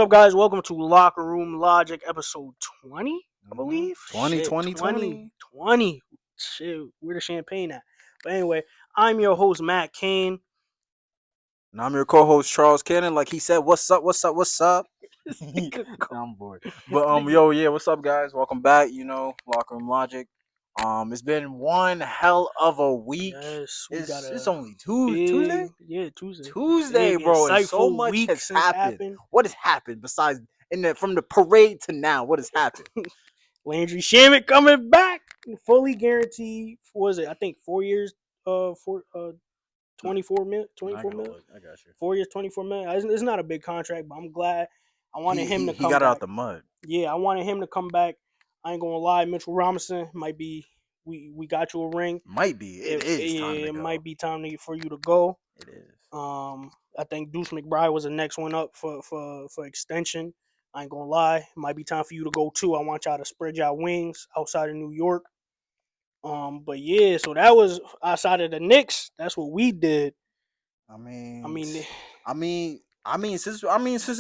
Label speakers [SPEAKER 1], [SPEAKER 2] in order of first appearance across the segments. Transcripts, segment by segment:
[SPEAKER 1] What's up, guys? Welcome to Locker Room Logic, episode 20, I
[SPEAKER 2] Mm-hmm.
[SPEAKER 1] believe.
[SPEAKER 2] 20,
[SPEAKER 1] Shit,
[SPEAKER 2] 20, 20.
[SPEAKER 1] 20. Shit, where the champagne at? But anyway, I'm your host, Matt Kane.
[SPEAKER 2] And I'm your co-host Charles Cannon. Like he said, what's up, what's up, what's up?
[SPEAKER 1] This
[SPEAKER 2] Nah,
[SPEAKER 1] nigga go-
[SPEAKER 2] I'm bored. But
[SPEAKER 1] nigga-
[SPEAKER 2] yo, yeah, what's up, guys? Welcome back. Locker room logic. It's been one hell of a week.
[SPEAKER 1] Yes, we got
[SPEAKER 2] It's
[SPEAKER 1] a
[SPEAKER 2] only
[SPEAKER 1] big,
[SPEAKER 2] Tuesday.
[SPEAKER 1] Tuesday.
[SPEAKER 2] Tuesday,
[SPEAKER 1] Big,
[SPEAKER 2] bro, and so
[SPEAKER 1] insightful
[SPEAKER 2] much
[SPEAKER 1] week
[SPEAKER 2] has
[SPEAKER 1] since
[SPEAKER 2] happened.
[SPEAKER 1] happened.
[SPEAKER 2] What has happened besides from the parade to now? What has happened?
[SPEAKER 1] Landry Shamet coming back, fully guaranteed. What was it? I think 4 years, 24 mil,
[SPEAKER 2] I
[SPEAKER 1] 24
[SPEAKER 2] gotta
[SPEAKER 1] mil.
[SPEAKER 2] look. I got you.
[SPEAKER 1] 4 years, 24 million. It's not a big contract, but I'm glad. I wanted
[SPEAKER 2] He
[SPEAKER 1] him
[SPEAKER 2] he
[SPEAKER 1] to
[SPEAKER 2] he
[SPEAKER 1] come
[SPEAKER 2] got it out
[SPEAKER 1] back.
[SPEAKER 2] the mud.
[SPEAKER 1] Yeah, I wanted him to come back. I ain't gonna lie, Mitchell Robinson might be. We got you a ring.
[SPEAKER 2] Might be. It is time to
[SPEAKER 1] It
[SPEAKER 2] go.
[SPEAKER 1] might be time for you to go.
[SPEAKER 2] It is.
[SPEAKER 1] I think Deuce McBride was the next one up for extension. I ain't gonna lie, it might be time for you to go too. I want y'all to spread y'all wings outside of New York. But yeah, so that was outside of the Knicks. That's what we did.
[SPEAKER 2] I
[SPEAKER 1] I
[SPEAKER 2] mean,
[SPEAKER 1] mean,
[SPEAKER 2] since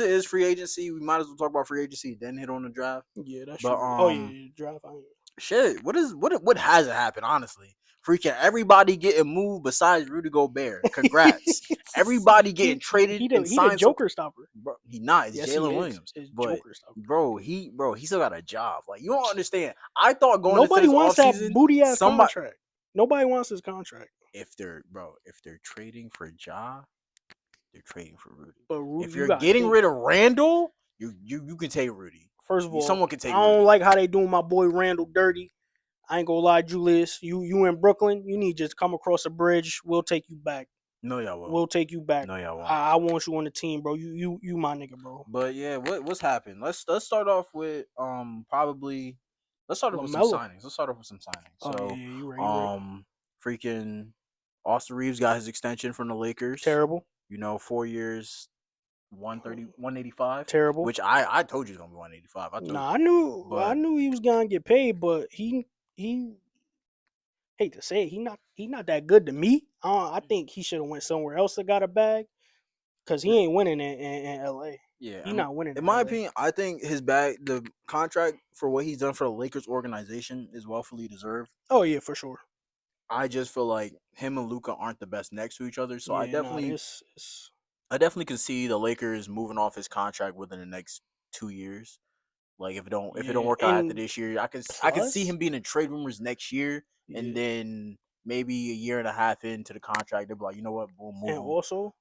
[SPEAKER 2] it is free agency, we might as well talk about free agency, then hit on the draft.
[SPEAKER 1] yeah, that's
[SPEAKER 2] But
[SPEAKER 1] true. Oh yeah, draft.
[SPEAKER 2] shit, what hasn't happened? Honestly, freaking everybody getting moved besides Rudy Gobert. Congrats, everybody getting traded and
[SPEAKER 1] he the
[SPEAKER 2] signed some.
[SPEAKER 1] Joker stopper.
[SPEAKER 2] Bro, he not. It's
[SPEAKER 1] Yes, he
[SPEAKER 2] Jalen
[SPEAKER 1] is.
[SPEAKER 2] Williams,
[SPEAKER 1] It's
[SPEAKER 2] but
[SPEAKER 1] Joker stopper.
[SPEAKER 2] he still got a job. Like you don't understand. I thought going into
[SPEAKER 1] Nobody
[SPEAKER 2] this
[SPEAKER 1] wants that
[SPEAKER 2] offseason,
[SPEAKER 1] booty ass
[SPEAKER 2] somebody
[SPEAKER 1] contract. Nobody wants his contract.
[SPEAKER 2] if they're trading for Ja, they're trading for Rudy.
[SPEAKER 1] But Rudy,
[SPEAKER 2] If
[SPEAKER 1] you
[SPEAKER 2] you're
[SPEAKER 1] gotta
[SPEAKER 2] getting
[SPEAKER 1] think.
[SPEAKER 2] rid of Randall, you can take Rudy.
[SPEAKER 1] First of all,
[SPEAKER 2] Someone can
[SPEAKER 1] I
[SPEAKER 2] take
[SPEAKER 1] don't
[SPEAKER 2] Rudy.
[SPEAKER 1] like how they doing my boy Randall dirty. I ain't gonna lie, Julius. You in Brooklyn, you need to just come across the bridge. We'll take you back.
[SPEAKER 2] No, y'all won't.
[SPEAKER 1] We'll take you back.
[SPEAKER 2] No, y'all won't.
[SPEAKER 1] I want you on the team, bro. You my nigga, bro.
[SPEAKER 2] But yeah, what's happened? Let's start off with probably let's start off with some
[SPEAKER 1] LaMelo.
[SPEAKER 2] signings. Let's start off with some signings.
[SPEAKER 1] Oh yeah,
[SPEAKER 2] So
[SPEAKER 1] yeah, you right, you right.
[SPEAKER 2] freaking Austin Reeves got his extension from the Lakers.
[SPEAKER 1] Terrible,
[SPEAKER 2] 4 years, 130, 185.
[SPEAKER 1] terrible.
[SPEAKER 2] Which I told you it's gonna be 185. I told
[SPEAKER 1] Nah,
[SPEAKER 2] you.
[SPEAKER 1] I
[SPEAKER 2] But
[SPEAKER 1] knew he was gonna get paid, but he hate to say it, he not that good to me. I think he should have went somewhere else that got a bag because he ain't winning in L.A.
[SPEAKER 2] yeah,
[SPEAKER 1] He not winning
[SPEAKER 2] in
[SPEAKER 1] in
[SPEAKER 2] my
[SPEAKER 1] L.A.
[SPEAKER 2] opinion, I think the contract for what he's done for the Lakers organization is well deserved.
[SPEAKER 1] Oh yeah, for sure.
[SPEAKER 2] I just feel like him and Luca aren't the best next to each other, so
[SPEAKER 1] Yeah, nah, this
[SPEAKER 2] I definitely can see the Lakers moving off his contract within the next 2 years. Like if it don't
[SPEAKER 1] yeah,
[SPEAKER 2] work out after
[SPEAKER 1] and
[SPEAKER 2] this year, I could see
[SPEAKER 1] plus,
[SPEAKER 2] him being in trade rumors next year, and
[SPEAKER 1] yeah,
[SPEAKER 2] then maybe a year and a half into the contract, they'll be like, you know what, we'll move
[SPEAKER 1] and
[SPEAKER 2] him.
[SPEAKER 1] also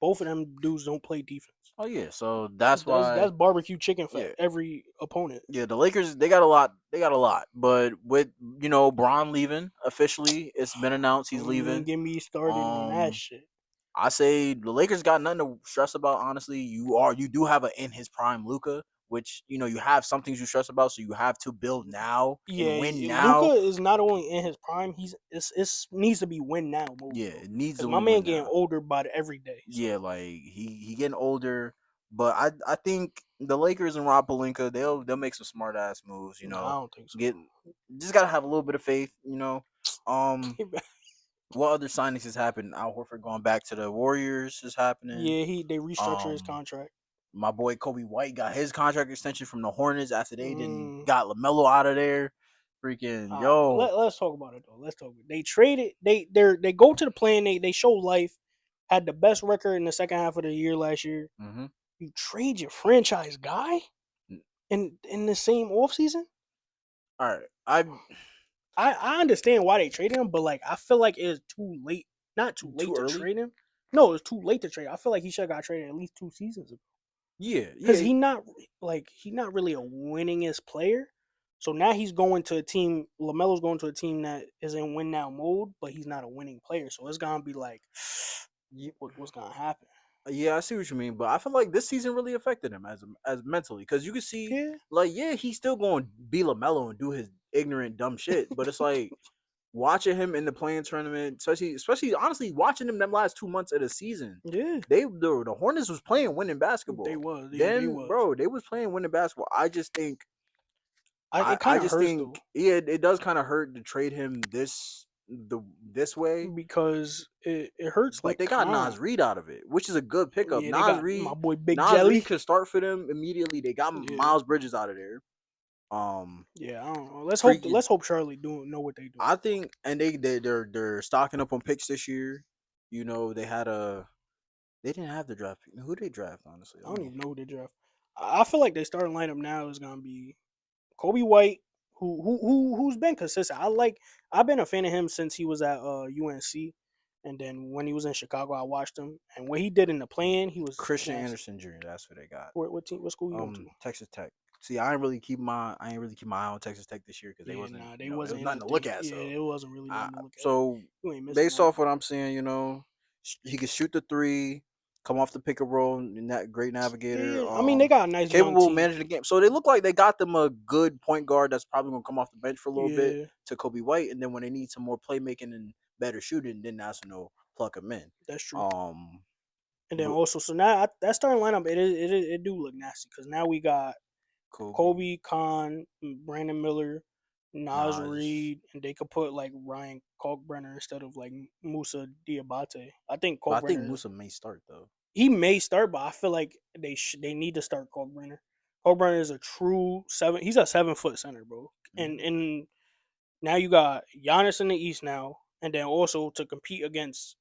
[SPEAKER 1] both of them dudes don't play defense.
[SPEAKER 2] Oh yeah, so that's
[SPEAKER 1] That's
[SPEAKER 2] why.
[SPEAKER 1] barbecue chicken for
[SPEAKER 2] Yeah,
[SPEAKER 1] every opponent.
[SPEAKER 2] yeah, the Lakers they got a lot. They got a lot, but with Braun leaving officially, it's been announced he's
[SPEAKER 1] Don't even
[SPEAKER 2] leaving.
[SPEAKER 1] get me started on that
[SPEAKER 2] Um,
[SPEAKER 1] shit.
[SPEAKER 2] I say the Lakers got nothing to stress about. Honestly, you do have a in his prime Luca, which you have some things you stress about. So you have to build now and
[SPEAKER 1] Yeah,
[SPEAKER 2] win
[SPEAKER 1] Luca
[SPEAKER 2] now.
[SPEAKER 1] is not only in his prime, it's needs to be win now mode,
[SPEAKER 2] Yeah,
[SPEAKER 1] bro.
[SPEAKER 2] it needs
[SPEAKER 1] Because
[SPEAKER 2] to
[SPEAKER 1] my
[SPEAKER 2] win
[SPEAKER 1] man
[SPEAKER 2] win
[SPEAKER 1] getting
[SPEAKER 2] now.
[SPEAKER 1] older by the every day. So
[SPEAKER 2] Yeah, like he getting older, but I think the Lakers and Rob Pelinka they'll make some smart ass moves.
[SPEAKER 1] nah, I don't think so.
[SPEAKER 2] Get just gotta have a little bit of faith. Um, what other signings has happened? Al Horford going back to the Warriors is happening.
[SPEAKER 1] Yeah, they restructured his
[SPEAKER 2] Um,
[SPEAKER 1] contract.
[SPEAKER 2] my boy Kobe White got his contract extension from the Hornets after they didn't
[SPEAKER 1] Mm,
[SPEAKER 2] got LaMelo out of there. Freaking yo,
[SPEAKER 1] let's talk about it though. Let's talk. They traded. They go to the plan. They show life. Had the best record in the second half of the year last year.
[SPEAKER 2] mm-hmm.
[SPEAKER 1] You trade your franchise guy in the same offseason?
[SPEAKER 2] All right, I
[SPEAKER 1] I understand why they traded him, but like I feel like it's too late. Not too
[SPEAKER 2] too
[SPEAKER 1] late to
[SPEAKER 2] early.
[SPEAKER 1] trade him. No, it's too late to trade. I feel like he should have got traded at least 2 seasons ago.
[SPEAKER 2] Yeah,
[SPEAKER 1] Because
[SPEAKER 2] yeah,
[SPEAKER 1] he not really a winningest player. So now he's going to a team. Lamelo's going to a team that is in win now mode, but he's not a winning player. So it's gonna be like, what's gonna happen?
[SPEAKER 2] yeah. I see what you mean, but I feel like this season really affected him as mentally because you can see
[SPEAKER 1] Yeah,
[SPEAKER 2] like he's still going to be LaMelo and do his ignorant dumb shit, but it's like watching him in the playing tournament, especially honestly watching him them last 2 months of the season.
[SPEAKER 1] yeah.
[SPEAKER 2] The Hornets was playing winning
[SPEAKER 1] They
[SPEAKER 2] basketball.
[SPEAKER 1] was, they
[SPEAKER 2] Then,
[SPEAKER 1] was.
[SPEAKER 2] bro, they was playing winning basketball.
[SPEAKER 1] It
[SPEAKER 2] I
[SPEAKER 1] kind of
[SPEAKER 2] just
[SPEAKER 1] hurts though.
[SPEAKER 2] think, yeah, it does kind of hurt to trade him this the this way,
[SPEAKER 1] because it hurts
[SPEAKER 2] but
[SPEAKER 1] like
[SPEAKER 2] they got
[SPEAKER 1] Khan.
[SPEAKER 2] Nas Reed out of it, which is a good pickup.
[SPEAKER 1] Yeah, they got my boy Big
[SPEAKER 2] Nas
[SPEAKER 1] Jelly.
[SPEAKER 2] Reed could start for them immediately. They got
[SPEAKER 1] Yeah,
[SPEAKER 2] Miles Bridges out of there.
[SPEAKER 1] yeah. I don't know. Let's hope.
[SPEAKER 2] Freaking,
[SPEAKER 1] Let's hope Charlie do know what they doing.
[SPEAKER 2] I think, and they're stocking up on picks this year. You know, they didn't have the draft pick. Who did they draft? Honestly,
[SPEAKER 1] I
[SPEAKER 2] let
[SPEAKER 1] don't
[SPEAKER 2] me.
[SPEAKER 1] even know who they draft. I feel like they starting lineup now is gonna be Kobe White, who's been consistent. I've been a fan of him since he was at UNC, and then when he was in Chicago, I watched him, and what he did in the plan, he was
[SPEAKER 2] Christian
[SPEAKER 1] nasty.
[SPEAKER 2] Anderson Jr. That's what they got.
[SPEAKER 1] What team? What school you going to?
[SPEAKER 2] Texas Tech. See, I ain't really keep my eye on Texas Tech this year because they
[SPEAKER 1] Yeah,
[SPEAKER 2] wasn't,
[SPEAKER 1] nah,
[SPEAKER 2] you
[SPEAKER 1] they
[SPEAKER 2] know, it was
[SPEAKER 1] wasn't
[SPEAKER 2] nothing to look
[SPEAKER 1] anything.
[SPEAKER 2] at.
[SPEAKER 1] Yeah,
[SPEAKER 2] So,
[SPEAKER 1] it wasn't really nothing to look at.
[SPEAKER 2] so
[SPEAKER 1] You ain't missing
[SPEAKER 2] based
[SPEAKER 1] nothing.
[SPEAKER 2] off what I'm seeing, you know, he can shoot the three, come off the pick and roll, and that great navigator,
[SPEAKER 1] Yeah, I mean they got a nice young
[SPEAKER 2] capable of
[SPEAKER 1] team.
[SPEAKER 2] managing the game. So they look like they got them a good point guard that's probably gonna come off the bench for a little bit
[SPEAKER 1] Yeah,
[SPEAKER 2] to Kobe White, and then when they need some more playmaking and better shooting, then that's when they'll plug him in.
[SPEAKER 1] that's true.
[SPEAKER 2] Um,
[SPEAKER 1] And then
[SPEAKER 2] but
[SPEAKER 1] also, so now that starting lineup, it do look nasty because now we got
[SPEAKER 2] Kobe,
[SPEAKER 1] Kobe, Khan, Brandon Miller, Nas
[SPEAKER 2] Nas,
[SPEAKER 1] Reed, and they could put like Ryan Kalkbrenner instead of like Musa Diabate. I think
[SPEAKER 2] but I think
[SPEAKER 1] Kalkbrenner
[SPEAKER 2] Musa may start though.
[SPEAKER 1] he may start, but I feel like they need to start Kalkbrenner. Kalkbrenner is a true seven. He's a 7 foot center, bro.
[SPEAKER 2] Mm-hmm.
[SPEAKER 1] And now you got Giannis in the East now, and then also to compete against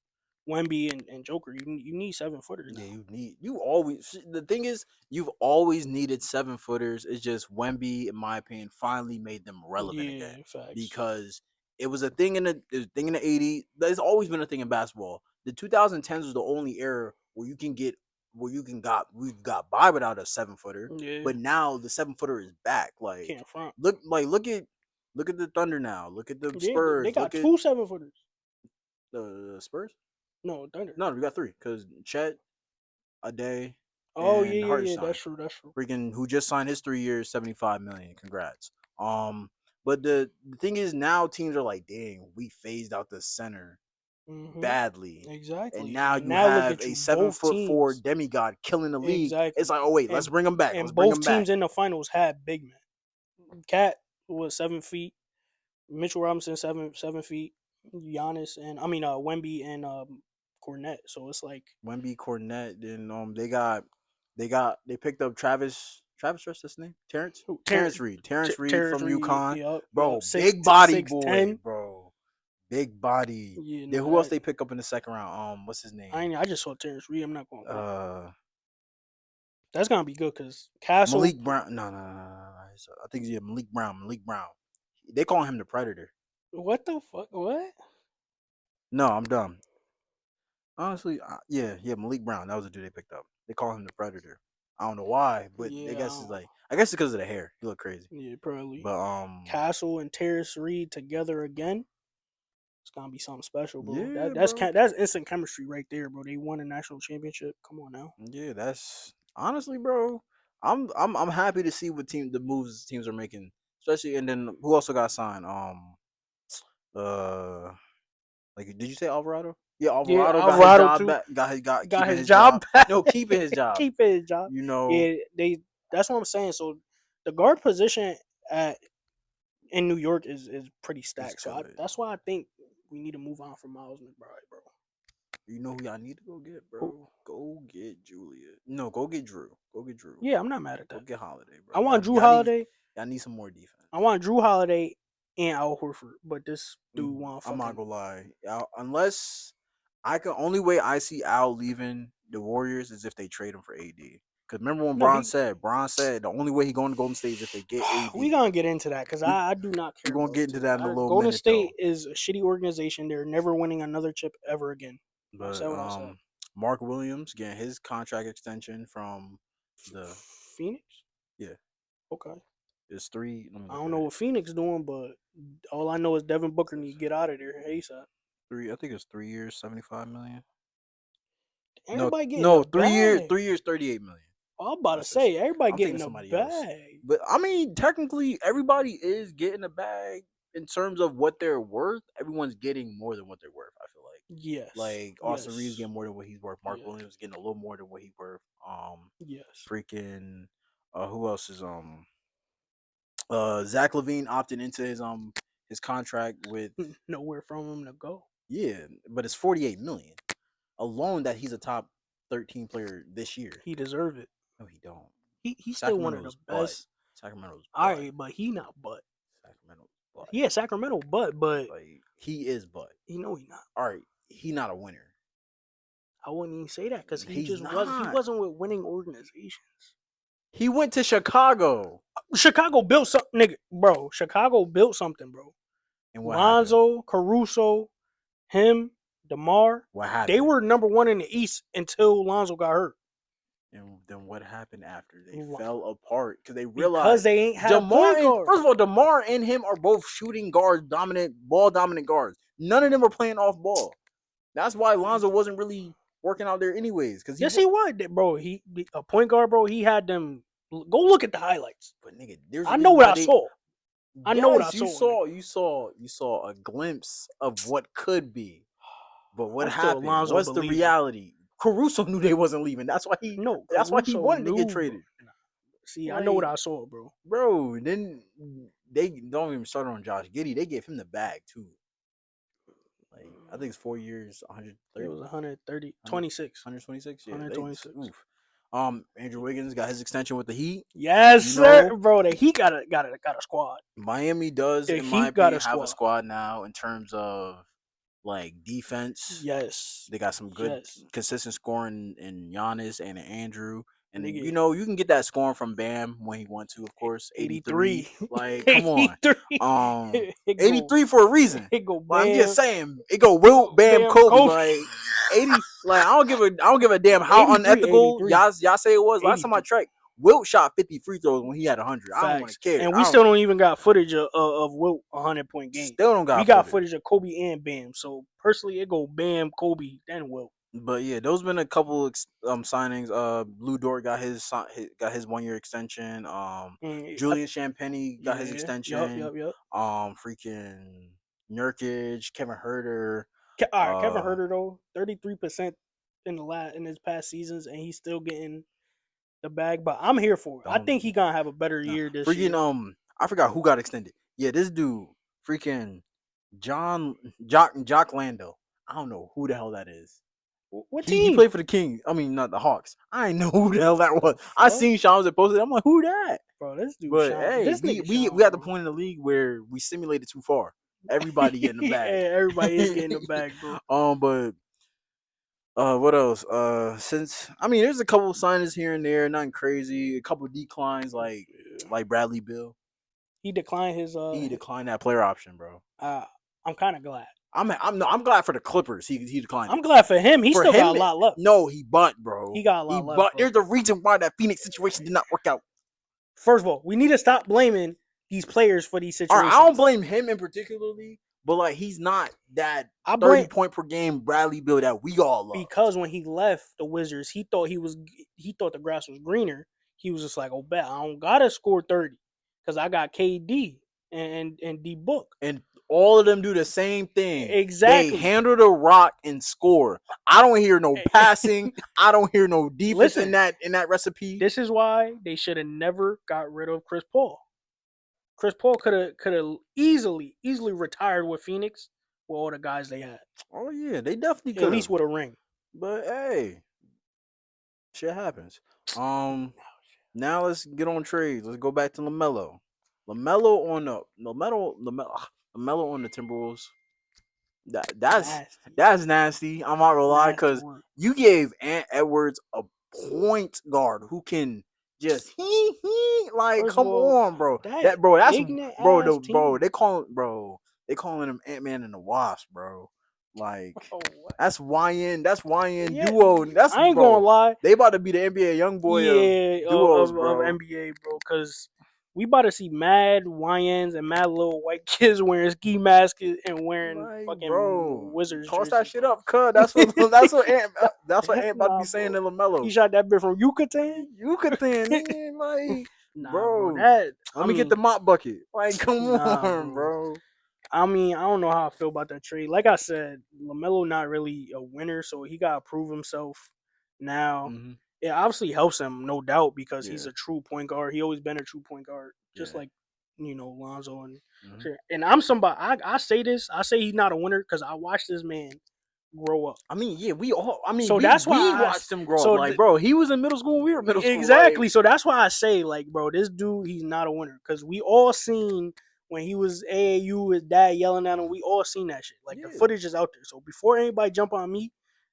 [SPEAKER 1] Wemby and Joker, you need 7 footers
[SPEAKER 2] Yeah,
[SPEAKER 1] now.
[SPEAKER 2] you always the thing is you've always needed 7 footers. It's just Wemby, in my opinion, finally made them relevant again
[SPEAKER 1] Yeah, facts.
[SPEAKER 2] because it was a thing in the 80s. There's always been a thing in basketball. The 2010s was the only era where we got by without a 7 footer,
[SPEAKER 1] Yeah,
[SPEAKER 2] but now the 7 footer is back.
[SPEAKER 1] can't front.
[SPEAKER 2] Look at the Thunder now. Look at the
[SPEAKER 1] Yeah, they
[SPEAKER 2] Spurs.
[SPEAKER 1] got
[SPEAKER 2] Look at
[SPEAKER 1] two 7 footers.
[SPEAKER 2] the Spurs.
[SPEAKER 1] No, Thunder.
[SPEAKER 2] No, we got three because Chet, a day,
[SPEAKER 1] Oh yeah,
[SPEAKER 2] and
[SPEAKER 1] yeah, yeah.
[SPEAKER 2] Hartenstein,
[SPEAKER 1] That's true. That's true.
[SPEAKER 2] freaking who just signed his 3 years, 75 million. Congrats. But the thing is now teams are like, dang, we phased out the center badly. And
[SPEAKER 1] Exactly.
[SPEAKER 2] now
[SPEAKER 1] And
[SPEAKER 2] you
[SPEAKER 1] now look
[SPEAKER 2] have
[SPEAKER 1] at
[SPEAKER 2] a
[SPEAKER 1] you,
[SPEAKER 2] seven
[SPEAKER 1] both
[SPEAKER 2] foot four
[SPEAKER 1] teams.
[SPEAKER 2] demigod killing the league. It's
[SPEAKER 1] Exactly.
[SPEAKER 2] like, oh wait, let's
[SPEAKER 1] And
[SPEAKER 2] bring him back. Let's
[SPEAKER 1] and
[SPEAKER 2] bring
[SPEAKER 1] both
[SPEAKER 2] him back.
[SPEAKER 1] teams in the finals had big men. Cat was 7 feet. Mitchell Robinson 7 feet. Giannis and I mean Wemby and Cornette. So it's like
[SPEAKER 2] Wemby, Cornette, then they picked up Travis, what's his name?
[SPEAKER 1] who,
[SPEAKER 2] Terrence Reed
[SPEAKER 1] Terrence
[SPEAKER 2] from
[SPEAKER 1] Reed.
[SPEAKER 2] UConn,
[SPEAKER 1] Yup.
[SPEAKER 2] bro,
[SPEAKER 1] Six
[SPEAKER 2] big body
[SPEAKER 1] six
[SPEAKER 2] boy,
[SPEAKER 1] ten.
[SPEAKER 2] bro, big body.
[SPEAKER 1] Yeah,
[SPEAKER 2] Then
[SPEAKER 1] no,
[SPEAKER 2] who else
[SPEAKER 1] that
[SPEAKER 2] they pick up in the second round? What's his name?
[SPEAKER 1] I just saw Terrence Reed. I'm not gonna lie.
[SPEAKER 2] Uh,
[SPEAKER 1] That's gonna be good because Castle.
[SPEAKER 2] Malik Brown. No. I think he's Malik Brown. Malik Brown. They call him the Predator.
[SPEAKER 1] What the fuck? What?
[SPEAKER 2] No, I'm dumb. Honestly, yeah, Malik Brown. That was the dude they picked up. They call him the Predator. I don't know why, but
[SPEAKER 1] Yeah,
[SPEAKER 2] I guess it's because of the hair. He look crazy.
[SPEAKER 1] yeah, probably.
[SPEAKER 2] But
[SPEAKER 1] Castle and Terrace Reed together again. It's gonna be something special, bro.
[SPEAKER 2] yeah,
[SPEAKER 1] That's
[SPEAKER 2] bro.
[SPEAKER 1] that's instant chemistry right there, bro. They won a national championship. Come on now.
[SPEAKER 2] Yeah, that's honestly, bro. I'm happy to see what the moves teams are making, especially. And then who also got signed? Uh, like did you say Alvarado? Yeah,
[SPEAKER 1] Yeah,
[SPEAKER 2] Alvarado got his
[SPEAKER 1] Alvarado
[SPEAKER 2] job
[SPEAKER 1] too
[SPEAKER 2] back. Got
[SPEAKER 1] got
[SPEAKER 2] keeping
[SPEAKER 1] his
[SPEAKER 2] his job.
[SPEAKER 1] job back.
[SPEAKER 2] No, keeping his job.
[SPEAKER 1] Keeping his job.
[SPEAKER 2] You know,
[SPEAKER 1] Yeah, they. That's what I'm saying. So the guard position at in New York is pretty
[SPEAKER 2] it's
[SPEAKER 1] stacked. So
[SPEAKER 2] good.
[SPEAKER 1] that's why I think we need to move on from Miles McBride, bro.
[SPEAKER 2] You know who y'all need to go get,
[SPEAKER 1] Who-
[SPEAKER 2] bro? Go get Julia. No, go get Drew. Go get Drew.
[SPEAKER 1] Yeah, I'm not mad at
[SPEAKER 2] Go
[SPEAKER 1] that.
[SPEAKER 2] get Holiday, bro.
[SPEAKER 1] I want Drew Holiday.
[SPEAKER 2] Y'all need some more defense.
[SPEAKER 1] I want Drew Holiday and Al Horford, but this dude
[SPEAKER 2] Mm,
[SPEAKER 1] want
[SPEAKER 2] I'm not
[SPEAKER 1] fucking
[SPEAKER 2] gonna lie. Unless I can, only way I see Al leaving the Warriors is if they trade him for AD. Because remember when
[SPEAKER 1] no. He
[SPEAKER 2] Bron said the only way he going to Golden State is if they get
[SPEAKER 1] we
[SPEAKER 2] AD.
[SPEAKER 1] gonna get into that because
[SPEAKER 2] We
[SPEAKER 1] I do not
[SPEAKER 2] we
[SPEAKER 1] care
[SPEAKER 2] gonna
[SPEAKER 1] about
[SPEAKER 2] get
[SPEAKER 1] the
[SPEAKER 2] into
[SPEAKER 1] team.
[SPEAKER 2] that in a little
[SPEAKER 1] Golden
[SPEAKER 2] minute
[SPEAKER 1] State
[SPEAKER 2] though.
[SPEAKER 1] is a shitty organization. They're never winning another chip ever again. I
[SPEAKER 2] But
[SPEAKER 1] said what I said.
[SPEAKER 2] Mark Williams getting his contract extension from the
[SPEAKER 1] Phoenix?
[SPEAKER 2] yeah,
[SPEAKER 1] Okay.
[SPEAKER 2] it's three. Let me
[SPEAKER 1] I
[SPEAKER 2] look
[SPEAKER 1] don't
[SPEAKER 2] at
[SPEAKER 1] know
[SPEAKER 2] it.
[SPEAKER 1] what Phoenix doing, but all I know is Devin Booker need to get out of there ASAP.
[SPEAKER 2] Three. I think it's 3 years, 75 million.
[SPEAKER 1] Everybody getting a
[SPEAKER 2] 3 years,
[SPEAKER 1] bag.
[SPEAKER 2] 3 years, 38 million.
[SPEAKER 1] I'm about to
[SPEAKER 2] That's just
[SPEAKER 1] say everybody
[SPEAKER 2] I'm thinking
[SPEAKER 1] getting
[SPEAKER 2] of
[SPEAKER 1] a
[SPEAKER 2] somebody else.
[SPEAKER 1] bag.
[SPEAKER 2] But I mean, technically, everybody is getting a bag in terms of what they're worth. Everyone's getting more than what they're worth. I feel
[SPEAKER 1] Yes.
[SPEAKER 2] like Austin Reeves
[SPEAKER 1] Yes.
[SPEAKER 2] getting more than what he's worth. Mark
[SPEAKER 1] Yes.
[SPEAKER 2] Williams getting a little more than what he's worth.
[SPEAKER 1] Yes.
[SPEAKER 2] Freaking, who else is Zach Levine opting into his his contract with
[SPEAKER 1] nowhere from him to go.
[SPEAKER 2] Yeah, but it's 48 million alone that he's a top 13 player this year.
[SPEAKER 1] He deserve it.
[SPEAKER 2] No, he don't.
[SPEAKER 1] He's still one of the
[SPEAKER 2] Sacramento's butt.
[SPEAKER 1] best.
[SPEAKER 2] Sacramento's
[SPEAKER 1] All
[SPEAKER 2] butt.
[SPEAKER 1] right, but he not butt.
[SPEAKER 2] Sacramento's butt.
[SPEAKER 1] Yeah, Sacramento butt, but
[SPEAKER 2] Like he is butt.
[SPEAKER 1] he not.
[SPEAKER 2] All right, he not a winner.
[SPEAKER 1] I wouldn't even say that because he
[SPEAKER 2] He's
[SPEAKER 1] just was. He
[SPEAKER 2] not.
[SPEAKER 1] wasn't with winning organizations.
[SPEAKER 2] He went to Chicago.
[SPEAKER 1] Chicago built something, nigga, bro. Chicago built something, bro.
[SPEAKER 2] And what happened?
[SPEAKER 1] Lonzo, Caruso, him, DeMar.
[SPEAKER 2] What happened?
[SPEAKER 1] They were number one in the East until Lonzo got hurt.
[SPEAKER 2] And then what happened after? They fell apart because they realized
[SPEAKER 1] because they ain't had
[SPEAKER 2] DeMar
[SPEAKER 1] a point guard.
[SPEAKER 2] First of all, DeMar and him are both shooting guards, ball dominant guards. None of them are playing off ball. That's why Lonzo wasn't really working out there anyways. Because
[SPEAKER 1] yes, he was, bro. He a point guard, bro. He had them. Go look at the highlights.
[SPEAKER 2] But nigga, there's
[SPEAKER 1] I know what I saw. I know what I saw.
[SPEAKER 2] You saw a glimpse of what could be. But what
[SPEAKER 1] I'm still a
[SPEAKER 2] happened?
[SPEAKER 1] Lonzo
[SPEAKER 2] What's the
[SPEAKER 1] believer.
[SPEAKER 2] reality? Caruso knew they wasn't leaving. That's why he wanted to get traded.
[SPEAKER 1] See, I know what I saw, bro.
[SPEAKER 2] Bro, then they don't even start on Josh Giddey. They gave him the bag too. Like I think it's 4 years, 130.
[SPEAKER 1] It was 130, 26,
[SPEAKER 2] 126. Yeah,
[SPEAKER 1] 126.
[SPEAKER 2] Andrew Wiggins got his extension with the Heat.
[SPEAKER 1] Yes, sir, bro. The Heat got a squad.
[SPEAKER 2] Miami does, in my opinion, have a squad now in terms of like defense.
[SPEAKER 1] Yes,
[SPEAKER 2] they got some good, consistent scoring in Giannis and in Andrew. And
[SPEAKER 1] Nigga.
[SPEAKER 2] you know, you can get that scoring from Bam when he wants to, of course. 83. Like, come on. 83 for a reason.
[SPEAKER 1] It go
[SPEAKER 2] Bam. I'm just saying, it go Wilt, Bam, Kobe. Like 80. Like I don't give a damn how unethical y'all say it was. Last time I checked, Wilt shot 50 free throws when he had 100. I don't want to care.
[SPEAKER 1] And we still don't even got footage of Wilt 100-point game.
[SPEAKER 2] Still don't got.
[SPEAKER 1] We got footage of Kobe and Bam. So personally, it go Bam, Kobe, then Wilt.
[SPEAKER 2] But yeah, those been a couple signings. Lou Dort got his 1 year extension. Julian Champagnie got his extension.
[SPEAKER 1] Yep.
[SPEAKER 2] Freaking Nurkic, Kevin Huerter.
[SPEAKER 1] All right, Kevin Huerter though, 33% in his past seasons, and he's still getting the bag. But I'm here for it. I think he gonna have a better year this year.
[SPEAKER 2] I forgot who got extended. Yeah, this dude, freaking Jock Lando. I don't know who the hell that is.
[SPEAKER 1] What team?
[SPEAKER 2] He played for the Kings. I mean, not the Hawks. I didn't know who the hell that was. I seen Shams that posted. I'm like, who that?
[SPEAKER 1] Bro, this dude.
[SPEAKER 2] But hey, we at the point in the league where we simulated too far. Everybody getting the bag.
[SPEAKER 1] Yeah, everybody is getting the bag, bro.
[SPEAKER 2] But what else? There's a couple signings here and there, nothing crazy. A couple declines, like Bradley Beal.
[SPEAKER 1] He declined his.
[SPEAKER 2] He declined that player option, bro.
[SPEAKER 1] I'm kind of glad.
[SPEAKER 2] I'm glad for the Clippers. He declined.
[SPEAKER 1] I'm glad for him. He still got a lot left.
[SPEAKER 2] No, he butt, bro.
[SPEAKER 1] He got a lot left. Bro.
[SPEAKER 2] There's a reason why that Phoenix situation did not work out.
[SPEAKER 1] First of all, we need to stop blaming these players for these situations.
[SPEAKER 2] I don't blame him in particularly, but like he's not that 30-point per game Bradley Beal that we all love.
[SPEAKER 1] Because when he left the Wizards, he thought the grass was greener. He was just like, "Oh, bet I don't gotta score 30 because I got KD and D Book."
[SPEAKER 2] And all of them do the same thing.
[SPEAKER 1] Exactly.
[SPEAKER 2] They handle the rock and score. I don't hear no passing. I don't hear no defense in that recipe.
[SPEAKER 1] This is why they should have never got rid of Chris Paul. Chris Paul could have easily retired with Phoenix with all the guys they had.
[SPEAKER 2] Oh yeah, they definitely could.
[SPEAKER 1] At least with a ring.
[SPEAKER 2] But hey, shit happens. Now let's get on trades. Let's go back to LaMelo. LaMelo on the Timberwolves. That's nasty. I'm not gonna lie, because you gave Ant Edwards a point guard who can just come on, bro. That's they calling him Ant-Man and the Wasp, bro. Like that's YN duo.
[SPEAKER 1] I ain't gonna lie.
[SPEAKER 2] They about to be the NBA young boy of duos, bro.
[SPEAKER 1] Of NBA, bro, because we about to see mad YNs and mad little white kids wearing ski masks and wearing fucking Wizards.
[SPEAKER 2] Toss that shit up, cuz. That's what Ant about to be saying to LaMelo.
[SPEAKER 1] He shot that bit from Yucatan,
[SPEAKER 2] man, like bro.
[SPEAKER 1] Let
[SPEAKER 2] me get the mop bucket. Like, come on, bro.
[SPEAKER 1] I don't know how I feel about that trade. Like I said, LaMelo not really a winner, so he gotta prove himself now. Mm-hmm. It obviously helps him, no doubt, because he's a true point guard. He always been a true point guard, just like Lonzo
[SPEAKER 2] Mhm.
[SPEAKER 1] and I'm somebody. I say this. I say he's not a winner because I watched this man grow up.
[SPEAKER 2] I mean, yeah, we all. I mean,
[SPEAKER 1] So
[SPEAKER 2] we
[SPEAKER 1] that's why
[SPEAKER 2] we watched him grow up.
[SPEAKER 1] so
[SPEAKER 2] Like, bro, he was in middle school when we were middle school. Like,
[SPEAKER 1] exactly. So that's why I say, like, bro, this dude, he's not a winner because we all seen when he was AAU, his dad yelling at him. We all seen that shit. Like the
[SPEAKER 2] yeah,
[SPEAKER 1] footage is out there. So before anybody jump on me,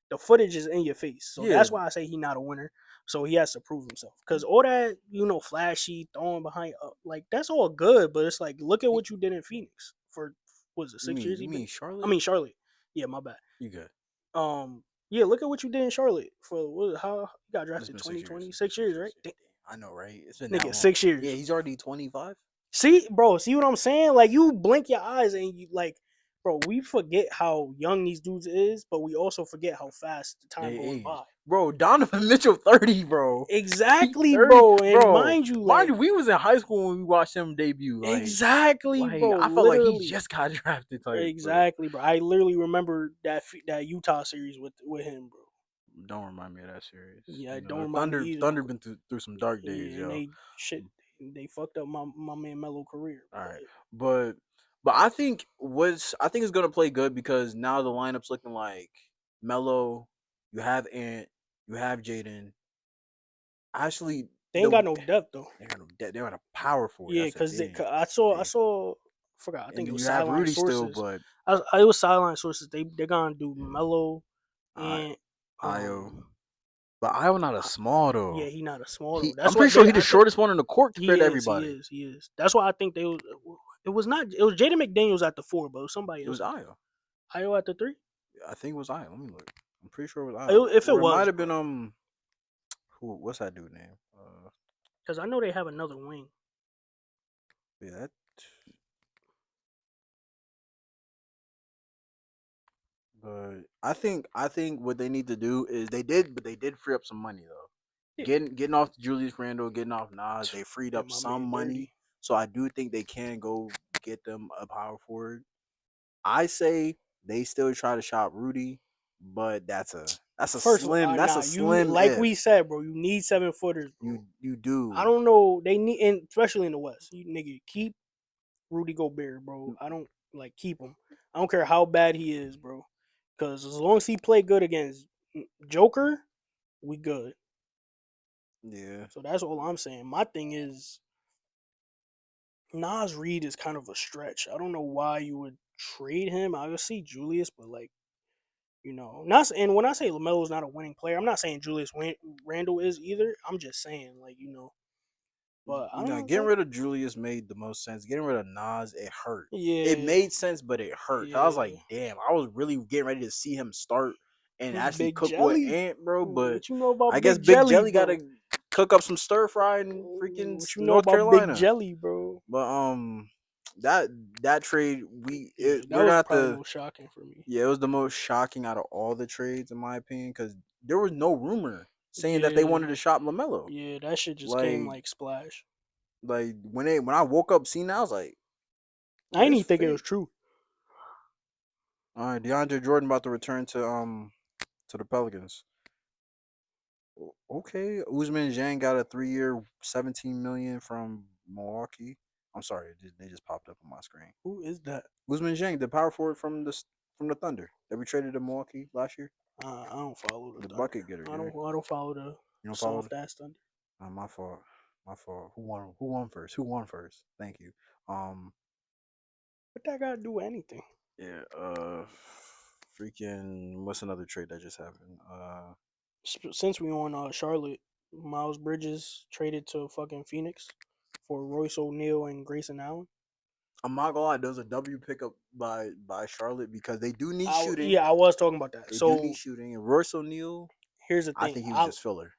[SPEAKER 1] the footage is in your face. So
[SPEAKER 2] yeah,
[SPEAKER 1] that's why I say he's not a winner. So he has to prove himself because all that flashy throwing behind, like that's all good. But it's like, look at
[SPEAKER 2] he,
[SPEAKER 1] what you did in Phoenix for what was it,
[SPEAKER 2] you
[SPEAKER 1] 6 years?
[SPEAKER 2] mean you
[SPEAKER 1] He
[SPEAKER 2] mean
[SPEAKER 1] been. I
[SPEAKER 2] Charlotte?
[SPEAKER 1] mean Charlotte. Yeah, my bad.
[SPEAKER 2] You good?
[SPEAKER 1] Yeah, look at what you did in Charlotte for how you got
[SPEAKER 2] It's
[SPEAKER 1] drafted
[SPEAKER 2] been 6 years.
[SPEAKER 1] 2020,
[SPEAKER 2] It's been
[SPEAKER 1] 6 years,
[SPEAKER 2] 6 years.
[SPEAKER 1] right?
[SPEAKER 2] Yeah, damn. I know, right? It's been that
[SPEAKER 1] Nigga,
[SPEAKER 2] long.
[SPEAKER 1] 6 years.
[SPEAKER 2] Yeah, he's already 25.
[SPEAKER 1] See, bro, see what I'm saying? Like you blink your eyes and you like, bro, we forget how young these dudes is, but we also forget how fast the time
[SPEAKER 2] They
[SPEAKER 1] going
[SPEAKER 2] age,
[SPEAKER 1] by.
[SPEAKER 2] bro. Donovan Mitchell 30, bro. He
[SPEAKER 1] Exactly,
[SPEAKER 2] 30,
[SPEAKER 1] bro. And
[SPEAKER 2] bro.
[SPEAKER 1] mind you,
[SPEAKER 2] Mind
[SPEAKER 1] like
[SPEAKER 2] you, we was in high school when we watched him debut.
[SPEAKER 1] exactly,
[SPEAKER 2] Like
[SPEAKER 1] bro.
[SPEAKER 2] I felt like he
[SPEAKER 1] Literally.
[SPEAKER 2] just got drafted type, bro.
[SPEAKER 1] Exactly, bro. I literally remember that Utah series with him, bro.
[SPEAKER 2] Don't remind me of that series.
[SPEAKER 1] Yeah,
[SPEAKER 2] You
[SPEAKER 1] it
[SPEAKER 2] know,
[SPEAKER 1] don't
[SPEAKER 2] the
[SPEAKER 1] remind me
[SPEAKER 2] Thunder
[SPEAKER 1] either.
[SPEAKER 2] Thunder been through some dark days,
[SPEAKER 1] Yeah, and
[SPEAKER 2] yo.
[SPEAKER 1] they fucked up my man Melo career.
[SPEAKER 2] All
[SPEAKER 1] But
[SPEAKER 2] right, but I think it's gonna play good because now the lineup's looking like Melo. You have Ant. You have Jaden. Actually,
[SPEAKER 1] they ain't got no depth though.
[SPEAKER 2] they got a power forward.
[SPEAKER 1] Yeah,
[SPEAKER 2] That's the
[SPEAKER 1] because
[SPEAKER 2] thing.
[SPEAKER 1] I
[SPEAKER 2] That's the thing.
[SPEAKER 1] saw forgot. I
[SPEAKER 2] And
[SPEAKER 1] think it
[SPEAKER 2] then
[SPEAKER 1] was
[SPEAKER 2] you have
[SPEAKER 1] sideline
[SPEAKER 2] Rudy still,
[SPEAKER 1] sources.
[SPEAKER 2] but
[SPEAKER 1] It was sideline sources. They're gonna do Melo
[SPEAKER 2] I
[SPEAKER 1] and
[SPEAKER 2] Io, but Io not a small
[SPEAKER 1] yeah,
[SPEAKER 2] though.
[SPEAKER 1] he not a small though. That's
[SPEAKER 2] I'm pretty
[SPEAKER 1] what
[SPEAKER 2] sure
[SPEAKER 1] they.
[SPEAKER 2] he the
[SPEAKER 1] I think
[SPEAKER 2] shortest one on the court compared to
[SPEAKER 1] he
[SPEAKER 2] everybody.
[SPEAKER 1] is, he is. That's why I think they was. It was not. It was Jaden McDaniels at the 4, but it was somebody
[SPEAKER 2] It was
[SPEAKER 1] else at the.
[SPEAKER 2] Io.
[SPEAKER 1] Io at the 3.
[SPEAKER 2] I think it was Io. Let me look. I'm pretty sure it was Io.
[SPEAKER 1] If it
[SPEAKER 2] Or it might
[SPEAKER 1] was,
[SPEAKER 2] have been
[SPEAKER 1] bro,
[SPEAKER 2] who? What's that dude name?
[SPEAKER 1] because I know they have another wing.
[SPEAKER 2] Yeah, that. But I think what they need to do is but they did free up some money though.
[SPEAKER 1] Yeah,
[SPEAKER 2] Getting off Julius Randle, getting off Nas, they freed
[SPEAKER 1] did
[SPEAKER 2] up
[SPEAKER 1] my
[SPEAKER 2] some
[SPEAKER 1] man
[SPEAKER 2] money.
[SPEAKER 1] dirty.
[SPEAKER 2] So I do think they can go get them a power forward. I say they still try to shop Rudy, but
[SPEAKER 1] First of all,
[SPEAKER 2] that's
[SPEAKER 1] nah,
[SPEAKER 2] a
[SPEAKER 1] you
[SPEAKER 2] slim
[SPEAKER 1] like we
[SPEAKER 2] if.
[SPEAKER 1] said, bro. You need 7-footers, bro.
[SPEAKER 2] You
[SPEAKER 1] I
[SPEAKER 2] do.
[SPEAKER 1] don't know. They need, and especially in the West, you nigga keep Rudy Gobert, bro. I don't like keep him. I don't care how bad he is, bro. Because as long as he play good against Joker, we good.
[SPEAKER 2] Yeah.
[SPEAKER 1] So that's all I'm saying. My thing is Nas Reed is kind of a stretch. I don't know why you would trade him. I would see Julius, but like not. And when I say Lamelo's not a winning player, I'm not saying Randle is either. I'm just saying like but I
[SPEAKER 2] No,
[SPEAKER 1] don't
[SPEAKER 2] getting
[SPEAKER 1] like.
[SPEAKER 2] rid of Julius made the most sense. Getting rid of Nas, it hurt. It
[SPEAKER 1] Yeah,
[SPEAKER 2] made sense, but it hurt. I was like,
[SPEAKER 1] yeah.
[SPEAKER 2] damn, I was really getting ready to see him start and actually
[SPEAKER 1] Big
[SPEAKER 2] cook with
[SPEAKER 1] Jelly.
[SPEAKER 2] Ant, bro. But
[SPEAKER 1] What you know
[SPEAKER 2] I
[SPEAKER 1] about
[SPEAKER 2] guess
[SPEAKER 1] Big
[SPEAKER 2] Big
[SPEAKER 1] Jelly,
[SPEAKER 2] Jelly got
[SPEAKER 1] bro?
[SPEAKER 2] to cook up some stir fry in freaking
[SPEAKER 1] What you know
[SPEAKER 2] North
[SPEAKER 1] about Big
[SPEAKER 2] Carolina.
[SPEAKER 1] Jelly, bro?
[SPEAKER 2] But that that trade
[SPEAKER 1] Yeah, that
[SPEAKER 2] we're
[SPEAKER 1] was
[SPEAKER 2] gonna have
[SPEAKER 1] probably
[SPEAKER 2] to.
[SPEAKER 1] most shocking for me.
[SPEAKER 2] Yeah, it was the most shocking out of all the trades in my opinion because there was no rumor saying that they
[SPEAKER 1] Yeah,
[SPEAKER 2] wanted to shop Lamelo.
[SPEAKER 1] yeah, that shit just came
[SPEAKER 2] Like
[SPEAKER 1] like splash.
[SPEAKER 2] when I woke up seeing that, I was like,
[SPEAKER 1] I didn't
[SPEAKER 2] this
[SPEAKER 1] even think it was
[SPEAKER 2] fake.
[SPEAKER 1] true.
[SPEAKER 2] All right, DeAndre Jordan about to return to the Pelicans. Okay, Usman Jang got a 3 year, 17 million from Milwaukee. I'm sorry, they just popped up on my screen.
[SPEAKER 1] Who is that?
[SPEAKER 2] Usman Jang, the power forward from the Thunder that we traded to Milwaukee last year,
[SPEAKER 1] I don't follow the
[SPEAKER 2] the
[SPEAKER 1] Thunder.
[SPEAKER 2] bucket getter.
[SPEAKER 1] I don't.
[SPEAKER 2] Yeah,
[SPEAKER 1] I don't follow the
[SPEAKER 2] you don't follow.
[SPEAKER 1] soft ass Thunder.
[SPEAKER 2] My fault. My fault. Who won? Who won first? Who won first? Thank you. Um,
[SPEAKER 1] What that got to do with anything?
[SPEAKER 2] yeah. Freaking. What's another trade that just happened?
[SPEAKER 1] Since we on Charlotte, Miles Bridges traded to fucking Phoenix for Royce O'Neal and Grayson Allen.
[SPEAKER 2] I'm not gonna lie, there's a W pickup by Charlotte because they do need shooting.
[SPEAKER 1] Yeah, I was talking about that.
[SPEAKER 2] They do need
[SPEAKER 1] So
[SPEAKER 2] shooting. And Royce O'Neal,
[SPEAKER 1] here's the
[SPEAKER 2] I
[SPEAKER 1] thing.
[SPEAKER 2] think he was just filler.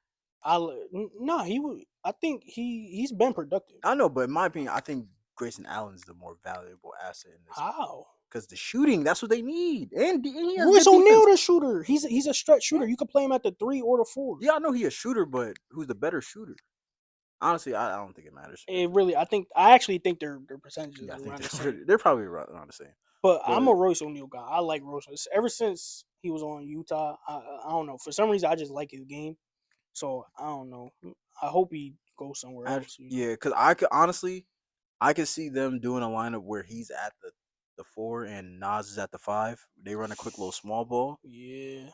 [SPEAKER 1] No, he would. I think he's been productive.
[SPEAKER 2] I know, but in my opinion, I think Grayson Allen's the more valuable asset in this
[SPEAKER 1] How?
[SPEAKER 2] because the shooting, that's what they need, and he has
[SPEAKER 1] Royce
[SPEAKER 2] good
[SPEAKER 1] O'Neal,
[SPEAKER 2] defense.
[SPEAKER 1] the shooter. He's a stretch
[SPEAKER 2] Huh?
[SPEAKER 1] shooter. You could play him at the 3 or the 4.
[SPEAKER 2] Yeah, I know he's a shooter, but who's the better shooter? Honestly, I don't think it matters.
[SPEAKER 1] It really, I actually think their percentages
[SPEAKER 2] Yeah, I
[SPEAKER 1] are
[SPEAKER 2] think
[SPEAKER 1] around the same.
[SPEAKER 2] they're probably around the same.
[SPEAKER 1] But I'm
[SPEAKER 2] But
[SPEAKER 1] a Royce O'Neal guy. I like Royce. Ever since he was on Utah, I don't know. For some reason, I just like his game. So I don't know. I hope he goes somewhere else.
[SPEAKER 2] yeah, because I could honestly, I could see them doing a lineup where he's at the 4 and Nas is at the 5. They run a quick little small ball.
[SPEAKER 1] Yeah.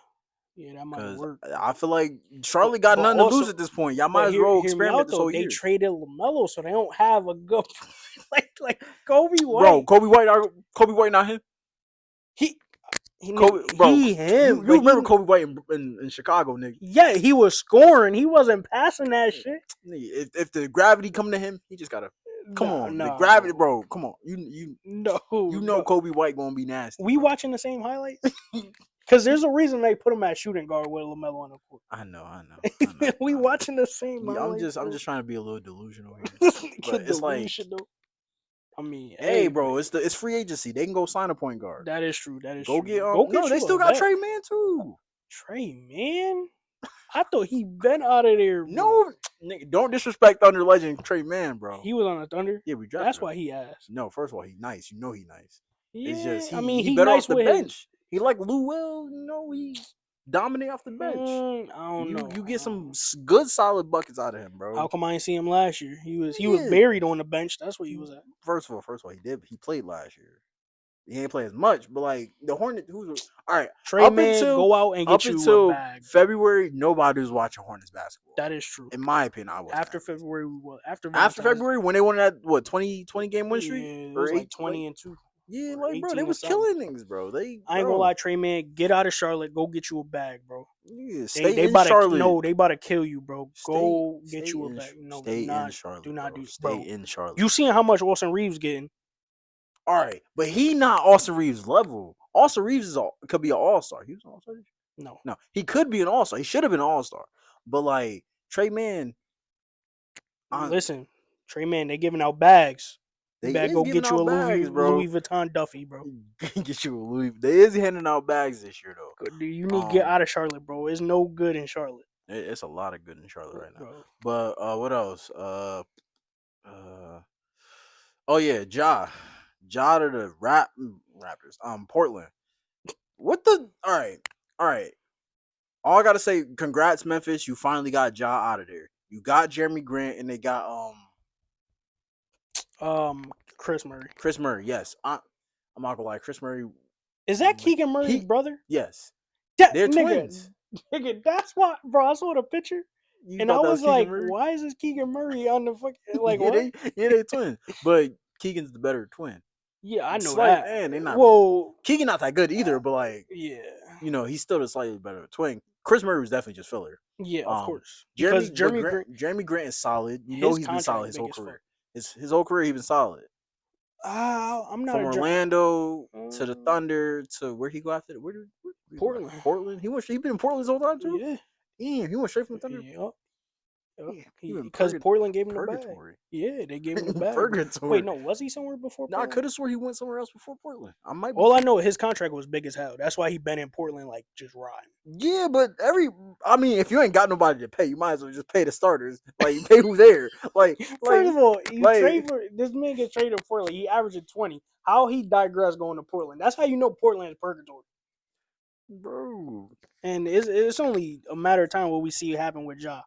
[SPEAKER 1] Yeah, that might
[SPEAKER 2] Because
[SPEAKER 1] work.
[SPEAKER 2] I feel like Charlotte got
[SPEAKER 1] But
[SPEAKER 2] nothing to
[SPEAKER 1] also,
[SPEAKER 2] lose at this point. Y'all
[SPEAKER 1] but
[SPEAKER 2] might as well
[SPEAKER 1] hear me
[SPEAKER 2] experiment
[SPEAKER 1] out
[SPEAKER 2] this
[SPEAKER 1] though.
[SPEAKER 2] whole
[SPEAKER 1] They
[SPEAKER 2] year.
[SPEAKER 1] traded LaMelo, so they don't have a good like Kobe White.
[SPEAKER 2] Bro, Kobe White not him. Kobe, bro,
[SPEAKER 1] him.
[SPEAKER 2] you remember Kobe White in Chicago, nigga?
[SPEAKER 1] Yeah, he was scoring. He wasn't passing that shit.
[SPEAKER 2] If the gravity come to him, he just gotta come on. The gravity, bro. Come on, you know Kobe White gonna be nasty.
[SPEAKER 1] We watching the same highlights because there's a reason they put him at shooting guard with LaMelo on the court.
[SPEAKER 2] I know.
[SPEAKER 1] We watching the same highlights.
[SPEAKER 2] I'm just trying to be a little delusional here, but it's like.
[SPEAKER 1] I mean,
[SPEAKER 2] hey, bro, it's free agency. They can go sign a point guard.
[SPEAKER 1] That is true. That is
[SPEAKER 2] go
[SPEAKER 1] true.
[SPEAKER 2] Get no, they still got Trey Man too.
[SPEAKER 1] Trey Man? I thought he been out of there. Bro.
[SPEAKER 2] No, nigga, don't disrespect Thunder legend Trey Man, bro.
[SPEAKER 1] He was on the Thunder.
[SPEAKER 2] Yeah, we drafted.
[SPEAKER 1] That's
[SPEAKER 2] him.
[SPEAKER 1] why he asked.
[SPEAKER 2] No, first of all, he nice. You know he nice.
[SPEAKER 1] Yeah,
[SPEAKER 2] it's just
[SPEAKER 1] he
[SPEAKER 2] better
[SPEAKER 1] nice
[SPEAKER 2] off the bench. He like Lou Will. You know he dominate off the bench.
[SPEAKER 1] I don't know.
[SPEAKER 2] You get some good solid buckets out of him, bro.
[SPEAKER 1] How come I didn't see him last year? He was buried on the bench. That's what he was at.
[SPEAKER 2] First of all, he played last year. He ain't play as much, but like the Hornets, all right.
[SPEAKER 1] Trey Man, go out and get you a bag.
[SPEAKER 2] February, nobody was watching Hornets basketball.
[SPEAKER 1] That is true.
[SPEAKER 2] In my opinion, I was.
[SPEAKER 1] After February, we was. After
[SPEAKER 2] February, when they won that 20 game win streak,
[SPEAKER 1] it was like 20-2.
[SPEAKER 2] Yeah, like bro, they was killing things, bro. I ain't
[SPEAKER 1] gonna lie, Trey Man, get out of Charlotte, go get you a bag, bro.
[SPEAKER 2] Yeah, stay in Charlotte.
[SPEAKER 1] No, they about to kill you, bro. Go get you a bag. No,
[SPEAKER 2] stay in Charlotte.
[SPEAKER 1] Do not do.
[SPEAKER 2] Stay in Charlotte.
[SPEAKER 1] You seeing how much Austin Reeves getting?
[SPEAKER 2] All right, but he not Austin Reeves level. Austin Reeves could be an all-star. He was an all-star. No, he could be an all-star. He should have been an all-star. But like Trey Man,
[SPEAKER 1] listen, Trey Man, they giving out bags.
[SPEAKER 2] They
[SPEAKER 1] better go get you a Louis Vuitton Duffy, bro.
[SPEAKER 2] Get you a Louis. They is handing out bags this year though.
[SPEAKER 1] You need to get out of Charlotte, bro. It's no good in Charlotte.
[SPEAKER 2] It's a lot of good in Charlotte right now. Bro. But what else? Oh yeah, Ja to the Raptors. Portland. What the? All right. All I gotta say, congrats, Memphis. You finally got Ja out of there. You got Jeremy Grant, and they got
[SPEAKER 1] Chris Murray.
[SPEAKER 2] Chris Murray, yes. I'm not gonna lie, Chris Murray.
[SPEAKER 1] Is that Keegan Murray's brother?
[SPEAKER 2] Yes.
[SPEAKER 1] They're twins. Nigga, that's why, bro. I saw the picture. And I was like, why is this Keegan Murray on the fucking like what?
[SPEAKER 2] They twins. But Keegan's the better twin.
[SPEAKER 1] Yeah, I know that.
[SPEAKER 2] Man, they not.
[SPEAKER 1] Well,
[SPEAKER 2] Keegan not that good either, but like,
[SPEAKER 1] yeah,
[SPEAKER 2] he's still the slightly better twin. Chris Murray was definitely just filler.
[SPEAKER 1] Yeah, of course.
[SPEAKER 2] Jeremy Grant is solid. He's been solid his whole career. His whole career, he's been solid.
[SPEAKER 1] I'm not
[SPEAKER 2] from Orlando to the Thunder to where he go after that. Where
[SPEAKER 1] Portland.
[SPEAKER 2] Portland. He been in Portland his whole time too.
[SPEAKER 1] Yeah.
[SPEAKER 2] Damn, he went straight from the Thunder.
[SPEAKER 1] Yep. Because Portland gave him the bag. Yeah, they gave him the bag.
[SPEAKER 2] Purgatory.
[SPEAKER 1] Wait, no, was he somewhere before Portland?
[SPEAKER 2] No, I could have swore he went somewhere else before Portland.
[SPEAKER 1] I know his contract was big as hell. That's why he been in Portland like just riding.
[SPEAKER 2] Yeah, but if you ain't got nobody to pay, you might as well just pay the starters. Like you pay who's there.
[SPEAKER 1] First of all, trade for this man gets traded to Portland. He averaging 20. How he digressed going to Portland? That's how you know Portland is purgatory,
[SPEAKER 2] bro.
[SPEAKER 1] And it's only a matter of time what we see happen with Ja.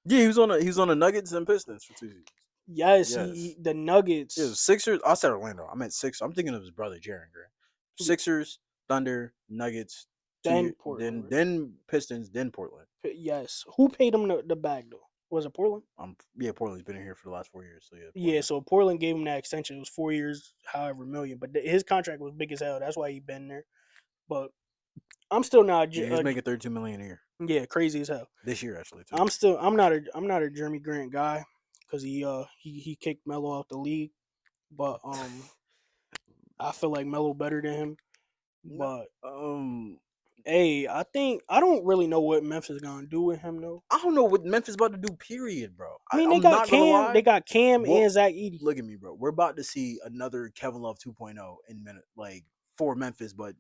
[SPEAKER 2] Yeah, he was on the Nuggets and Pistons for 2 seasons.
[SPEAKER 1] Yes. The Nuggets.
[SPEAKER 2] Yeah, Sixers. I said Orlando. I meant Sixers. I'm thinking of his brother, Jaren Grant. Sixers, Thunder, Nuggets,
[SPEAKER 1] then Portland,
[SPEAKER 2] then Pistons, then Portland.
[SPEAKER 1] Yes. Who paid him the bag though? Was it Portland?
[SPEAKER 2] Yeah, Portland's been in here for the last 4 years. So yeah.
[SPEAKER 1] Yeah, so Portland gave him that extension. It was 4 years, however million. But his contract was big as hell. That's why he been there. But I'm still not.
[SPEAKER 2] He's making $32 million a year.
[SPEAKER 1] Yeah, crazy as hell.
[SPEAKER 2] This year, actually, too.
[SPEAKER 1] I'm not a Jeremy Grant guy because he kicked Melo out the league, but I feel like Melo better than him. But hey, I don't really know what Memphis gonna do with him though.
[SPEAKER 2] I don't know what Memphis about to do. Period, bro.
[SPEAKER 1] I mean, they got Cam. They got Cam and Zach Edey.
[SPEAKER 2] Look at me, bro. We're about to see another Kevin Love 2.0 for Memphis, but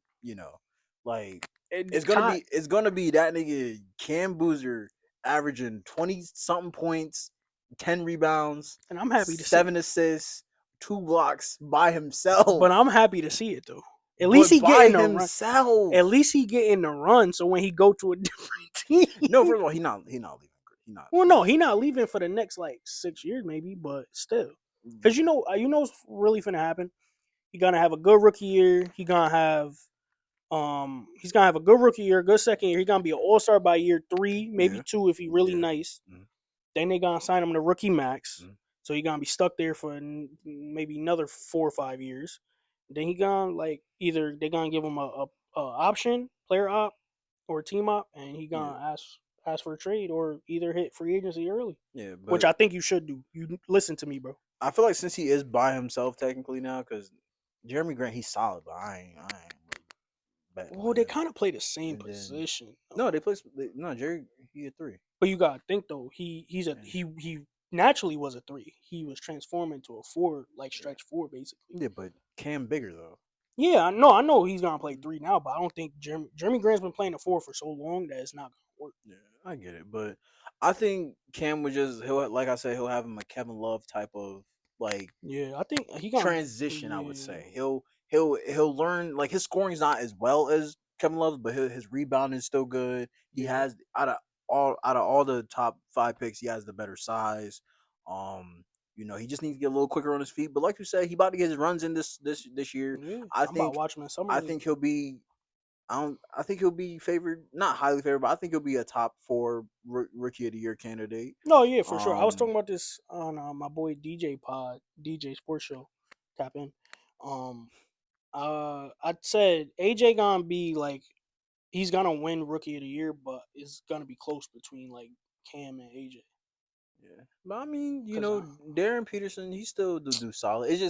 [SPEAKER 2] it's gonna be that nigga Cam Boozer averaging 20-something points, 10 rebounds,
[SPEAKER 1] and I'm happy to
[SPEAKER 2] 7 assists, 2 blocks by himself.
[SPEAKER 1] But I'm happy to see it though. At least he getting the run. At least he getting the run. So when he go to a different team,
[SPEAKER 2] no, first of all, he not leaving.
[SPEAKER 1] Well, no, he not leaving for the next 6 years, maybe, but still. Because you know what's really finna happen. He gonna have a good rookie year. He's gonna have a good rookie year, good second year. He's gonna be an all star by year 3, maybe
[SPEAKER 2] Yeah,
[SPEAKER 1] 2 if he really
[SPEAKER 2] yeah.
[SPEAKER 1] nice.
[SPEAKER 2] Mm,
[SPEAKER 1] Then they gonna sign him to rookie max,
[SPEAKER 2] mm.
[SPEAKER 1] so he gonna be stuck there for maybe another 4 or 5 years. Then he gonna like either they gonna give him a option, player op, or a team op, and he
[SPEAKER 2] Yeah,
[SPEAKER 1] gonna ask for a trade or either hit free agency early,
[SPEAKER 2] yeah.
[SPEAKER 1] which
[SPEAKER 2] But
[SPEAKER 1] I think you should do. You listen to me, bro.
[SPEAKER 2] I feel like since he is by himself technically now, because Jeremy Grant he's solid, but I ain't really betting on
[SPEAKER 1] Well, they
[SPEAKER 2] him.
[SPEAKER 1] kind of play the same
[SPEAKER 2] And then
[SPEAKER 1] position,
[SPEAKER 2] no,
[SPEAKER 1] though.
[SPEAKER 2] they play no Jerry. He a three.
[SPEAKER 1] But you gotta think though,
[SPEAKER 2] Yeah,
[SPEAKER 1] he naturally was a 3. He was transformed into a 4, like
[SPEAKER 2] yeah,
[SPEAKER 1] stretch 4, basically.
[SPEAKER 2] yeah. But Cam bigger though.
[SPEAKER 1] Yeah, I know he's gonna play
[SPEAKER 2] Mm.
[SPEAKER 1] 3 now, but I don't think Jeremy Grant's been playing a 4 for so long that it's not gonna work.
[SPEAKER 2] Yeah, I get it, but I think Cam would just he'll like I said he'll have him a Kevin Love type of like
[SPEAKER 1] Yeah, I think he gonna.
[SPEAKER 2] transition. I would
[SPEAKER 1] Yeah,
[SPEAKER 2] say he'll learn like his scoring's not as well as Kevin Love, but his rebounding is still good. He
[SPEAKER 1] yeah,
[SPEAKER 2] has out of all the top 5 picks, he has the better size. Um, he just needs to get a little quicker on his feet. But like you said, he about to get his runs in this year.
[SPEAKER 1] yeah.
[SPEAKER 2] I
[SPEAKER 1] I'm about to
[SPEAKER 2] think
[SPEAKER 1] watch him in summer
[SPEAKER 2] I
[SPEAKER 1] league.
[SPEAKER 2] think he'll be I think he'll be favored, not highly favored, but I think he'll be a top 4 rookie of the year candidate.
[SPEAKER 1] No, yeah, for sure. I was talking
[SPEAKER 2] Um,
[SPEAKER 1] about this on my boy DJ Pod, DJ Sports Show. Tap in. Um, I said AJ gonna be like he's gonna win Rookie of the Year, but it's gonna be close between like Cam and AJ.
[SPEAKER 2] yeah, but I mean,
[SPEAKER 1] Cause
[SPEAKER 2] Darren Peterson, he still do solid. It's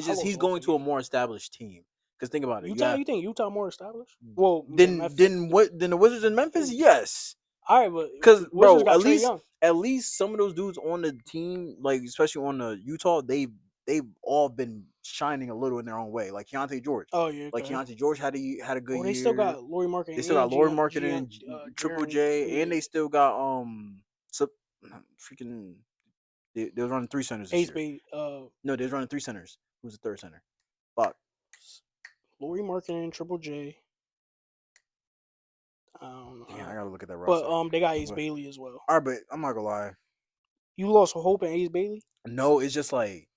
[SPEAKER 1] I
[SPEAKER 2] just
[SPEAKER 1] love
[SPEAKER 2] he's
[SPEAKER 1] both
[SPEAKER 2] going
[SPEAKER 1] of
[SPEAKER 2] to a
[SPEAKER 1] them.
[SPEAKER 2] more established team. Because think about it,
[SPEAKER 1] Utah, you think Utah more established? Well, than
[SPEAKER 2] then
[SPEAKER 1] Memphis.
[SPEAKER 2] then what? Then the Wizards in Memphis, yes.
[SPEAKER 1] All right, but
[SPEAKER 2] Because
[SPEAKER 1] Wizards
[SPEAKER 2] bro,
[SPEAKER 1] got Trey Young.
[SPEAKER 2] at least some of those dudes on the team, like especially on the Utah, they've all been shining a little in their own way.
[SPEAKER 1] Oh yeah,
[SPEAKER 2] Like
[SPEAKER 1] okay.
[SPEAKER 2] Keontae George had a good
[SPEAKER 1] Oh, they still
[SPEAKER 2] year.
[SPEAKER 1] got Laurie Market
[SPEAKER 2] They still got
[SPEAKER 1] and
[SPEAKER 2] Lord Marketing, Triple
[SPEAKER 1] Jaron.
[SPEAKER 2] J, and
[SPEAKER 1] Yeah,
[SPEAKER 2] they still got so, freaking they was running 3 centers this
[SPEAKER 1] Ace
[SPEAKER 2] year.
[SPEAKER 1] Bay,
[SPEAKER 2] No, they was running 3 centers. Who's the third center? Fuck.
[SPEAKER 1] Laurie Market and Triple J. I don't
[SPEAKER 2] Damn, I
[SPEAKER 1] know,
[SPEAKER 2] gotta look at that
[SPEAKER 1] but
[SPEAKER 2] roster.
[SPEAKER 1] they got Ace
[SPEAKER 2] But
[SPEAKER 1] Bailey as well.
[SPEAKER 2] all right, but I'm not gonna lie.
[SPEAKER 1] You lost hope in Ace Bailey.
[SPEAKER 2] No, it's just like,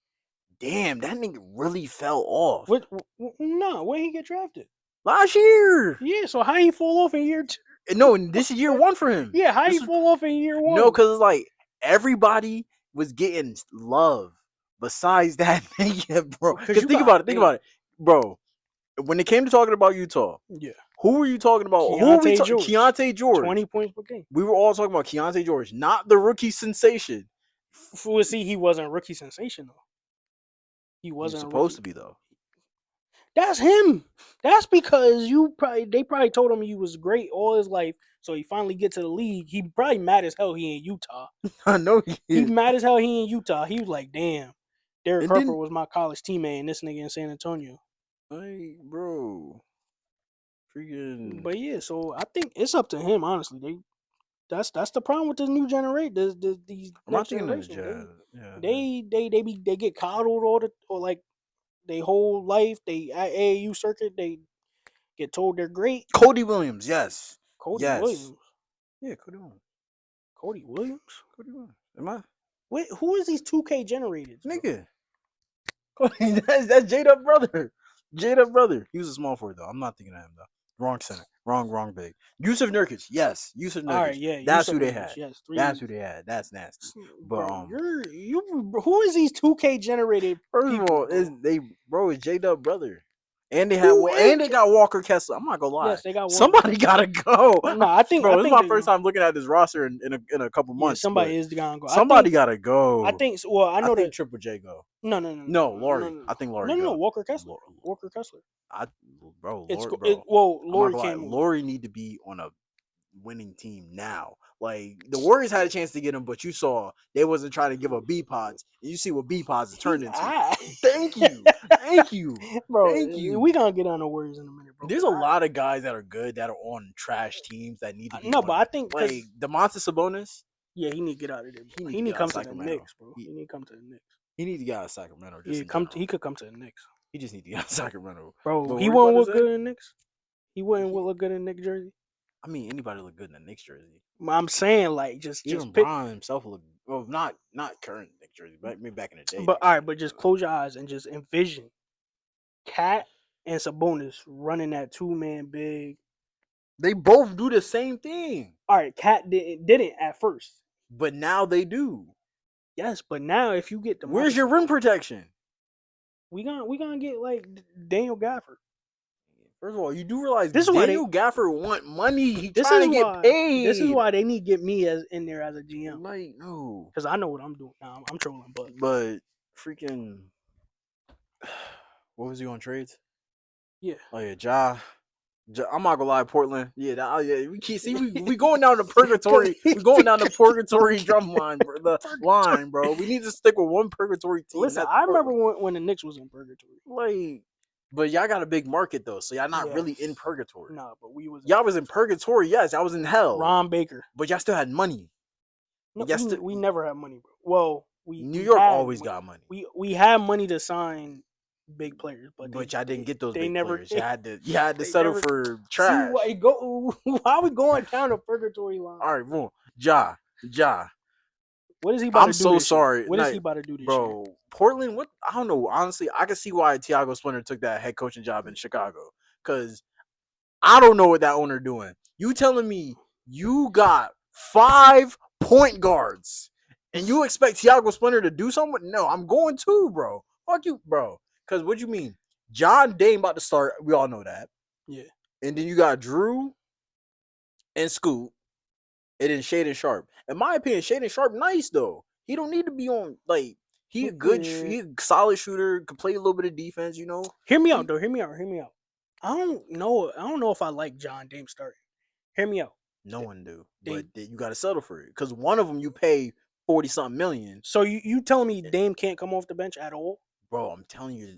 [SPEAKER 2] damn, that nigga really fell off
[SPEAKER 1] What? No, when he get drafted?
[SPEAKER 2] last year.
[SPEAKER 1] Yeah, so how he fall off in year 2?
[SPEAKER 2] No, and this is year 1 for him.
[SPEAKER 1] Yeah, how he
[SPEAKER 2] This was
[SPEAKER 1] fall off in year
[SPEAKER 2] no,
[SPEAKER 1] 1?
[SPEAKER 2] because it's like everybody was getting love. Besides that nigga, bro.
[SPEAKER 1] Because
[SPEAKER 2] Because
[SPEAKER 1] you got
[SPEAKER 2] think about it, bro. When it came to talking about Utah,
[SPEAKER 1] yeah,
[SPEAKER 2] who were you talking about? Who were we
[SPEAKER 1] Keontae
[SPEAKER 2] talking?
[SPEAKER 1] George,
[SPEAKER 2] Keontae George.
[SPEAKER 1] 20 points per game.
[SPEAKER 2] We were all talking about Keontae George, not the rookie sensation.
[SPEAKER 1] For see, he wasn't rookie sensation though. He
[SPEAKER 2] He was
[SPEAKER 1] wasn't a
[SPEAKER 2] supposed
[SPEAKER 1] rookie.
[SPEAKER 2] to be though.
[SPEAKER 1] That's him. That's because they probably told him he was great all his life. So he finally get to the league. He probably mad as hell he in Utah.
[SPEAKER 2] I know he
[SPEAKER 1] He
[SPEAKER 2] is.
[SPEAKER 1] mad as hell he in Utah. He was like, damn, Derek
[SPEAKER 2] And
[SPEAKER 1] Harper
[SPEAKER 2] then,
[SPEAKER 1] was my college teammate and this nigga in San Antonio.
[SPEAKER 2] like, bro, freaking.
[SPEAKER 1] But yeah, so I think it's up to him, honestly. That's the problem with this new generation. These
[SPEAKER 2] I'm not
[SPEAKER 1] next
[SPEAKER 2] thinking of the
[SPEAKER 1] generation.
[SPEAKER 2] Jazz. Yeah,
[SPEAKER 1] They get coddled or like they whole life. They at AAU circuit. They get told they're great.
[SPEAKER 2] Cody Williams. Yes,
[SPEAKER 1] Cody
[SPEAKER 2] yes.
[SPEAKER 1] Williams.
[SPEAKER 2] Yeah, Cody Williams.
[SPEAKER 1] Cody Williams.
[SPEAKER 2] Cody Williams. Am I
[SPEAKER 1] Wait, who is these 2K generators, bro?
[SPEAKER 2] nigga? Cody, that's J Dub brother. J Dub brother. He was a small forward though. I'm not thinking of him though. Wrong center. Wrong big. Yusuf Nurkic. Yes, Yusuf
[SPEAKER 1] All
[SPEAKER 2] Nurkic.
[SPEAKER 1] right, yeah,
[SPEAKER 2] That's
[SPEAKER 1] Yusuf
[SPEAKER 2] who they
[SPEAKER 1] Nurkic.
[SPEAKER 2] had.
[SPEAKER 1] Yes,
[SPEAKER 2] That's
[SPEAKER 1] three.
[SPEAKER 2] who they had. That's nasty. But
[SPEAKER 1] Bro, who is these 2K generated
[SPEAKER 2] first of
[SPEAKER 1] people,
[SPEAKER 2] all, is
[SPEAKER 1] bro?
[SPEAKER 2] they bro is J Dub brother, and they had
[SPEAKER 1] Who
[SPEAKER 2] and
[SPEAKER 1] is?
[SPEAKER 2] they got Walker Kessler. I'm not gonna lie,
[SPEAKER 1] Yes, they got Walker
[SPEAKER 2] somebody
[SPEAKER 1] Kessler.
[SPEAKER 2] gotta go,
[SPEAKER 1] No, I
[SPEAKER 2] bro. This is
[SPEAKER 1] think
[SPEAKER 2] my
[SPEAKER 1] they
[SPEAKER 2] first
[SPEAKER 1] gonna.
[SPEAKER 2] time looking at this roster in a couple
[SPEAKER 1] Yeah,
[SPEAKER 2] months, but
[SPEAKER 1] somebody is gonna go.
[SPEAKER 2] somebody gotta
[SPEAKER 1] I
[SPEAKER 2] go.
[SPEAKER 1] think. Well, I
[SPEAKER 2] I
[SPEAKER 1] know
[SPEAKER 2] think
[SPEAKER 1] that.
[SPEAKER 2] Triple J go.
[SPEAKER 1] No, no, no, no,
[SPEAKER 2] No,
[SPEAKER 1] no, no,
[SPEAKER 2] Laurie.
[SPEAKER 1] no,
[SPEAKER 2] I think
[SPEAKER 1] no,
[SPEAKER 2] Laurie
[SPEAKER 1] no, no.
[SPEAKER 2] go.
[SPEAKER 1] Walker Kessler.
[SPEAKER 2] Lo-
[SPEAKER 1] Walker Kessler.
[SPEAKER 2] I, bro,
[SPEAKER 1] It's
[SPEAKER 2] Lord, bro.
[SPEAKER 1] well,
[SPEAKER 2] I'm not
[SPEAKER 1] Lori
[SPEAKER 2] gonna lie.
[SPEAKER 1] can't move.
[SPEAKER 2] Laurie need to be on a winning team now. Like the Warriors had a chance to get him, but you saw they wasn't trying to give up B pods, and you see what B pods has turned
[SPEAKER 1] He,
[SPEAKER 2] into.
[SPEAKER 1] I,
[SPEAKER 2] Thank you, thank you,
[SPEAKER 1] bro,
[SPEAKER 2] thank
[SPEAKER 1] we
[SPEAKER 2] you.
[SPEAKER 1] gonna get on the Warriors in a minute, bro.
[SPEAKER 2] There's a lot of guys that are good that are on trash teams that need to be
[SPEAKER 1] No, but
[SPEAKER 2] on
[SPEAKER 1] I think
[SPEAKER 2] like
[SPEAKER 1] because
[SPEAKER 2] Demontis Sabonis.
[SPEAKER 1] yeah, he need to get out of there, bro.
[SPEAKER 2] He need
[SPEAKER 1] He
[SPEAKER 2] to
[SPEAKER 1] need
[SPEAKER 2] get
[SPEAKER 1] to
[SPEAKER 2] out of
[SPEAKER 1] come to the
[SPEAKER 2] Sacramento.
[SPEAKER 1] Knicks, bro.
[SPEAKER 2] He,
[SPEAKER 1] He need to come to the Knicks.
[SPEAKER 2] he need to get out of Sacramento just
[SPEAKER 1] Yeah,
[SPEAKER 2] in general.
[SPEAKER 1] he could come to the Knicks,
[SPEAKER 2] He just need to get out of Sacramento.
[SPEAKER 1] bro.
[SPEAKER 2] But what
[SPEAKER 1] He
[SPEAKER 2] were you about
[SPEAKER 1] won't
[SPEAKER 2] to
[SPEAKER 1] look
[SPEAKER 2] say?
[SPEAKER 1] good in Knicks. He wouldn't
[SPEAKER 2] He,
[SPEAKER 1] look good in Knicks jersey.
[SPEAKER 2] I mean, anybody look good in a Knicks jersey.
[SPEAKER 1] I'm saying like just
[SPEAKER 2] Even
[SPEAKER 1] pick.
[SPEAKER 2] Bron himself look. Well, not current Nick Jersey, but maybe back in the day
[SPEAKER 1] But
[SPEAKER 2] Nick
[SPEAKER 1] all right,
[SPEAKER 2] Jersey.
[SPEAKER 1] but just close your eyes and just envision Cat and Sabonis running that 2-man big.
[SPEAKER 2] They both do the same thing,
[SPEAKER 1] All right, Cat didn't at first.
[SPEAKER 2] but now they do.
[SPEAKER 1] Yes, but now if you get
[SPEAKER 2] Where's
[SPEAKER 1] Demarcus
[SPEAKER 2] your rim
[SPEAKER 1] Sabonis,
[SPEAKER 2] protection?
[SPEAKER 1] we gonna get like Daniel Gafford.
[SPEAKER 2] First of all, you do realize
[SPEAKER 1] This is why they.
[SPEAKER 2] Daniel Gafford want money. He
[SPEAKER 1] This
[SPEAKER 2] trying
[SPEAKER 1] is
[SPEAKER 2] to get
[SPEAKER 1] why. This is
[SPEAKER 2] paid.
[SPEAKER 1] why they need to get me as in there as a GM
[SPEAKER 2] Like no,
[SPEAKER 1] because I know what I'm doing. Now I'm trolling, but
[SPEAKER 2] but freaking, what was he on trades?
[SPEAKER 1] yeah.
[SPEAKER 2] Oh yeah, I'm not gonna lie, Portland. Yeah, yeah. We keep see we going down the purgatory. We going down the purgatory drum line, bro. The
[SPEAKER 1] Purgatory.
[SPEAKER 2] line, bro. We need to stick with one purgatory team.
[SPEAKER 1] Listen,
[SPEAKER 2] That's
[SPEAKER 1] I remember
[SPEAKER 2] Portland.
[SPEAKER 1] when the Knicks was in purgatory.
[SPEAKER 2] Like, but y'all got a big market though, so y'all not
[SPEAKER 1] Yes.
[SPEAKER 2] really in purgatory.
[SPEAKER 1] Nah, but we was in
[SPEAKER 2] Y'all was in
[SPEAKER 1] purgatory.
[SPEAKER 2] purgatory, yes. Y'all was in hell,
[SPEAKER 1] Ron Baker.
[SPEAKER 2] but y'all still had money.
[SPEAKER 1] No,
[SPEAKER 2] Y'all still,
[SPEAKER 1] we never had money, bro. Well, we
[SPEAKER 2] New
[SPEAKER 1] we
[SPEAKER 2] York
[SPEAKER 1] had
[SPEAKER 2] always
[SPEAKER 1] money.
[SPEAKER 2] got money,
[SPEAKER 1] We had money to sign big players, but
[SPEAKER 2] but y'all didn't get those
[SPEAKER 1] they
[SPEAKER 2] big
[SPEAKER 1] never
[SPEAKER 2] players. You had to
[SPEAKER 1] they
[SPEAKER 2] settle
[SPEAKER 1] never
[SPEAKER 2] for
[SPEAKER 1] see
[SPEAKER 2] trash.
[SPEAKER 1] why go. Why are we going down the purgatory line?
[SPEAKER 2] All right, boom, Ja.
[SPEAKER 1] What is he about
[SPEAKER 2] I'm
[SPEAKER 1] to do
[SPEAKER 2] so
[SPEAKER 1] this year?
[SPEAKER 2] sorry.
[SPEAKER 1] What is
[SPEAKER 2] No,
[SPEAKER 1] he about to do this year?
[SPEAKER 2] bro, Portland. What I don't know. Honestly, I can see why Tiago Splinter took that head coaching job in Chicago. Because I don't know what that owner doing. You telling me you got 5 point guards and you expect Tiago Splinter to do something? No, I'm going to, bro. Fuck you, bro. Because what you mean? John Dame about to start. We all know that.
[SPEAKER 1] Yeah,
[SPEAKER 2] And then you got Drew and Scoot. And then Shaden Sharp. In my opinion, Shaden Sharp nice though. He don't need to be on like he a good
[SPEAKER 1] yeah.
[SPEAKER 2] he a solid shooter, could play a little bit of defense, you know.
[SPEAKER 1] Hear me out
[SPEAKER 2] He
[SPEAKER 1] though. Hear me out. Hear me out. I don't know. I don't know if I like John Dame starting. Hear me out.
[SPEAKER 2] no one do,
[SPEAKER 1] They
[SPEAKER 2] but you got to settle for it because one of them you pay 40 something million.
[SPEAKER 1] so you telling me Dame can't come off the bench at all?
[SPEAKER 2] Bro, I'm telling you,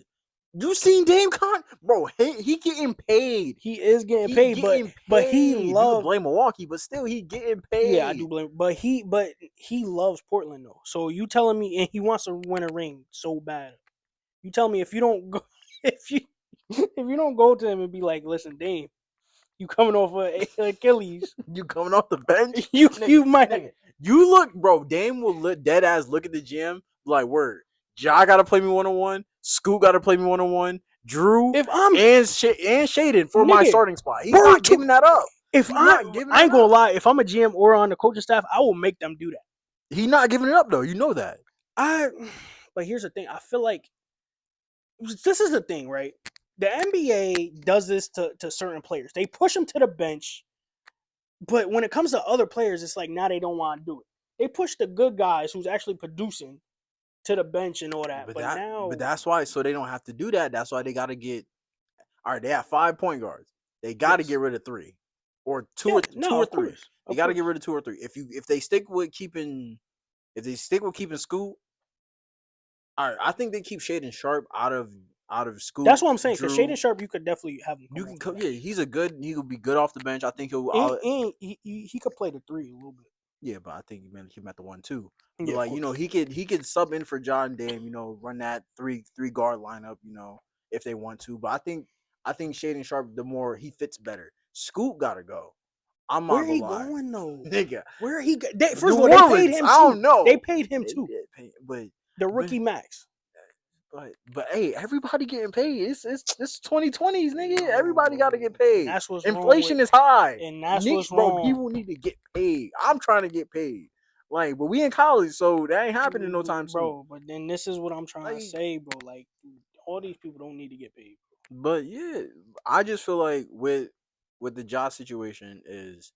[SPEAKER 2] you seen Dame Con, bro? He getting paid.
[SPEAKER 1] He is getting
[SPEAKER 2] He
[SPEAKER 1] paid,
[SPEAKER 2] getting
[SPEAKER 1] but he
[SPEAKER 2] paid. You could
[SPEAKER 1] love.
[SPEAKER 2] blame Milwaukee, but still he getting
[SPEAKER 1] Yeah, I do
[SPEAKER 2] paid.
[SPEAKER 1] blame, but he loves Portland though. So you telling me, and he wants to win a ring so bad. You tell me if you don't go, if you if you don't go to him and be like, listen, Dame, you coming off of Achilles,
[SPEAKER 2] You coming off the bench, nigga,
[SPEAKER 1] you might.
[SPEAKER 2] nigga. You look, bro. Dame will look dead ass. Look at the gym, like word. Ja got to play me 1-on-1. Scoot got to play me 1-on-1. Drew
[SPEAKER 1] If I'm
[SPEAKER 2] and Shaden for my
[SPEAKER 1] nigga,
[SPEAKER 2] starting spot. He's
[SPEAKER 1] burn
[SPEAKER 2] not
[SPEAKER 1] to
[SPEAKER 2] giving that up.
[SPEAKER 1] if
[SPEAKER 2] He's not giving
[SPEAKER 1] I
[SPEAKER 2] that
[SPEAKER 1] ain't gonna
[SPEAKER 2] up.
[SPEAKER 1] lie, if I'm a GM or on the coaching staff, I will make them do that.
[SPEAKER 2] He's not giving it up though. You know that.
[SPEAKER 1] I but here's the thing. I feel like this is the thing, right? The NBA does this to certain players. They push them to the bench, but when it comes to other players, it's like now they don't want to do it. They push the good guys who's actually producing to the bench and all that. But
[SPEAKER 2] But
[SPEAKER 1] now,
[SPEAKER 2] that's why. So they don't have to do that. That's why they got to get. All right, they have 5 point guards. They got to
[SPEAKER 1] yes,
[SPEAKER 2] get rid of 3, or
[SPEAKER 1] yeah,
[SPEAKER 2] two
[SPEAKER 1] no,
[SPEAKER 2] or
[SPEAKER 1] of
[SPEAKER 2] three.
[SPEAKER 1] course,
[SPEAKER 2] They
[SPEAKER 1] of
[SPEAKER 2] got to get
[SPEAKER 1] course.
[SPEAKER 2] rid of 2 or 3. If they stick with keeping Scoot, all right, I think they keep Shaden Sharp out of Scoot.
[SPEAKER 1] That's what I'm saying. Because
[SPEAKER 2] Drew,
[SPEAKER 1] Shaden Sharp, you could definitely have him
[SPEAKER 2] you
[SPEAKER 1] come
[SPEAKER 2] can
[SPEAKER 1] off the
[SPEAKER 2] come. Yeah,
[SPEAKER 1] bench,
[SPEAKER 2] he could be good off the bench. I think he'll.
[SPEAKER 1] and he could play the three a little bit.
[SPEAKER 2] Yeah, but I think he meant him at the 1 too. But
[SPEAKER 1] Yeah, of
[SPEAKER 2] like
[SPEAKER 1] course.
[SPEAKER 2] he could sub in for John Dame. Run that three guard lineup. If they want to. But I think Shaden Sharp the more he fits better. Scoot gotta go. I'm not
[SPEAKER 1] Where
[SPEAKER 2] gonna
[SPEAKER 1] he
[SPEAKER 2] lie,
[SPEAKER 1] going though?
[SPEAKER 2] nigga.
[SPEAKER 1] Where he? First
[SPEAKER 2] New
[SPEAKER 1] of all, they paid
[SPEAKER 2] Orleans.
[SPEAKER 1] him
[SPEAKER 2] I don't
[SPEAKER 1] too. They
[SPEAKER 2] know.
[SPEAKER 1] paid him
[SPEAKER 2] They
[SPEAKER 1] too.
[SPEAKER 2] did pay,
[SPEAKER 1] The
[SPEAKER 2] but
[SPEAKER 1] rookie max.
[SPEAKER 2] but hey, everybody getting paid. It's 2020s, nigga.
[SPEAKER 1] No,
[SPEAKER 2] Everybody got to
[SPEAKER 1] bro,
[SPEAKER 2] get
[SPEAKER 1] and
[SPEAKER 2] paid.
[SPEAKER 1] that's what's wrong with.
[SPEAKER 2] Inflation is high.
[SPEAKER 1] And that's
[SPEAKER 2] Knicks,
[SPEAKER 1] what's
[SPEAKER 2] bro.
[SPEAKER 1] wrong.
[SPEAKER 2] People need to get paid. I'm trying to get paid. Like, but we in college, so that ain't happening no time soon.
[SPEAKER 1] Bro, but then this is what I'm trying to
[SPEAKER 2] Like,
[SPEAKER 1] say, bro. Like all these people don't need to get paid.
[SPEAKER 2] but yeah, I just feel like with the job situation is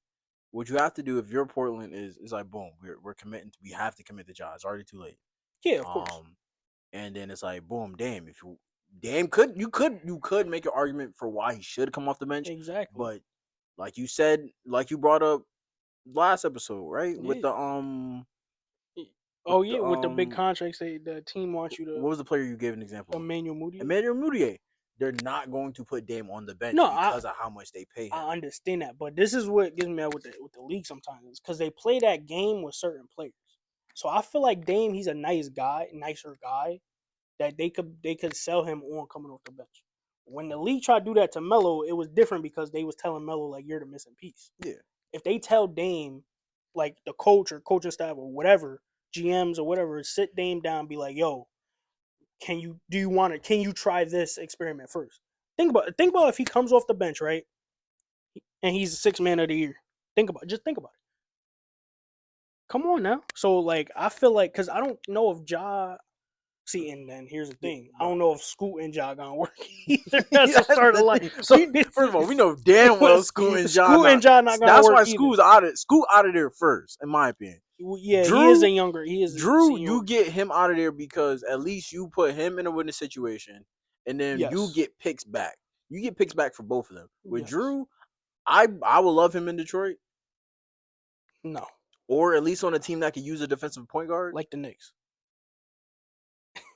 [SPEAKER 2] what you have to do if you're Portland is like boom, we're committing. We have to commit the job. It's already too late.
[SPEAKER 1] Yeah, of course.
[SPEAKER 2] Um, and then it's like boom, damn. If you damn you could make an argument for why he should come off the bench,
[SPEAKER 1] Exactly.
[SPEAKER 2] but like you said, like you brought up last episode, right?
[SPEAKER 1] Yeah.
[SPEAKER 2] With
[SPEAKER 1] Oh
[SPEAKER 2] the
[SPEAKER 1] yeah, with the big contracts, the team wants you to
[SPEAKER 2] what was the player you gave an example of?
[SPEAKER 1] Emmanuel Mudiay.
[SPEAKER 2] Emmanuel Mudiay. They're not going to put Dame on the bench
[SPEAKER 1] No,
[SPEAKER 2] because of how much they pay him.
[SPEAKER 1] I understand that, but this is what gives me mad with the league sometimes because they play that game with certain players. So I feel like Dame, he's a nicer guy that they could sell him on coming off the bench. When the league tried to do that to Melo, it was different because they was telling Melo like you're the missing piece.
[SPEAKER 2] Yeah.
[SPEAKER 1] If they tell Dame, like the coach or coaching staff or whatever, GMs or whatever sit Dame down and be like, yo, can you try this experiment first? Think about if he comes off the bench, right? And he's the sixth man of the year. Just think about it. Come on now. So like I feel like because I don't know if Ja see, and then here's the thing. I don't know if Scoot and Ja gonna work either. That's the
[SPEAKER 2] That's
[SPEAKER 1] start of
[SPEAKER 2] the
[SPEAKER 1] life.
[SPEAKER 2] thing. So first of all, we know damn well Scoot and John
[SPEAKER 1] Scoot and
[SPEAKER 2] not.
[SPEAKER 1] Ja not gonna
[SPEAKER 2] That's
[SPEAKER 1] work
[SPEAKER 2] why
[SPEAKER 1] either.
[SPEAKER 2] Scoot out of there first, in my opinion.
[SPEAKER 1] Yeah, he is a
[SPEAKER 2] Drew,
[SPEAKER 1] younger. He is a
[SPEAKER 2] Drew,
[SPEAKER 1] senior.
[SPEAKER 2] you get him out of there because at least you put him in a winning situation, and then you
[SPEAKER 1] Yes.
[SPEAKER 2] get picks back. You get picks back for both of them. With
[SPEAKER 1] Yes.
[SPEAKER 2] Drew, I would love him in Detroit,
[SPEAKER 1] No.
[SPEAKER 2] or at least on a team that could use a defensive point guard
[SPEAKER 1] Like the Knicks.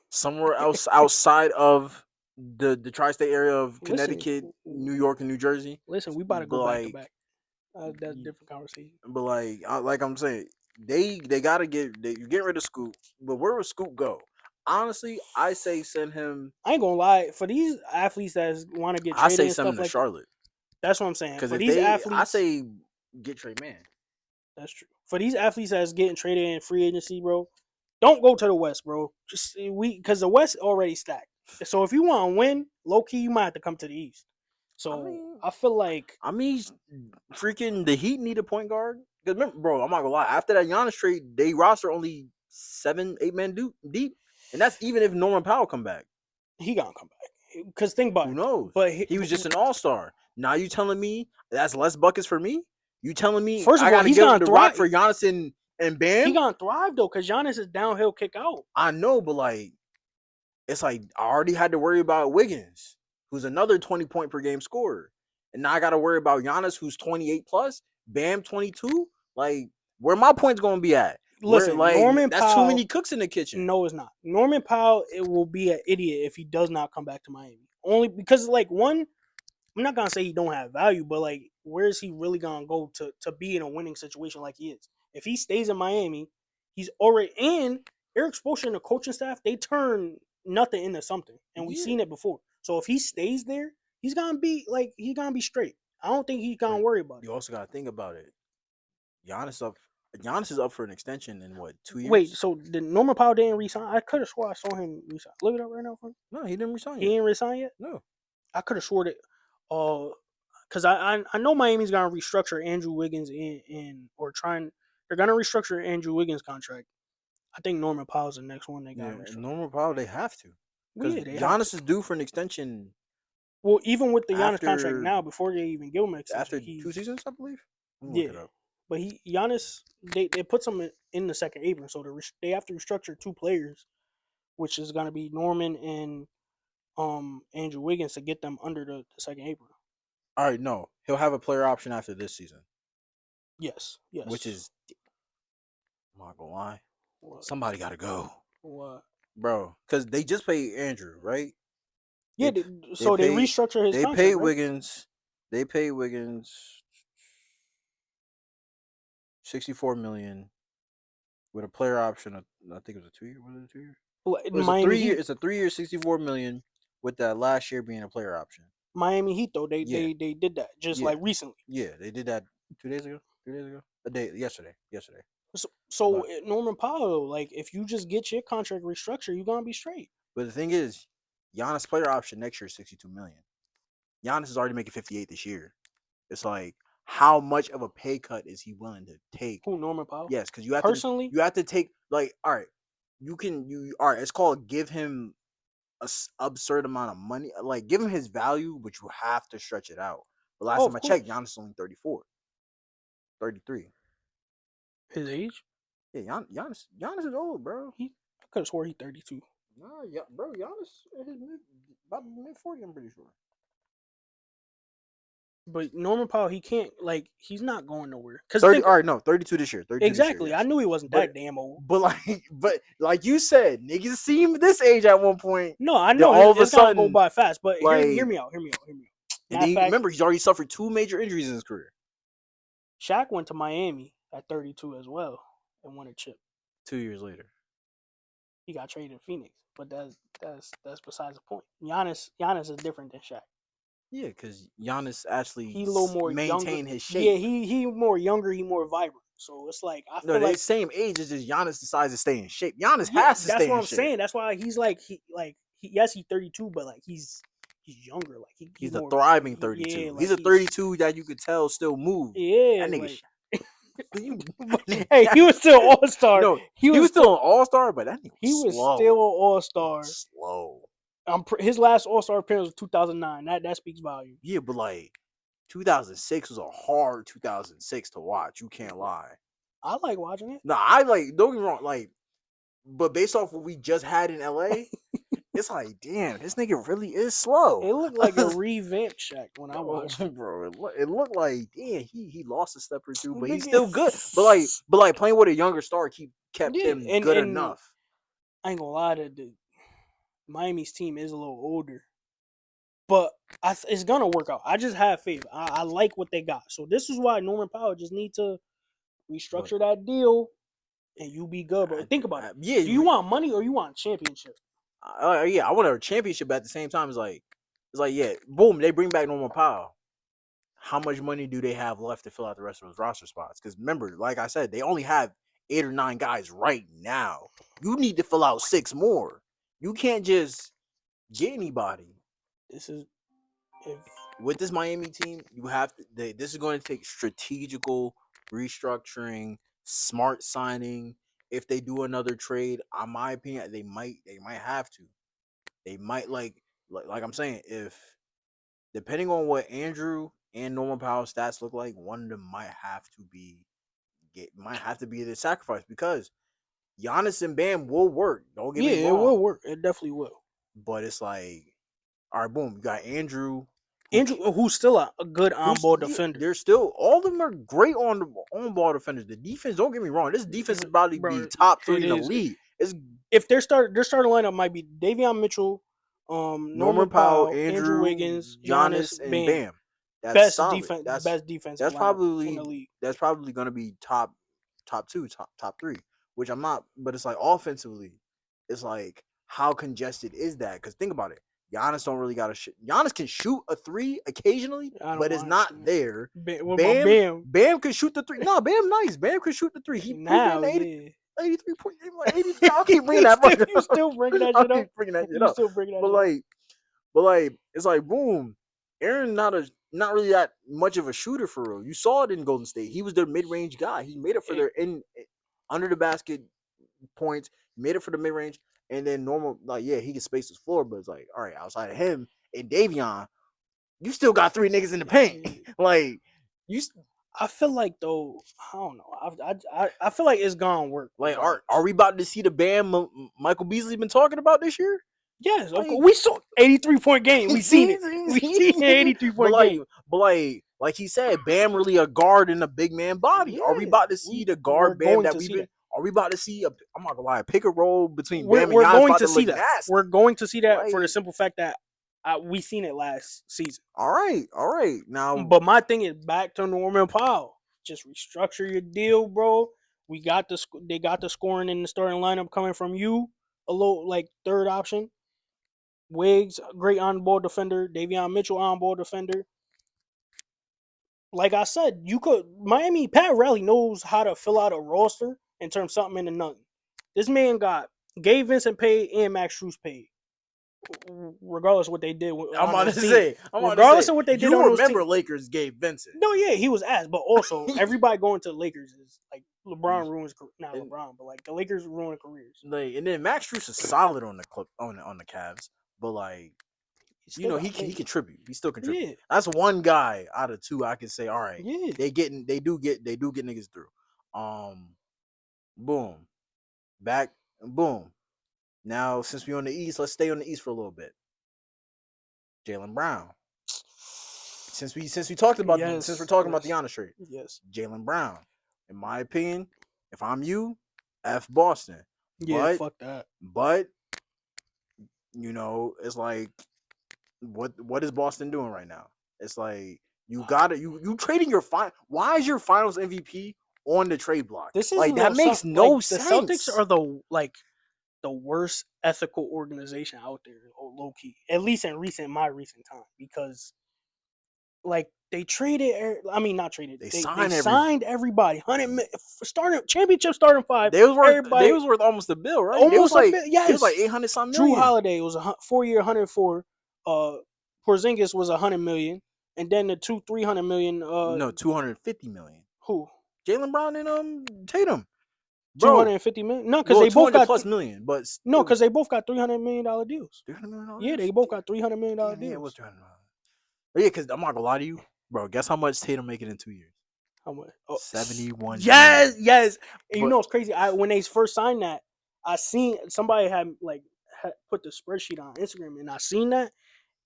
[SPEAKER 2] somewhere else outside of the tri-state area of
[SPEAKER 1] Listen,
[SPEAKER 2] Connecticut, New York, and New Jersey.
[SPEAKER 1] listen. We about to
[SPEAKER 2] But
[SPEAKER 1] go back to
[SPEAKER 2] like,
[SPEAKER 1] back. That's a different conversation.
[SPEAKER 2] like I'm saying, they gotta you get rid of Scoop. But where would Scoop go? Honestly, I say send him.
[SPEAKER 1] I ain't gonna lie. For these athletes that want to get
[SPEAKER 2] I
[SPEAKER 1] traded
[SPEAKER 2] say
[SPEAKER 1] and
[SPEAKER 2] send him
[SPEAKER 1] stuff
[SPEAKER 2] to
[SPEAKER 1] like that,
[SPEAKER 2] Charlotte
[SPEAKER 1] that's what I'm saying.
[SPEAKER 2] because
[SPEAKER 1] For
[SPEAKER 2] if
[SPEAKER 1] these
[SPEAKER 2] they, I
[SPEAKER 1] athletes,
[SPEAKER 2] say get Trey Man.
[SPEAKER 1] that's true. For these athletes that's getting traded in free agency, bro, don't go to the West, bro. Just because the West already stacked. So if you want to win, low key, you might have to come to the East.
[SPEAKER 2] I
[SPEAKER 1] So
[SPEAKER 2] mean,
[SPEAKER 1] I feel like
[SPEAKER 2] freaking the Heat need a point guard. Because remember, bro, I'm not gonna lie. After that Giannis trade, they roster only 7, 8 men deep, and that's even if Norman Powell come back.
[SPEAKER 1] he gonna come back. Because think about
[SPEAKER 2] Who
[SPEAKER 1] it.
[SPEAKER 2] knows?
[SPEAKER 1] But
[SPEAKER 2] He was just an all-star. Now you telling me that's less buckets for me? You telling me
[SPEAKER 1] first
[SPEAKER 2] I
[SPEAKER 1] of all,
[SPEAKER 2] got to
[SPEAKER 1] he's
[SPEAKER 2] give up
[SPEAKER 1] gonna
[SPEAKER 2] the rock
[SPEAKER 1] thrive.
[SPEAKER 2] for Giannis and
[SPEAKER 1] He
[SPEAKER 2] Bam?
[SPEAKER 1] gonna thrive though, because Giannis is downhill kick out.
[SPEAKER 2] I know, but like it's like I already had to worry about Wiggins, who's another 20 point per game scorer, and now I got to worry about Giannis, who's 28 plus, Bam 22. Like where my points going to be at? Where
[SPEAKER 1] Listen,
[SPEAKER 2] like
[SPEAKER 1] Norman
[SPEAKER 2] that's too many
[SPEAKER 1] Powell.
[SPEAKER 2] cooks in the kitchen.
[SPEAKER 1] No, it's not. Norman Powell. It will be an idiot if he does not come back to Miami. Only because like one, I'm not gonna say he don't have value, but like, where is he really gonna go to be in a winning situation like he is? If he stays in Miami, he's already and Eric Spoelstra and the coaching staff, they turn nothing into something, and we've
[SPEAKER 2] Yeah,
[SPEAKER 1] seen it before. So if he stays there, he's gonna be straight. I don't think he's gonna
[SPEAKER 2] but
[SPEAKER 1] worry about it.
[SPEAKER 2] you also got to think about it. Giannis up. Giannis is up for an extension in what, two
[SPEAKER 1] Wait,
[SPEAKER 2] years?
[SPEAKER 1] so the Norman Powell didn't resign? I could have swore I saw him resign. Look it up right now, for me.
[SPEAKER 2] No, he didn't resign
[SPEAKER 1] He
[SPEAKER 2] yet.
[SPEAKER 1] ain't resign yet.
[SPEAKER 2] No.
[SPEAKER 1] I could have swore that. Because I know Miami's gonna restructure Andrew Wiggins in or trying they're gonna restructure Andrew Wiggins' contract. I think Norman Powell's the next one they
[SPEAKER 2] Yeah,
[SPEAKER 1] gotta restructure.
[SPEAKER 2] normal power they have to,
[SPEAKER 1] Well,
[SPEAKER 2] because
[SPEAKER 1] yeah, they have to.
[SPEAKER 2] Giannis is due for an extension
[SPEAKER 1] Well, even with the Giannis contract
[SPEAKER 2] after
[SPEAKER 1] now, before they even give him an extension,
[SPEAKER 2] 2 seasons, I believe. I'm gonna look
[SPEAKER 1] yeah.
[SPEAKER 2] it up.
[SPEAKER 1] But Giannis they put some in the second apron, so they have to restructure two players, which is gonna be Norman and Andrew Wiggins to get them under the second apron.
[SPEAKER 2] All right, no, he'll have a player option after this season,
[SPEAKER 1] Yes,
[SPEAKER 2] which
[SPEAKER 1] yes.
[SPEAKER 2] is, I'm not gonna lie,
[SPEAKER 1] What?
[SPEAKER 2] somebody got to go,
[SPEAKER 1] What?
[SPEAKER 2] bro, because they just paid Andrew, right?
[SPEAKER 1] Yeah,
[SPEAKER 2] They they
[SPEAKER 1] so they
[SPEAKER 2] paid
[SPEAKER 1] restructure his
[SPEAKER 2] they paid
[SPEAKER 1] contract, right?
[SPEAKER 2] Wiggins. They paid Wiggins 64 million with a player option of, I think it was a 2 year. Was it a 2 year? It was a
[SPEAKER 1] Miami
[SPEAKER 2] 3 year.
[SPEAKER 1] Heat,
[SPEAKER 2] It's a 3 year 64 million with that last year being a player option.
[SPEAKER 1] Miami Heat though
[SPEAKER 2] Yeah,
[SPEAKER 1] they did that just
[SPEAKER 2] yeah,
[SPEAKER 1] like recently.
[SPEAKER 2] yeah. They did that 2 days ago. 3 days ago. A day yesterday.
[SPEAKER 1] So
[SPEAKER 2] But
[SPEAKER 1] Norman Powell, like if you just get your contract restructured, you're gonna be straight.
[SPEAKER 2] the thing is, Giannis player option next year is 62 million. Giannis is already making 58 this year. It's like, how much of a pay cut is he willing to take?
[SPEAKER 1] Who Norman Powell?
[SPEAKER 2] Yes, because
[SPEAKER 1] Personally,
[SPEAKER 2] you have to take, like, all right, you all right. It's called give him a absurd amount of money. Like, give him his value, but you have to stretch it out. But last
[SPEAKER 1] oh
[SPEAKER 2] time
[SPEAKER 1] of
[SPEAKER 2] I checked,
[SPEAKER 1] course,
[SPEAKER 2] Giannis is only 34, 33.
[SPEAKER 1] his age.
[SPEAKER 2] Yeah, Giannis is old, bro.
[SPEAKER 1] I could have swore he 32.
[SPEAKER 2] Nah, yeah, bro, Giannis in his about mid 40, I'm pretty sure.
[SPEAKER 1] But Norman Powell, he can't like he's not going nowhere. Cause
[SPEAKER 2] 30.
[SPEAKER 1] think
[SPEAKER 2] All right, no, 32 this year. 32 this year.
[SPEAKER 1] exactly, I
[SPEAKER 2] Yes,
[SPEAKER 1] knew he wasn't
[SPEAKER 2] but
[SPEAKER 1] that damn old.
[SPEAKER 2] but like you said, niggas seem this age at one point.
[SPEAKER 1] No, I
[SPEAKER 2] Then
[SPEAKER 1] know
[SPEAKER 2] all of a
[SPEAKER 1] it's gonna go
[SPEAKER 2] sudden,
[SPEAKER 1] by fast. But hear
[SPEAKER 2] like,
[SPEAKER 1] me out, hear me out, hear me out.
[SPEAKER 2] and
[SPEAKER 1] Matter
[SPEAKER 2] then
[SPEAKER 1] of fact,
[SPEAKER 2] remember, he's already suffered 2 major injuries in his career.
[SPEAKER 1] Shaq went to Miami at 32 as well and won a chip.
[SPEAKER 2] 2 years later.
[SPEAKER 1] He got traded to Phoenix, but that's besides the point. Giannis is different than Shaq.
[SPEAKER 2] Yeah, because Giannis actually
[SPEAKER 1] He a little more younger.
[SPEAKER 2] maintained his
[SPEAKER 1] Yeah,
[SPEAKER 2] shape.
[SPEAKER 1] he more younger. He more vibrant. So it's like I
[SPEAKER 2] No,
[SPEAKER 1] feel
[SPEAKER 2] they
[SPEAKER 1] like
[SPEAKER 2] same age. It's just Giannis decides to stay in shape. Giannis
[SPEAKER 1] yeah,
[SPEAKER 2] has to
[SPEAKER 1] that's
[SPEAKER 2] stay
[SPEAKER 1] what
[SPEAKER 2] in
[SPEAKER 1] I'm
[SPEAKER 2] shape.
[SPEAKER 1] saying. That's why he's like yes he's 32, but like he's younger. Like he
[SPEAKER 2] He's a
[SPEAKER 1] more
[SPEAKER 2] thriving
[SPEAKER 1] yeah
[SPEAKER 2] 32. He's
[SPEAKER 1] like
[SPEAKER 2] a
[SPEAKER 1] he's
[SPEAKER 2] 32 that you could tell still move.
[SPEAKER 1] yeah
[SPEAKER 2] That nigga,
[SPEAKER 1] like.
[SPEAKER 2] you,
[SPEAKER 1] But, hey, he was still All Star.
[SPEAKER 2] no,
[SPEAKER 1] He
[SPEAKER 2] he
[SPEAKER 1] was
[SPEAKER 2] was still an all star, but that nigga was
[SPEAKER 1] he was still
[SPEAKER 2] slow.
[SPEAKER 1] an All
[SPEAKER 2] He was
[SPEAKER 1] Star.
[SPEAKER 2] slow.
[SPEAKER 1] His last All Star appearance was 2009. That speaks volumes.
[SPEAKER 2] Yeah, but like 2006 was a hard 2006 to watch. You can't lie.
[SPEAKER 1] I like watching it.
[SPEAKER 2] No, I like. Don't get me wrong. Like, but based off what we just had in LA, it's like, damn, this nigga really is slow.
[SPEAKER 1] It looked like a revamped Shaq when I
[SPEAKER 2] Bro,
[SPEAKER 1] watched it.
[SPEAKER 2] bro, it looked like, yeah, he lost a step or two, but he's
[SPEAKER 1] Nigga.
[SPEAKER 2] still good. But like playing with a younger star kept
[SPEAKER 1] Yeah,
[SPEAKER 2] him
[SPEAKER 1] and
[SPEAKER 2] good enough.
[SPEAKER 1] I ain't gonna lie, the Miami's team is a little older, but it's gonna work out. I just have faith. I like what they got. So this is why Norman Powell just need to
[SPEAKER 2] But
[SPEAKER 1] restructure that deal, and you be good, bro. Think about it.
[SPEAKER 2] yeah,
[SPEAKER 1] Do you want money or you want championship?
[SPEAKER 2] yeah, I want a championship. But at the same time, it's like, yeah, boom, they bring back Norman Powell. How much money do they have left to fill out the rest of those roster spots? Because remember, like I said, they only have 8 or 9 guys right now. You need to fill out 6 more. You can't just get anybody.
[SPEAKER 1] This is if
[SPEAKER 2] With this Miami team, you have to. This is going to take strategical restructuring, smart signing. If they do another trade, in my opinion, they might have to. They might like I'm saying, if depending on what Andrew and Norman Powell stats look like, one of them might have to be the sacrifice because Giannis and Bam will work. Don't get
[SPEAKER 1] yeah,
[SPEAKER 2] me
[SPEAKER 1] it will
[SPEAKER 2] wrong,
[SPEAKER 1] work. It definitely will.
[SPEAKER 2] but it's like, all right, boom, you got Andrew who
[SPEAKER 1] Andrew, who's still a good on
[SPEAKER 2] who's
[SPEAKER 1] ball
[SPEAKER 2] yeah,
[SPEAKER 1] defender,
[SPEAKER 2] they're still all of them are great on the on ball defenders. The defense, don't get me wrong, this defense is probably be
[SPEAKER 1] bro.
[SPEAKER 2] top
[SPEAKER 1] It
[SPEAKER 2] 3 in the
[SPEAKER 1] is.
[SPEAKER 2] league. It's
[SPEAKER 1] If their starting lineup might be Davion Mitchell, Norman
[SPEAKER 2] Norman Powell,
[SPEAKER 1] Powell, Andrew
[SPEAKER 2] Andrew,
[SPEAKER 1] Wiggins, Giannis,
[SPEAKER 2] Giannis, and
[SPEAKER 1] Bam.
[SPEAKER 2] Bam. That's solid.
[SPEAKER 1] Best defensive
[SPEAKER 2] That's
[SPEAKER 1] lineup in the
[SPEAKER 2] probably
[SPEAKER 1] league.
[SPEAKER 2] that's probably gonna be top two, top three. Which I'm not, but it's like offensively, it's like how congested is that? Because think about it, Giannis don't really got to shoot. Giannis can shoot a three occasionally,
[SPEAKER 1] I don't
[SPEAKER 2] but it's
[SPEAKER 1] want
[SPEAKER 2] not
[SPEAKER 1] to.
[SPEAKER 2] there.
[SPEAKER 1] What about Bam?
[SPEAKER 2] Bam can shoot the three. No, Bam nice. Bam can shoot the three. He proved it
[SPEAKER 1] Now,
[SPEAKER 2] in
[SPEAKER 1] yeah.
[SPEAKER 2] 83 point, like 83. I'll keep bringing that
[SPEAKER 1] You
[SPEAKER 2] fucker up.
[SPEAKER 1] still bringing that
[SPEAKER 2] I'll
[SPEAKER 1] shit
[SPEAKER 2] keep
[SPEAKER 1] up?
[SPEAKER 2] bringing that shit
[SPEAKER 1] You
[SPEAKER 2] up.
[SPEAKER 1] still bringing that
[SPEAKER 2] But
[SPEAKER 1] shit up?
[SPEAKER 2] like, it's like boom. Aaron not really that much of a shooter for real. You saw it in Golden State. He was their mid range guy. He made it for
[SPEAKER 1] Hey,
[SPEAKER 2] their in under the basket points. He made it for the mid range, and then normal like yeah he can space his floor, but it's like all right outside of him and Davion, you still got 3 niggas in the paint. Like you
[SPEAKER 1] I feel like though, I don't know. I feel like it's gonna work
[SPEAKER 2] like
[SPEAKER 1] regardless.
[SPEAKER 2] are we about to see the Bam Michael Beasley been talking about this year?
[SPEAKER 1] Yes, of
[SPEAKER 2] Like
[SPEAKER 1] course. We saw 83-point game. We seen it. We seen an 83
[SPEAKER 2] but
[SPEAKER 1] point
[SPEAKER 2] like,
[SPEAKER 1] game.
[SPEAKER 2] like he said, Bam really a guard in a big man body. Are we
[SPEAKER 1] Yeah,
[SPEAKER 2] about to see the
[SPEAKER 1] we're
[SPEAKER 2] guard Bam
[SPEAKER 1] going
[SPEAKER 2] that
[SPEAKER 1] to
[SPEAKER 2] we've
[SPEAKER 1] see
[SPEAKER 2] been?
[SPEAKER 1] that.
[SPEAKER 2] Are we about to see a? I'm not gonna lie, a pick and roll between
[SPEAKER 1] We're
[SPEAKER 2] Bam and
[SPEAKER 1] we're
[SPEAKER 2] Giannis
[SPEAKER 1] going
[SPEAKER 2] about
[SPEAKER 1] to
[SPEAKER 2] to
[SPEAKER 1] see
[SPEAKER 2] look
[SPEAKER 1] that. We're
[SPEAKER 2] nasty.
[SPEAKER 1] going to see that for the
[SPEAKER 2] Like,
[SPEAKER 1] simple fact that we seen it last season.
[SPEAKER 2] all right. Now,
[SPEAKER 1] But my thing is back to Norman Powell. Just restructure your deal, bro. They got the scoring in the starting lineup coming from you. A little like third option. Wiggs, great on ball defender. Davion Mitchell on ball defender. Like I said, you could Miami Pat Riley knows how to fill out a roster and turn something into nothing. This man got Gabe Vincent paid and Max Strus paid, regardless of what they did on those teams.
[SPEAKER 2] I'm about to
[SPEAKER 1] Regardless
[SPEAKER 2] say,
[SPEAKER 1] of what they did
[SPEAKER 2] you
[SPEAKER 1] on those
[SPEAKER 2] remember
[SPEAKER 1] teams.
[SPEAKER 2] Lakers gave Vincent.
[SPEAKER 1] No, yeah, he was ass, but also everybody going to the Lakers is like LeBron ruins not
[SPEAKER 2] and,
[SPEAKER 1] LeBron, but like the Lakers ruin careers.
[SPEAKER 2] like, and then Max Strus is solid on the clip on the Cavs, but like
[SPEAKER 1] He still got
[SPEAKER 2] he
[SPEAKER 1] paid.
[SPEAKER 2] contribute. He still contribute.
[SPEAKER 1] Yeah,
[SPEAKER 2] That's one guy out of two I can say. All right,
[SPEAKER 1] yeah.
[SPEAKER 2] they do get niggas through. Boom, back, boom. Now since we on the East, let's stay on the East for a little bit. Jalen Brown. Since we talked about since we're
[SPEAKER 1] Yes,
[SPEAKER 2] talking about the
[SPEAKER 1] yes,
[SPEAKER 2] honest trade,
[SPEAKER 1] yes.
[SPEAKER 2] Jalen Brown. In my opinion, if I'm you, F Boston.
[SPEAKER 1] Yeah,
[SPEAKER 2] But
[SPEAKER 1] fuck that.
[SPEAKER 2] but it's like what is Boston doing right now? It's like you gotta you trading your why is your finals MVP on the trade block?
[SPEAKER 1] This is
[SPEAKER 2] Like that makes
[SPEAKER 1] like
[SPEAKER 2] no
[SPEAKER 1] the Celtics
[SPEAKER 2] sense.
[SPEAKER 1] are the worst ethical organization out there, low key. At least in my recent time, because like they traded. I mean, not traded.
[SPEAKER 2] They
[SPEAKER 1] They
[SPEAKER 2] signed every.
[SPEAKER 1] signed everybody. Starting championship starting five.
[SPEAKER 2] They
[SPEAKER 1] Everybody
[SPEAKER 2] was worth almost a bill, right?
[SPEAKER 1] almost a bit.
[SPEAKER 2] They was like
[SPEAKER 1] Yes,
[SPEAKER 2] 800 some
[SPEAKER 1] Drew
[SPEAKER 2] million.
[SPEAKER 1] Holiday was a 4 year 104. Porzingis was 100 million, and then the 300 million.
[SPEAKER 2] No, 250 million.
[SPEAKER 1] Who
[SPEAKER 2] Jalen Brown and Tatum,
[SPEAKER 1] two
[SPEAKER 2] bro.
[SPEAKER 1] hundred and fifty million? No, because
[SPEAKER 2] Well,
[SPEAKER 1] they both
[SPEAKER 2] 200
[SPEAKER 1] got
[SPEAKER 2] plus million, but
[SPEAKER 1] no,
[SPEAKER 2] it
[SPEAKER 1] because
[SPEAKER 2] was
[SPEAKER 1] they both got $300 million deals. Yeah, they
[SPEAKER 2] $300 million.
[SPEAKER 1] both got $300 million
[SPEAKER 2] Damn, yeah, it was
[SPEAKER 1] deals.
[SPEAKER 2] $300 million. But yeah, because I'm not gonna lie to you, bro. Guess how much Tatum making in 2 years?
[SPEAKER 1] How much? Oh,
[SPEAKER 2] 71
[SPEAKER 1] yes,
[SPEAKER 2] million.
[SPEAKER 1] yes. And you
[SPEAKER 2] But
[SPEAKER 1] know it's crazy. When they first signed that, I seen somebody had put the spreadsheet on Instagram, and I seen that.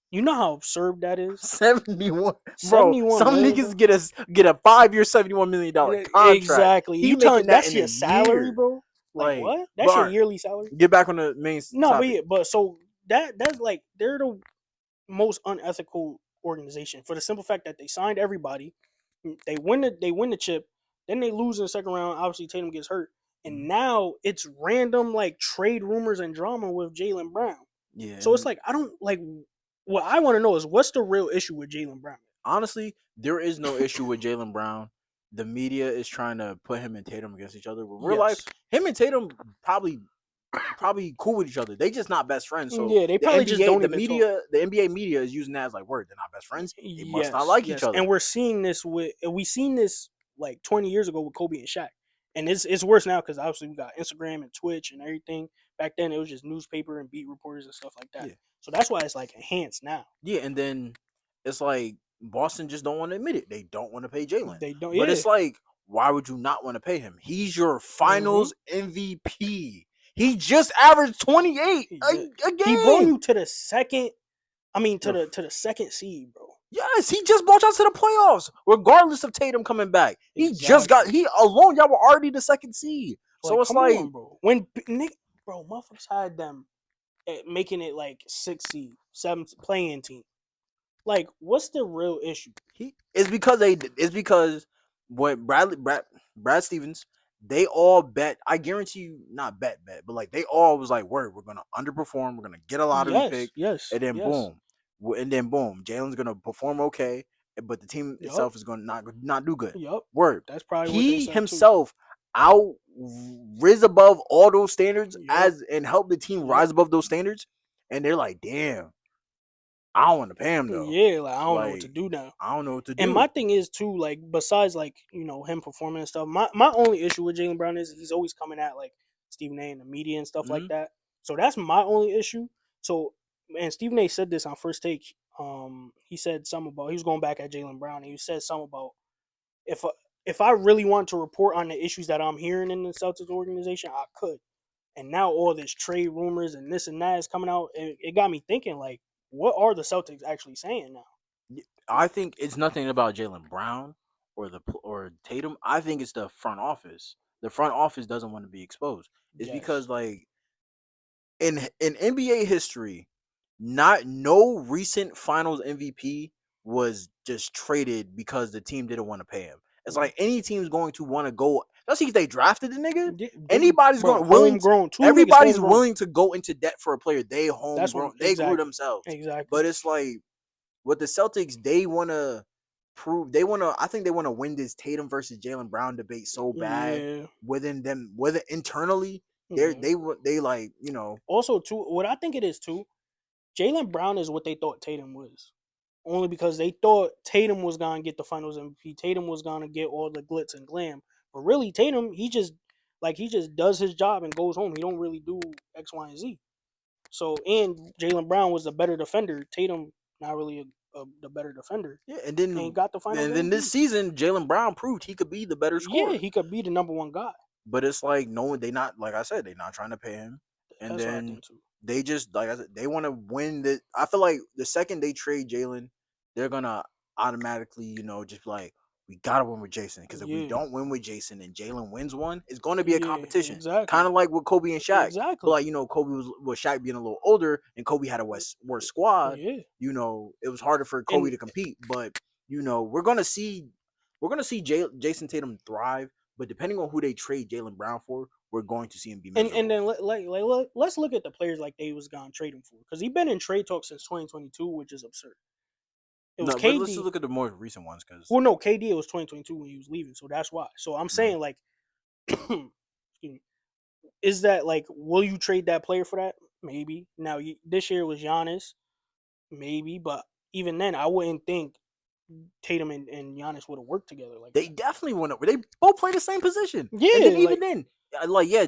[SPEAKER 1] You know how absurd that is.
[SPEAKER 2] 71, bro.
[SPEAKER 1] 71
[SPEAKER 2] Some
[SPEAKER 1] million,
[SPEAKER 2] niggas
[SPEAKER 1] bro.
[SPEAKER 2] get a 5 year $71 million contract.
[SPEAKER 1] Exactly.
[SPEAKER 2] He
[SPEAKER 1] You telling
[SPEAKER 2] making that
[SPEAKER 1] that's
[SPEAKER 2] in a
[SPEAKER 1] your salary,
[SPEAKER 2] year.
[SPEAKER 1] bro? Like
[SPEAKER 2] Like,
[SPEAKER 1] what?
[SPEAKER 2] but
[SPEAKER 1] That's
[SPEAKER 2] all
[SPEAKER 1] your
[SPEAKER 2] right,
[SPEAKER 1] yearly salary?
[SPEAKER 2] get back on the main
[SPEAKER 1] No, but
[SPEAKER 2] topic.
[SPEAKER 1] yeah, but so that's like they're the most unethical organization for the simple fact that they signed everybody. They win the chip, then they lose in the second round. Obviously, Tatum gets hurt, and
[SPEAKER 2] Mhm.
[SPEAKER 1] now it's random like trade rumors and drama with Jalen Brown.
[SPEAKER 2] Yeah,
[SPEAKER 1] So it's
[SPEAKER 2] and
[SPEAKER 1] like I don't like. What I want to know is what's the real issue with Jalen Brown?
[SPEAKER 2] honestly, there is no issue with Jalen Brown. The media is trying to put him and Tatum against each other. But real life,
[SPEAKER 1] Yes,
[SPEAKER 2] him and Tatum probably cool with each other. They just not best friends. So
[SPEAKER 1] yeah, they probably just don't even talk.
[SPEAKER 2] The NBA media is using that as like word. They're not best friends. They must not
[SPEAKER 1] Yes,
[SPEAKER 2] like each
[SPEAKER 1] yes,
[SPEAKER 2] other.
[SPEAKER 1] and we're seeing this with we seen this like 20 years ago with Kobe and Shaq, and it's worse now because obviously we got Instagram and Twitch and everything. Back then it was just newspaper and beat reporters and stuff like that.
[SPEAKER 2] Yeah,
[SPEAKER 1] So that's why it's like enhanced now.
[SPEAKER 2] yeah, and then it's like Boston just don't want to admit it. They don't want to pay Jalen,
[SPEAKER 1] They don't.
[SPEAKER 2] but
[SPEAKER 1] Yeah.
[SPEAKER 2] it's like, why would you not want to pay him? He's your
[SPEAKER 1] Hmm.
[SPEAKER 2] Finals MVP. He just averaged 28
[SPEAKER 1] Yeah.
[SPEAKER 2] a
[SPEAKER 1] He brought
[SPEAKER 2] game.
[SPEAKER 1] you to the second. I mean, to
[SPEAKER 2] The
[SPEAKER 1] the second seed, bro.
[SPEAKER 2] Yes, he just brought y'all to the playoffs, regardless of Tatum coming back.
[SPEAKER 1] Exactly.
[SPEAKER 2] He alone. Y'all were already the second seed, so
[SPEAKER 1] Like,
[SPEAKER 2] it's
[SPEAKER 1] come
[SPEAKER 2] like
[SPEAKER 1] on, bro. When Nick, bro, motherfuckers had them making it like six seed, seventh playing team. Like, what's the real issue?
[SPEAKER 2] it's because it's because what Brad Stevens, they all bet. I guarantee you, not bet, but like they all was like, "Word, we're gonna underperform. We're gonna get a lottery
[SPEAKER 1] Yes,
[SPEAKER 2] pick,
[SPEAKER 1] yes,
[SPEAKER 2] and then
[SPEAKER 1] yes.
[SPEAKER 2] boom, Jalen's gonna perform okay, but the team
[SPEAKER 1] Yup,
[SPEAKER 2] itself is gonna not do good.
[SPEAKER 1] yup.
[SPEAKER 2] Word,
[SPEAKER 1] That's probably what they
[SPEAKER 2] he
[SPEAKER 1] said too.
[SPEAKER 2] himself out riz above all those standards
[SPEAKER 1] Yup,
[SPEAKER 2] as and helped the team
[SPEAKER 1] yup.
[SPEAKER 2] rise above those standards, and they're like, damn, I don't want to pay him though.
[SPEAKER 1] Yeah, like I don't know what to
[SPEAKER 2] Like
[SPEAKER 1] do now.
[SPEAKER 2] I don't know what to
[SPEAKER 1] And my
[SPEAKER 2] do.
[SPEAKER 1] thing is too, like, besides like, him performing and stuff, my only issue with Jalen Brown is he's always coming at like Stephen A and the media and stuff like
[SPEAKER 2] Mhm.
[SPEAKER 1] that. So that's my only issue. So and Stephen A said this on first take. He said something about he was going back at Jalen Brown and he said something about if if I really want to report on the issues that I'm hearing in the Celtics organization, I could. And now all this trade rumors and this and that is coming out. It got me thinking, like, what are the Celtics actually saying now?
[SPEAKER 2] I think it's nothing about Jalen Brown or Tatum. I think it's the front office. The front office doesn't want to be exposed. It's
[SPEAKER 1] Yes.
[SPEAKER 2] because like in NBA history, not no recent Finals MVP was just traded because the team didn't want to pay him. It's like any team's going to want to go. Especially if they drafted the nigga. Anybody's
[SPEAKER 1] Bro,
[SPEAKER 2] going willing. To,
[SPEAKER 1] homegrown. Two niggas
[SPEAKER 2] everybody's
[SPEAKER 1] homegrown.
[SPEAKER 2] willing to go into debt for a player they
[SPEAKER 1] That's
[SPEAKER 2] homegrown.
[SPEAKER 1] what
[SPEAKER 2] They grew
[SPEAKER 1] exactly.
[SPEAKER 2] themselves.
[SPEAKER 1] Exactly.
[SPEAKER 2] But it's like with the Celtics, they want to prove they want to. I think they want to win this Tatum versus Jalen Brown debate so bad
[SPEAKER 1] Yeah.
[SPEAKER 2] within them, whether internally
[SPEAKER 1] Yeah.
[SPEAKER 2] they like you know.
[SPEAKER 1] Also, too, what I think it is too, Jalen Brown is what they thought Tatum was. Only because they thought Tatum was gonna get the Finals MVP. Tatum was gonna get all the glitz and glam. But really, Tatum, he just does his job and goes home. He don't really do X, Y, and Z. So and Jalen Brown was the better defender. Tatum not really the better defender,
[SPEAKER 2] Yeah,
[SPEAKER 1] and got the Finals
[SPEAKER 2] and then this
[SPEAKER 1] MVP.
[SPEAKER 2] season, Jalen Brown proved he could be the better
[SPEAKER 1] Yeah,
[SPEAKER 2] scorer.
[SPEAKER 1] he could be the number one guy.
[SPEAKER 2] But it's like no one they not like I said, they're not trying to pay him. And
[SPEAKER 1] That's what I
[SPEAKER 2] then
[SPEAKER 1] think too.
[SPEAKER 2] they just like I said, they want to win the I feel like the second they trade Jalen, they're gonna automatically, just like we gotta win with Jason. Because if we
[SPEAKER 1] Yeah,
[SPEAKER 2] don't win with Jason and Jalen wins one, it's gonna be a
[SPEAKER 1] yeah,
[SPEAKER 2] competition. Kind
[SPEAKER 1] exactly,
[SPEAKER 2] of like with Kobe and Shaq. But
[SPEAKER 1] exactly.
[SPEAKER 2] like, Kobe was with Shaq being a little older and Kobe had a worse squad,
[SPEAKER 1] Yeah,
[SPEAKER 2] it was harder for Kobe
[SPEAKER 1] and
[SPEAKER 2] to compete. But, we're gonna see Jason Tatum thrive, but depending on who they trade Jalen Brown for, we're going to see him be
[SPEAKER 1] and
[SPEAKER 2] miserable.
[SPEAKER 1] then let's look at the players like they was gonna trade him for because he been in trade talks since 2022, which is absurd. It was
[SPEAKER 2] No, but let's just
[SPEAKER 1] KD.
[SPEAKER 2] look at the more recent ones because
[SPEAKER 1] Well, no, KD it was 2022 when he was leaving, so that's why. So I'm saying like, excuse me, is that like, will you trade that player for that? Maybe. Now this year was Giannis, maybe, but even then, I wouldn't think Tatum and Giannis would have worked together like
[SPEAKER 2] they
[SPEAKER 1] that.
[SPEAKER 2] definitely went over. They both play the same position, and then
[SPEAKER 1] Yeah,
[SPEAKER 2] even
[SPEAKER 1] like,
[SPEAKER 2] then, like yeah,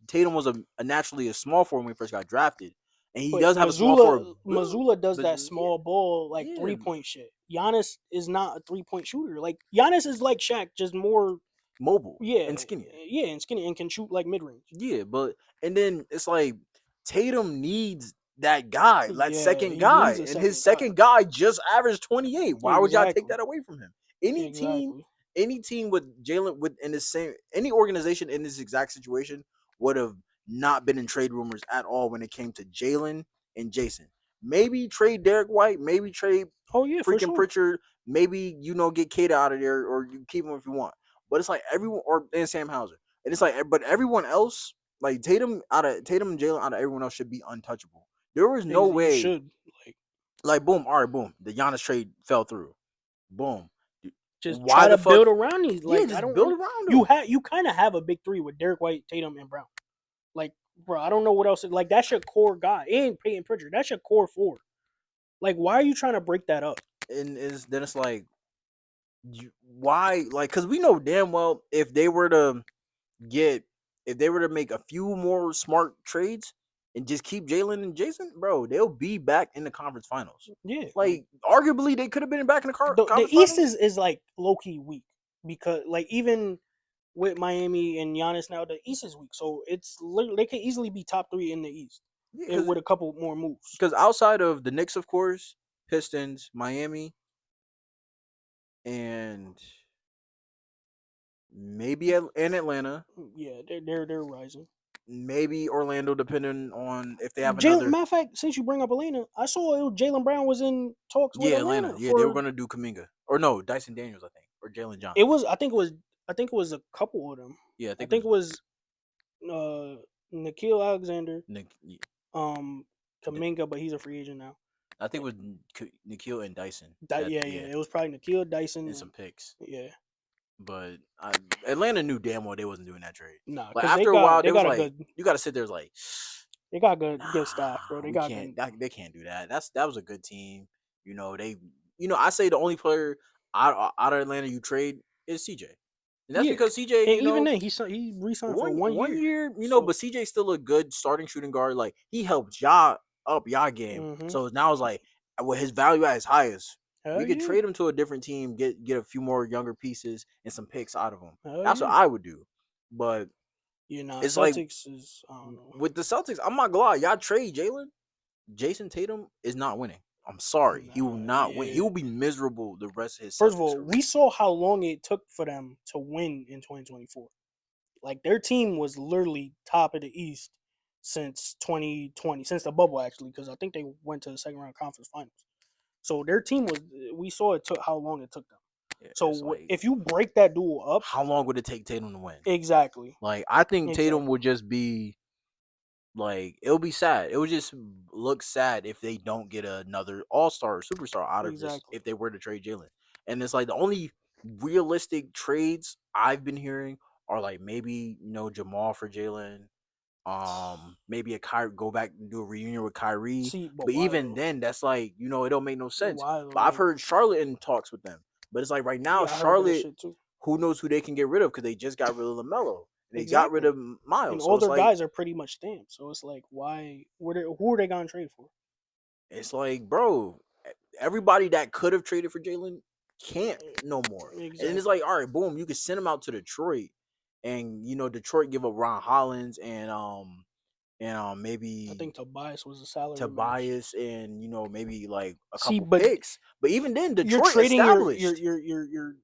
[SPEAKER 2] Tatum was a naturally a small forward when he first got drafted, and he
[SPEAKER 1] but
[SPEAKER 2] does have a small forward build,
[SPEAKER 1] Mazzulla does
[SPEAKER 2] but
[SPEAKER 1] that
[SPEAKER 2] yeah,
[SPEAKER 1] small ball like
[SPEAKER 2] yeah,
[SPEAKER 1] 3-point shit. Giannis is not a 3-point shooter. Like Giannis is like Shaq, just more,
[SPEAKER 2] mobile
[SPEAKER 1] yeah,
[SPEAKER 2] and skinnier.
[SPEAKER 1] yeah, and skinny and can shoot like mid range.
[SPEAKER 2] Yeah, but and then it's like Tatum needs that guy, that
[SPEAKER 1] Yeah,
[SPEAKER 2] second
[SPEAKER 1] he needs
[SPEAKER 2] guy,
[SPEAKER 1] a
[SPEAKER 2] and his
[SPEAKER 1] second guy.
[SPEAKER 2] second guy just averaged 28. Why would y'all take
[SPEAKER 1] Exactly,
[SPEAKER 2] that away from him? Any team,
[SPEAKER 1] exactly.
[SPEAKER 2] any team with Jalen with in the same any organization in this exact situation would have not been in trade rumors at all when it came to Jalen and Jason. Maybe trade Derek White, maybe trade
[SPEAKER 1] Oh yeah, for
[SPEAKER 2] freaking
[SPEAKER 1] sure.
[SPEAKER 2] Pritchard, maybe get Kate out of there or you keep him if you want. But it's like everyone or and Sam Hauser. And it's like but everyone else, like Tatum and Jalen out of everyone else should be untouchable. There was no
[SPEAKER 1] You
[SPEAKER 2] way,
[SPEAKER 1] should like
[SPEAKER 2] like boom, all right, boom. The Giannis trade fell through. Boom.
[SPEAKER 1] just
[SPEAKER 2] Why
[SPEAKER 1] try
[SPEAKER 2] the
[SPEAKER 1] to
[SPEAKER 2] fuck?
[SPEAKER 1] build around these.
[SPEAKER 2] Yeah,
[SPEAKER 1] Like I
[SPEAKER 2] just
[SPEAKER 1] don't
[SPEAKER 2] build
[SPEAKER 1] really.
[SPEAKER 2] around
[SPEAKER 1] You
[SPEAKER 2] him.
[SPEAKER 1] you kind of have a big three with Derek White, Tatum, and Brown. Like, bro, I don't know what else. Like that's your core guy, and Peyton Pritchard. That's your core four. Like, why are you trying to break that up?
[SPEAKER 2] And is then it's like why like because we know damn well if they were to get if they were to make a few more smart trades and just keep Jalen and Jason, bro, they'll be back in the conference finals.
[SPEAKER 1] Yeah, like
[SPEAKER 2] Like arguably, they could have been back in the
[SPEAKER 1] the
[SPEAKER 2] conference
[SPEAKER 1] East
[SPEAKER 2] finals.
[SPEAKER 1] is like low key weak because like even with Miami and Giannis now, the East is weak. So it's literally they could easily be top three in the East
[SPEAKER 2] Yeah,
[SPEAKER 1] with a couple more moves.
[SPEAKER 2] because outside of the Knicks, of course, Pistons, Miami, and maybe and Atlanta,
[SPEAKER 1] Yeah, they're rising.
[SPEAKER 2] maybe Orlando, depending on if they have
[SPEAKER 1] Jalen,
[SPEAKER 2] another.
[SPEAKER 1] matter of fact, since you bring up Atlanta, I saw Jalen Brown was in talks with
[SPEAKER 2] Yeah, Atlanta.
[SPEAKER 1] Atlanta
[SPEAKER 2] Yeah, they were
[SPEAKER 1] for
[SPEAKER 2] gonna do Kaminga or no Dyson Daniels, I think, or Jalen
[SPEAKER 1] it
[SPEAKER 2] Johnson.
[SPEAKER 1] was. I think it was a couple of them.
[SPEAKER 2] Yeah, I
[SPEAKER 1] I
[SPEAKER 2] think it
[SPEAKER 1] think
[SPEAKER 2] was
[SPEAKER 1] it was Nikhil Alexander,
[SPEAKER 2] Nick.
[SPEAKER 1] um, Kaminga, but he's a free agent now.
[SPEAKER 2] I think it was Nikhil and Dyson.
[SPEAKER 1] Yeah, yeah, it was probably Nikhil Dyson
[SPEAKER 2] And some
[SPEAKER 1] and
[SPEAKER 2] picks.
[SPEAKER 1] yeah,
[SPEAKER 2] But Atlanta knew damn well they wasn't doing that trade.
[SPEAKER 1] nah,
[SPEAKER 2] Like
[SPEAKER 1] because
[SPEAKER 2] after a while,
[SPEAKER 1] they
[SPEAKER 2] they was
[SPEAKER 1] got a
[SPEAKER 2] like,
[SPEAKER 1] good
[SPEAKER 2] you got to sit there like,
[SPEAKER 1] they got good staff, bro.
[SPEAKER 2] nah,
[SPEAKER 1] They
[SPEAKER 2] we
[SPEAKER 1] got
[SPEAKER 2] can't.
[SPEAKER 1] good.
[SPEAKER 2] They can't do that. That was a good team. They. I say the only player out of Atlanta you trade is CJ, and that's
[SPEAKER 1] Yeah,
[SPEAKER 2] because CJ,
[SPEAKER 1] and even then he re-signed for one
[SPEAKER 2] one
[SPEAKER 1] year.
[SPEAKER 2] year,
[SPEAKER 1] So
[SPEAKER 2] but CJ's still a good starting shooting guard. Like he helped y'all up y'all game.
[SPEAKER 1] mm-hmm.
[SPEAKER 2] So now it's like with his value at his highest, we
[SPEAKER 1] Hell
[SPEAKER 2] could
[SPEAKER 1] yeah,
[SPEAKER 2] trade him to a different team, get a few more younger pieces and some picks out of him.
[SPEAKER 1] hell
[SPEAKER 2] That's what
[SPEAKER 1] yeah.
[SPEAKER 2] I would do. But
[SPEAKER 1] Yeah, nah,
[SPEAKER 2] it's like
[SPEAKER 1] Celtics is I don't know.
[SPEAKER 2] with the Celtics, I'm not gonna lie, y'all trade Jalen. Jason Tatum is not winning. I'm sorry. He will
[SPEAKER 1] Nah,
[SPEAKER 2] not win. He
[SPEAKER 1] yeah.
[SPEAKER 2] will be miserable the rest of his
[SPEAKER 1] First of
[SPEAKER 2] Celtics
[SPEAKER 1] all,
[SPEAKER 2] career.
[SPEAKER 1] we saw how long it took for them to win in 2024. Like their team was literally top of the East since 2020, since the bubble actually, because I think they went to the second round conference finals. So their team was. We saw it took how long it took them.
[SPEAKER 2] Yeah, it's
[SPEAKER 1] So
[SPEAKER 2] like
[SPEAKER 1] if you break that duel up,
[SPEAKER 2] how long would it take Tatum to win?
[SPEAKER 1] exactly,
[SPEAKER 2] Like I think Tatum
[SPEAKER 1] exactly,
[SPEAKER 2] would just be like it'll be sad. It would just look sad if they don't get another All Star or superstar out of this
[SPEAKER 1] exactly.
[SPEAKER 2] if they were to trade Jalen. And it's like the only realistic trades I've been hearing are like maybe Jamal for Jalen. Maybe a Kyrie go back and do a reunion with Kyrie.
[SPEAKER 1] See, but
[SPEAKER 2] But
[SPEAKER 1] why
[SPEAKER 2] even
[SPEAKER 1] though?
[SPEAKER 2] then, that's like it don't make no sense.
[SPEAKER 1] Why
[SPEAKER 2] But I've
[SPEAKER 1] though?
[SPEAKER 2] heard Charlotte in talks with them. But it's like right now,
[SPEAKER 1] Yeah, I heard that
[SPEAKER 2] Charlotte,
[SPEAKER 1] shit too.
[SPEAKER 2] who knows who they can get rid of because they just got rid of Lamelo and they got rid
[SPEAKER 1] Exactly.
[SPEAKER 2] of
[SPEAKER 1] And
[SPEAKER 2] Miles. So
[SPEAKER 1] all
[SPEAKER 2] it's
[SPEAKER 1] their
[SPEAKER 2] like
[SPEAKER 1] guys are pretty much stamped. So it's like, why? Who are they gonna trade for?
[SPEAKER 2] bro, everybody that could have traded for Jalen can't no more. And it's
[SPEAKER 1] Exactly.
[SPEAKER 2] like, all right, boom, you can send him out to Detroit, and Detroit give up Ron Hollins and
[SPEAKER 1] I
[SPEAKER 2] maybe
[SPEAKER 1] think Tobias was a salary match.
[SPEAKER 2] Tobias and maybe like a
[SPEAKER 1] See,
[SPEAKER 2] couple
[SPEAKER 1] but
[SPEAKER 2] picks. But even then,
[SPEAKER 1] you're
[SPEAKER 2] Detroit
[SPEAKER 1] trading
[SPEAKER 2] established.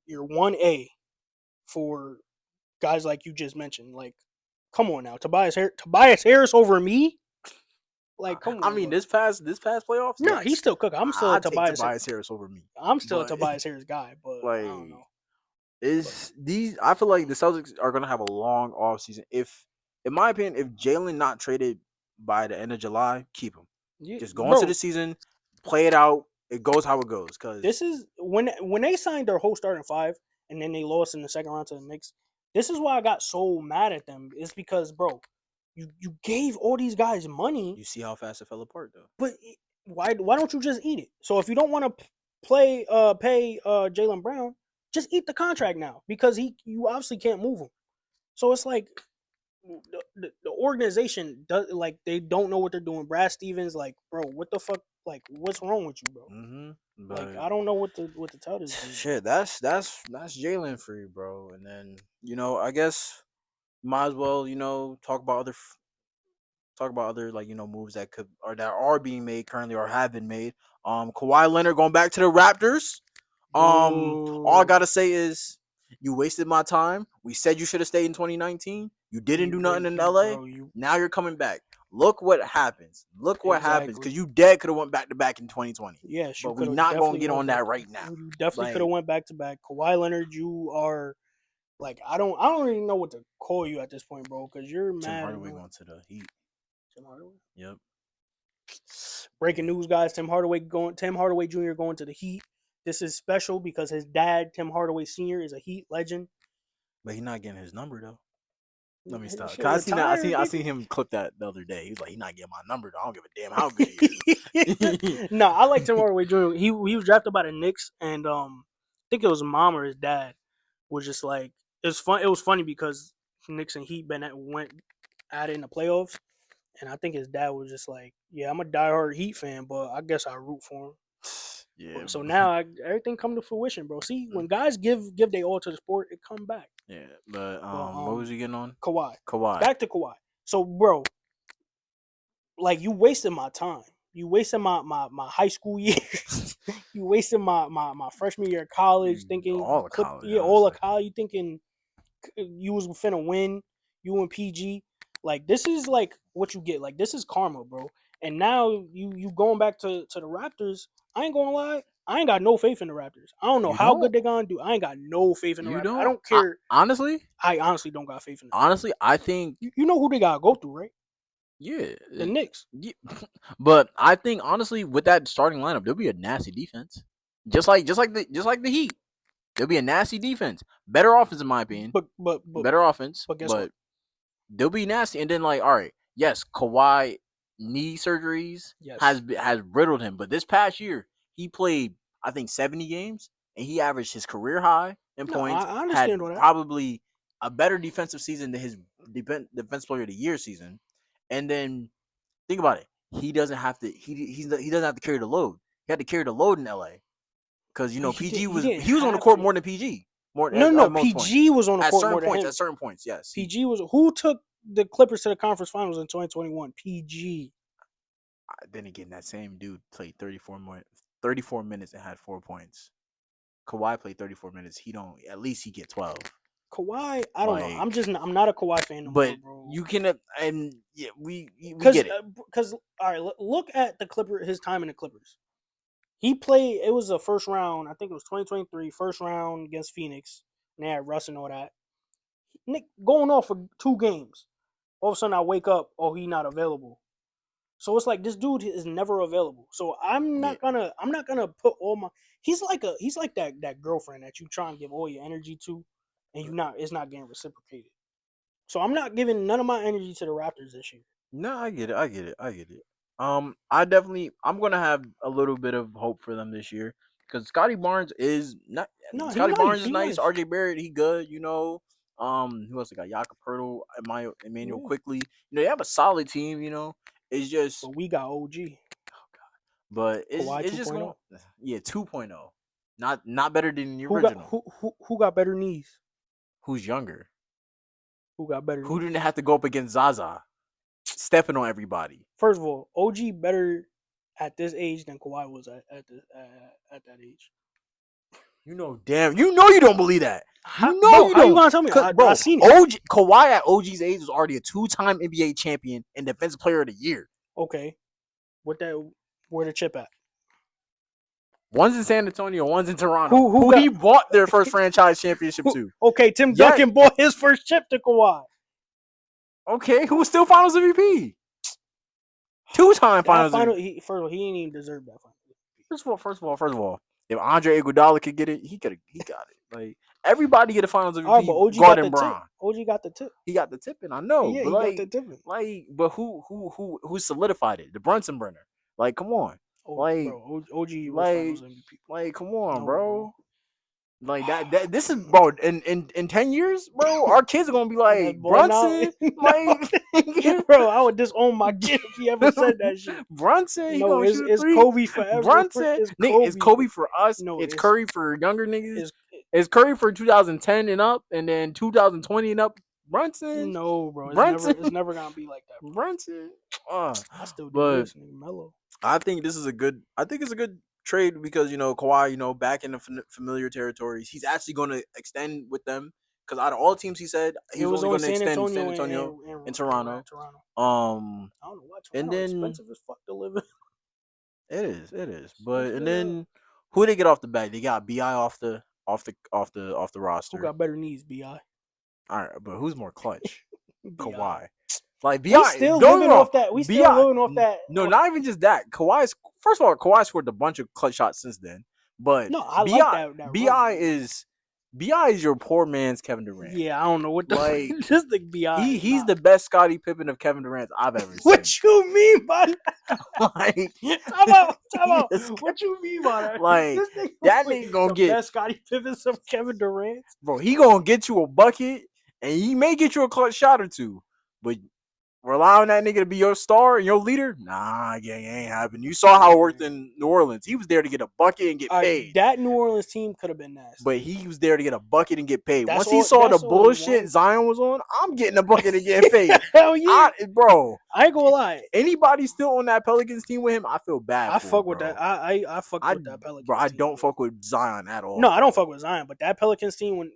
[SPEAKER 1] your 1A for guys like you just mentioned. Like, come on now, Tobias Harris over me. Like, come
[SPEAKER 2] I
[SPEAKER 1] on,
[SPEAKER 2] mean,
[SPEAKER 1] bro.
[SPEAKER 2] this past playoffs,
[SPEAKER 1] No, he's
[SPEAKER 2] yes,
[SPEAKER 1] still cooking.
[SPEAKER 2] I'd take Tobias Harris over me.
[SPEAKER 1] I'm still a
[SPEAKER 2] But
[SPEAKER 1] Tobias Harris guy, but I don't
[SPEAKER 2] like,
[SPEAKER 1] know. But
[SPEAKER 2] is these? I feel like the Celtics are gonna have a long off season. If, in my opinion, if Jalen not traded by the end of July, keep him.
[SPEAKER 1] yeah,
[SPEAKER 2] Just go into the
[SPEAKER 1] bro,
[SPEAKER 2] season, play it out. it goes how it goes. Cause
[SPEAKER 1] This is when they signed their whole starting five and then they lost in the second round to the Knicks. This is why I got so mad at them. It's because, bro, you gave all these guys money,
[SPEAKER 2] you see how fast it fell apart though.
[SPEAKER 1] but why don't you just eat it? So if you don't want to pay Jalen Brown, just eat the contract now because you obviously can't move him. So it's like the organization does like they don't know what they're doing. Brad Stevens, like, bro, what the fuck? Like, what's wrong with you, bro? Like,
[SPEAKER 2] But
[SPEAKER 1] I don't know what to tell this dude, bro.
[SPEAKER 2] shit, that's Jalen for you, bro. And then I guess might as well talk about other like moves that could or that are being made currently or have been made. Kawhi Leonard going back to the Raptors. All I
[SPEAKER 1] Boo.
[SPEAKER 2] gotta say is you wasted my time. We said you should have stayed in 2019. You didn't do nothing in LA.
[SPEAKER 1] You
[SPEAKER 2] Now you're coming back. Look what happens. Look what happens because
[SPEAKER 1] exactly.
[SPEAKER 2] you dead could have went back to back in 2020.
[SPEAKER 1] Yes, you
[SPEAKER 2] But
[SPEAKER 1] could
[SPEAKER 2] we
[SPEAKER 1] have
[SPEAKER 2] not gonna
[SPEAKER 1] definitely
[SPEAKER 2] get on
[SPEAKER 1] went back
[SPEAKER 2] that
[SPEAKER 1] to.
[SPEAKER 2] right now.
[SPEAKER 1] You definitely could have
[SPEAKER 2] Like
[SPEAKER 1] went back to back. Kawhi Leonard, you are like I don't even know what to call you at this point, bro, because you're
[SPEAKER 2] Tim
[SPEAKER 1] mad
[SPEAKER 2] Hardaway
[SPEAKER 1] annoying.
[SPEAKER 2] going to the Heat.
[SPEAKER 1] Tim Hardaway.
[SPEAKER 2] Yep.
[SPEAKER 1] Breaking news, guys. Tim Hardaway Jr. going to the Heat. This is special because his dad, Tim Hardaway Sr., is a Heat legend.
[SPEAKER 2] But he's not getting his number though. Let me
[SPEAKER 1] His
[SPEAKER 2] stop.
[SPEAKER 1] shit
[SPEAKER 2] Cause I seen that.
[SPEAKER 1] retired,
[SPEAKER 2] I
[SPEAKER 1] nigga.
[SPEAKER 2] seen him clip that the other day. He's like, he's not getting my number though. I don't give a damn how good he is.
[SPEAKER 1] No, I like Tim Hardaway Jr. He was drafted by the Knicks, and I think it was mom or his dad was just like it's fun. It was funny because Knicks and Heat went at it in the playoffs, and I think his dad was just like, "Yeah, I'm a diehard Heat fan, but I guess I root for him."
[SPEAKER 2] Yeah.
[SPEAKER 1] So now everything come to fruition, bro. See, when guys give they all to the sport, it come back.
[SPEAKER 2] Yeah. But
[SPEAKER 1] But
[SPEAKER 2] what was he getting on?
[SPEAKER 1] Kawhi,
[SPEAKER 2] Kawhi.
[SPEAKER 1] back to Kawhi. So, bro, like you wasted my time. You wasted my high school years. You wasted my freshman year of college thinking
[SPEAKER 2] All of college,
[SPEAKER 1] all of
[SPEAKER 2] honestly.
[SPEAKER 1] college. You thinking you was finna win. You and PG. Like this is like what you get. Like this is karma, bro. And now you going back to the Raptors. I ain't gonna lie. I ain't got no faith in the Raptors. I don't know
[SPEAKER 2] You
[SPEAKER 1] how
[SPEAKER 2] don't?
[SPEAKER 1] good they're gonna do. I ain't got no faith in the
[SPEAKER 2] You
[SPEAKER 1] Raptors. I
[SPEAKER 2] don't?
[SPEAKER 1] don't care.
[SPEAKER 2] Honestly,
[SPEAKER 1] I honestly don't got faith in them.
[SPEAKER 2] I think
[SPEAKER 1] You know who they gotta go through, right?
[SPEAKER 2] yeah,
[SPEAKER 1] The Knicks.
[SPEAKER 2] yeah. But I think honestly, with that starting lineup, there'll be a nasty defense. Just like the Heat. There'll be a nasty defense. Better offense, in my opinion.
[SPEAKER 1] But
[SPEAKER 2] Better offense,
[SPEAKER 1] guess what?
[SPEAKER 2] but they'll be nasty. And then like, all right, yes, Kawhi knee surgeries
[SPEAKER 1] Yes.
[SPEAKER 2] has riddled him. But this past year, he played I think 70 games, and he averaged his career high in
[SPEAKER 1] No,
[SPEAKER 2] points.
[SPEAKER 1] I
[SPEAKER 2] Had
[SPEAKER 1] understand all that.
[SPEAKER 2] probably a better defensive season than his defense player of the year season. And then think about it. He doesn't have to. He doesn't have to carry the load. He had to carry the load in LA because
[SPEAKER 1] But
[SPEAKER 2] PG
[SPEAKER 1] he didn't
[SPEAKER 2] he was on the
[SPEAKER 1] have
[SPEAKER 2] court
[SPEAKER 1] to.
[SPEAKER 2] more than PG more
[SPEAKER 1] No,
[SPEAKER 2] at
[SPEAKER 1] no,
[SPEAKER 2] most points.
[SPEAKER 1] PG was on the
[SPEAKER 2] At
[SPEAKER 1] court
[SPEAKER 2] certain
[SPEAKER 1] more than
[SPEAKER 2] points,
[SPEAKER 1] him.
[SPEAKER 2] yes.
[SPEAKER 1] PG was who took the Clippers to the conference finals in 2021. PG.
[SPEAKER 2] Then again, that same dude played 34 minutes and had 4 points. Kawhi played 34 minutes. He don't. At least he get 12.
[SPEAKER 1] Kawhi, I don't know.
[SPEAKER 2] Like,
[SPEAKER 1] I'm not a Kawhi fan no more,
[SPEAKER 2] but
[SPEAKER 1] bro.
[SPEAKER 2] you can and yeah, we
[SPEAKER 1] Because
[SPEAKER 2] get it.
[SPEAKER 1] all right, look at the Clipper his time in the Clippers. He played. It was a first round. I think it was 2023 first round against Phoenix. And they had Russ and all that. Nick going off for 2 games. All of a sudden, I wake up. Oh, he not available. So it's like this dude is never available. So
[SPEAKER 2] Yeah,
[SPEAKER 1] I'm not gonna put all my. He's like that girlfriend that you try and give all your energy to, and it's not getting reciprocated. So I'm not giving none of my energy to the Raptors this year.
[SPEAKER 2] no, I get it. I'm gonna have a little bit of hope for them this year because Scotty Barnes is not.
[SPEAKER 1] No, he
[SPEAKER 2] Scotty
[SPEAKER 1] nice.
[SPEAKER 2] Barnes is
[SPEAKER 1] He
[SPEAKER 2] nice.
[SPEAKER 1] nice.
[SPEAKER 2] RJ Barrett, he good. Who else they got? Jakob Pertl, Emmanuel
[SPEAKER 1] Yeah.
[SPEAKER 2] quickly. They have a solid team. It's just,
[SPEAKER 1] But we got OG
[SPEAKER 2] but
[SPEAKER 1] Kawhi
[SPEAKER 2] it's just
[SPEAKER 1] 2.0.
[SPEAKER 2] going. Yeah, 2.0. Not better than the
[SPEAKER 1] Who got
[SPEAKER 2] original.
[SPEAKER 1] who got better knees?
[SPEAKER 2] Who's younger?
[SPEAKER 1] Who got better
[SPEAKER 2] Who
[SPEAKER 1] knees?
[SPEAKER 2] didn't have to go up against Zaza, stepping on everybody?
[SPEAKER 1] First of all, OG better at this age than Kawhi was at that age.
[SPEAKER 2] Damn, you don't believe that.
[SPEAKER 1] Bro,
[SPEAKER 2] You
[SPEAKER 1] how you
[SPEAKER 2] don't.
[SPEAKER 1] gonna tell me?
[SPEAKER 2] Cause,
[SPEAKER 1] I
[SPEAKER 2] bro,
[SPEAKER 1] seen it.
[SPEAKER 2] OG Kawhi at OG's age was already a 2-time NBA champion and Defensive Player of the Year.
[SPEAKER 1] Okay, what that? Where the chip at?
[SPEAKER 2] One's in San Antonio, one's in Toronto.
[SPEAKER 1] Who
[SPEAKER 2] Who
[SPEAKER 1] got?
[SPEAKER 2] he bought their first franchise championship
[SPEAKER 1] Who,
[SPEAKER 2] to?
[SPEAKER 1] okay, Tim
[SPEAKER 2] Yeah,
[SPEAKER 1] Duncan bought his first chip to Kawhi.
[SPEAKER 2] okay. Who's still Finals MVP? 2-time
[SPEAKER 1] That
[SPEAKER 2] Finals
[SPEAKER 1] final,
[SPEAKER 2] MVP.
[SPEAKER 1] first of all, he didn't even deserve that final.
[SPEAKER 2] First of all, if Andre Iguodala could get it, he got it. Like everybody get a Finals
[SPEAKER 1] All right, but
[SPEAKER 2] MVP,
[SPEAKER 1] OG got
[SPEAKER 2] Gordon
[SPEAKER 1] the tip.
[SPEAKER 2] Brown.
[SPEAKER 1] OG got the tip.
[SPEAKER 2] He got the tipping. I know,
[SPEAKER 1] Yeah,
[SPEAKER 2] but
[SPEAKER 1] he got the tipping.
[SPEAKER 2] but who solidified it? The Brunson burner. Like, come on,
[SPEAKER 1] Oh,
[SPEAKER 2] like,
[SPEAKER 1] bro, OG was Finals
[SPEAKER 2] like,
[SPEAKER 1] MVP.
[SPEAKER 2] come on,
[SPEAKER 1] No, bro.
[SPEAKER 2] bro. Like that. This is, bro. In 10 years, bro, our kids are gonna be
[SPEAKER 1] That
[SPEAKER 2] like
[SPEAKER 1] boy now,
[SPEAKER 2] Brunson,
[SPEAKER 1] no,
[SPEAKER 2] like
[SPEAKER 1] bro, I would disown my kid if he ever said that shit.
[SPEAKER 2] Brunson. He
[SPEAKER 1] No,
[SPEAKER 2] gonna shoot a
[SPEAKER 1] it's
[SPEAKER 2] three.
[SPEAKER 1] Kobe forever.
[SPEAKER 2] Brunson,
[SPEAKER 1] It's
[SPEAKER 2] nigga, it's
[SPEAKER 1] Kobe, bro.
[SPEAKER 2] Kobe for us.
[SPEAKER 1] No,
[SPEAKER 2] It's Curry for younger niggas.
[SPEAKER 1] it's
[SPEAKER 2] It's Curry for 2010 and up, and then 2020 and up. Brunson,
[SPEAKER 1] no, bro.
[SPEAKER 2] Brunson,
[SPEAKER 1] It's never gonna be like that, bro.
[SPEAKER 2] Brunson. Uh,
[SPEAKER 1] I still do
[SPEAKER 2] but
[SPEAKER 1] this, nigga. Mellow.
[SPEAKER 2] I think this is a good. I think it's a good trade because Kawhi, back in the familiar territories. He's actually going to extend with them because out of all teams, he said he
[SPEAKER 1] It
[SPEAKER 2] was
[SPEAKER 1] was
[SPEAKER 2] only
[SPEAKER 1] only
[SPEAKER 2] going to
[SPEAKER 1] San
[SPEAKER 2] extend San
[SPEAKER 1] Antonio
[SPEAKER 2] Antonio and
[SPEAKER 1] and
[SPEAKER 2] Toronto.
[SPEAKER 1] Toronto.
[SPEAKER 2] Um,
[SPEAKER 1] I don't know why
[SPEAKER 2] and
[SPEAKER 1] Toronto
[SPEAKER 2] then
[SPEAKER 1] expensive as fuck to live in.
[SPEAKER 2] it is. But
[SPEAKER 1] Expensive
[SPEAKER 2] and
[SPEAKER 1] as hell.
[SPEAKER 2] then who they get off the bat? They got Bi off the
[SPEAKER 1] Who
[SPEAKER 2] roster.
[SPEAKER 1] got better knees, Bi?
[SPEAKER 2] All right, but who's more clutch?
[SPEAKER 1] Bi.
[SPEAKER 2] Kawhi. Like
[SPEAKER 1] We
[SPEAKER 2] Bi,
[SPEAKER 1] still
[SPEAKER 2] don't get me
[SPEAKER 1] living
[SPEAKER 2] wrong.
[SPEAKER 1] off that. We still
[SPEAKER 2] Bi,
[SPEAKER 1] living off that.
[SPEAKER 2] no, not even just that. Kawhi's first of all, Kawhi scored a bunch of clutch shots since then. But
[SPEAKER 1] No, I like
[SPEAKER 2] Bi,
[SPEAKER 1] that run.
[SPEAKER 2] Bi is Bi is your poor man's Kevin Durant.
[SPEAKER 1] Yeah, I don't know what the
[SPEAKER 2] Like
[SPEAKER 1] this thing Bi is
[SPEAKER 2] he's
[SPEAKER 1] not.
[SPEAKER 2] the best Scottie Pippen of Kevin Durant I've ever seen.
[SPEAKER 1] What you mean by
[SPEAKER 2] Like
[SPEAKER 1] Time
[SPEAKER 2] he
[SPEAKER 1] out.
[SPEAKER 2] is,
[SPEAKER 1] What you mean by that?
[SPEAKER 2] like
[SPEAKER 1] This nigga
[SPEAKER 2] that
[SPEAKER 1] was
[SPEAKER 2] nigga gonna
[SPEAKER 1] the
[SPEAKER 2] get,
[SPEAKER 1] best Scottie Pippins of Kevin Durant.
[SPEAKER 2] bro. He gonna get you a bucket and he may get you a clutch shot or two, but rely on that nigga to be your star and your leader? Nah, yeah, ain't happening. You saw how it worked
[SPEAKER 1] Yeah.
[SPEAKER 2] in New Orleans. He was there to get a bucket and get paid.
[SPEAKER 1] That New Orleans team could have been nasty.
[SPEAKER 2] But he was there to get a bucket and get paid.
[SPEAKER 1] That's
[SPEAKER 2] Once he
[SPEAKER 1] all.
[SPEAKER 2] saw the
[SPEAKER 1] That's all he
[SPEAKER 2] bullshit
[SPEAKER 1] wanted.
[SPEAKER 2] Zion was on, I'm getting a bucket and getting paid.
[SPEAKER 1] Hell yeah!
[SPEAKER 2] Bro,
[SPEAKER 1] I ain't gonna lie.
[SPEAKER 2] anybody still on that Pelicans team with him, I feel bad
[SPEAKER 1] I
[SPEAKER 2] for,
[SPEAKER 1] fuck with
[SPEAKER 2] bro.
[SPEAKER 1] that. I fuck
[SPEAKER 2] I
[SPEAKER 1] with that
[SPEAKER 2] bro,
[SPEAKER 1] Pelicans
[SPEAKER 2] I
[SPEAKER 1] team.
[SPEAKER 2] don't fuck with Zion at all.
[SPEAKER 1] No, I don't
[SPEAKER 2] Bro.
[SPEAKER 1] fuck with Zion, but that Pelicans team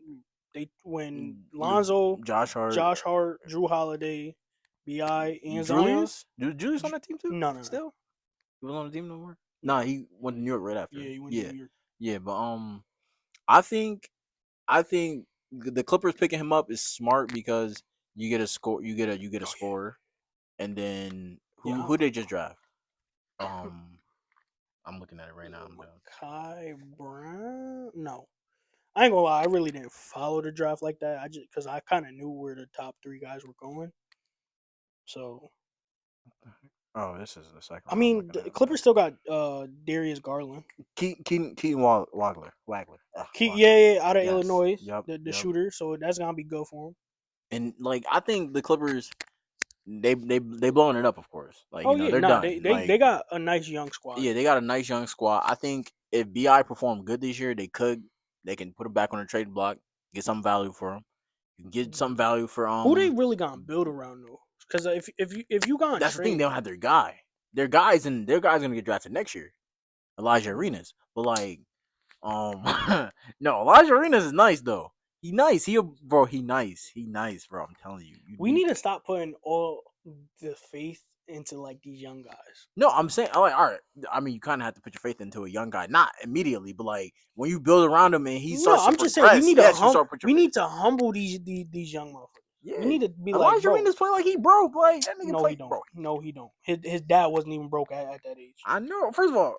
[SPEAKER 1] when Lonzo,
[SPEAKER 2] Josh
[SPEAKER 1] Josh Hart, Drew Holiday, Bi, and Zion.
[SPEAKER 2] Julius on that team too?
[SPEAKER 1] No.
[SPEAKER 2] Still, he was on the team no more. Nah, he went to New York right after.
[SPEAKER 1] Yeah, he went to New York.
[SPEAKER 2] Yeah, but I think the Clippers picking him up is smart because you get a score, you get a scorer, and then who they just draft? I'm looking at it right now. I'm done.
[SPEAKER 1] Kai Brown? No. I ain't gonna lie, I really didn't follow the draft like that. I just because I kind of knew where the top 3 guys were going. So
[SPEAKER 2] Oh, this is the second
[SPEAKER 1] I
[SPEAKER 2] one I'm
[SPEAKER 1] mean,
[SPEAKER 2] looking
[SPEAKER 1] the
[SPEAKER 2] at.
[SPEAKER 1] Clippers still got Darius Garland.
[SPEAKER 2] Keaton Wagler.
[SPEAKER 1] Yeah, out of
[SPEAKER 2] Yes.
[SPEAKER 1] Illinois,
[SPEAKER 2] Yep.
[SPEAKER 1] the shooter. So that's gonna be good for him.
[SPEAKER 2] And like I think the Clippers, they blowing it up, of course. Like
[SPEAKER 1] Oh yeah,
[SPEAKER 2] they're
[SPEAKER 1] nah,
[SPEAKER 2] done.
[SPEAKER 1] they got a nice young squad.
[SPEAKER 2] Yeah, they got a nice young squad. I think if Bi performed good this year, they can put him back on the trade block, get some value for him. You can get some value for
[SPEAKER 1] Who they really gonna build around though? Because if you gonna
[SPEAKER 2] that's
[SPEAKER 1] trade,
[SPEAKER 2] the thing. They don't have their guy. Their guys gonna get drafted next year. Elijah Arenas, but like, no, Elijah Arenas is nice though. He nice. He nice. He nice, bro. I'm telling you.
[SPEAKER 1] We need to stop putting all the faith into like these young guys.
[SPEAKER 2] No, I'm saying, all right. I mean, you kind of have to put your faith into a young guy, not immediately, but like when you build around him and he starts.
[SPEAKER 1] No, I'm
[SPEAKER 2] to
[SPEAKER 1] just saying we need
[SPEAKER 2] yes,
[SPEAKER 1] we need to humble these young motherfuckers.
[SPEAKER 2] Yeah,
[SPEAKER 1] we need to be like,
[SPEAKER 2] Elijah
[SPEAKER 1] bro.
[SPEAKER 2] Arenas play like he broke. Like that nigga
[SPEAKER 1] No,
[SPEAKER 2] play,
[SPEAKER 1] he don't.
[SPEAKER 2] bro.
[SPEAKER 1] No, he don't. His dad wasn't even broke at that age.
[SPEAKER 2] I know. First of all,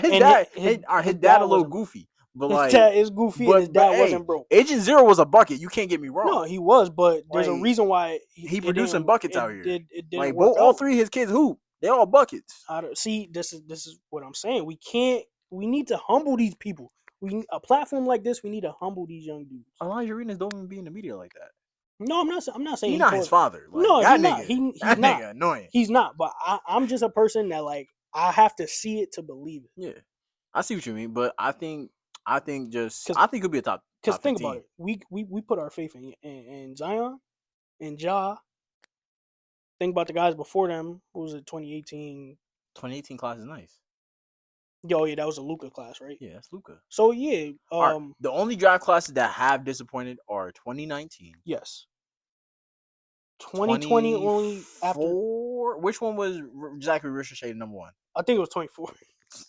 [SPEAKER 2] his
[SPEAKER 1] And
[SPEAKER 2] dad,
[SPEAKER 1] his
[SPEAKER 2] dad
[SPEAKER 1] dad
[SPEAKER 2] a little
[SPEAKER 1] wasn't.
[SPEAKER 2] goofy, but
[SPEAKER 1] His
[SPEAKER 2] like,
[SPEAKER 1] dad is goofy, and his
[SPEAKER 2] but
[SPEAKER 1] dad
[SPEAKER 2] hey,
[SPEAKER 1] wasn't broke.
[SPEAKER 2] Agent Zero was a bucket. You can't get me wrong.
[SPEAKER 1] No, he was, but there's a
[SPEAKER 2] Like,
[SPEAKER 1] reason why
[SPEAKER 2] he producing buckets out here.
[SPEAKER 1] It didn't
[SPEAKER 2] Like
[SPEAKER 1] work
[SPEAKER 2] all
[SPEAKER 1] out.
[SPEAKER 2] 3 of his kids hoop. They all buckets.
[SPEAKER 1] See, this is what I'm saying. We can't. We need to humble these people. A platform like this. We need to humble these young dudes.
[SPEAKER 2] Elijah Arenas don't even be in the media like that.
[SPEAKER 1] No, I'm not. I'm not saying
[SPEAKER 2] He's not his father. Like,
[SPEAKER 1] no,
[SPEAKER 2] that
[SPEAKER 1] he's not.
[SPEAKER 2] nigga,
[SPEAKER 1] He's
[SPEAKER 2] that
[SPEAKER 1] not.
[SPEAKER 2] nigga annoying.
[SPEAKER 1] He's not. But I'm just a person that like I have to see it to believe it.
[SPEAKER 2] Yeah, I see what you mean, but I think
[SPEAKER 1] Cause,
[SPEAKER 2] it'll be a top.
[SPEAKER 1] Because think
[SPEAKER 2] 15.
[SPEAKER 1] about it. We put our faith in Zion and Ja. Think about the guys before them. What was it? 2018.
[SPEAKER 2] 2018 class is nice.
[SPEAKER 1] Yo, yeah, that was a Luca class, right?
[SPEAKER 2] Yeah, that's Luca.
[SPEAKER 1] So yeah,
[SPEAKER 2] the only draft classes that have disappointed are 2019.
[SPEAKER 1] Yes. 2020 only after.
[SPEAKER 2] Which one was Zachary Ricochet number 1?
[SPEAKER 1] I think it was 24.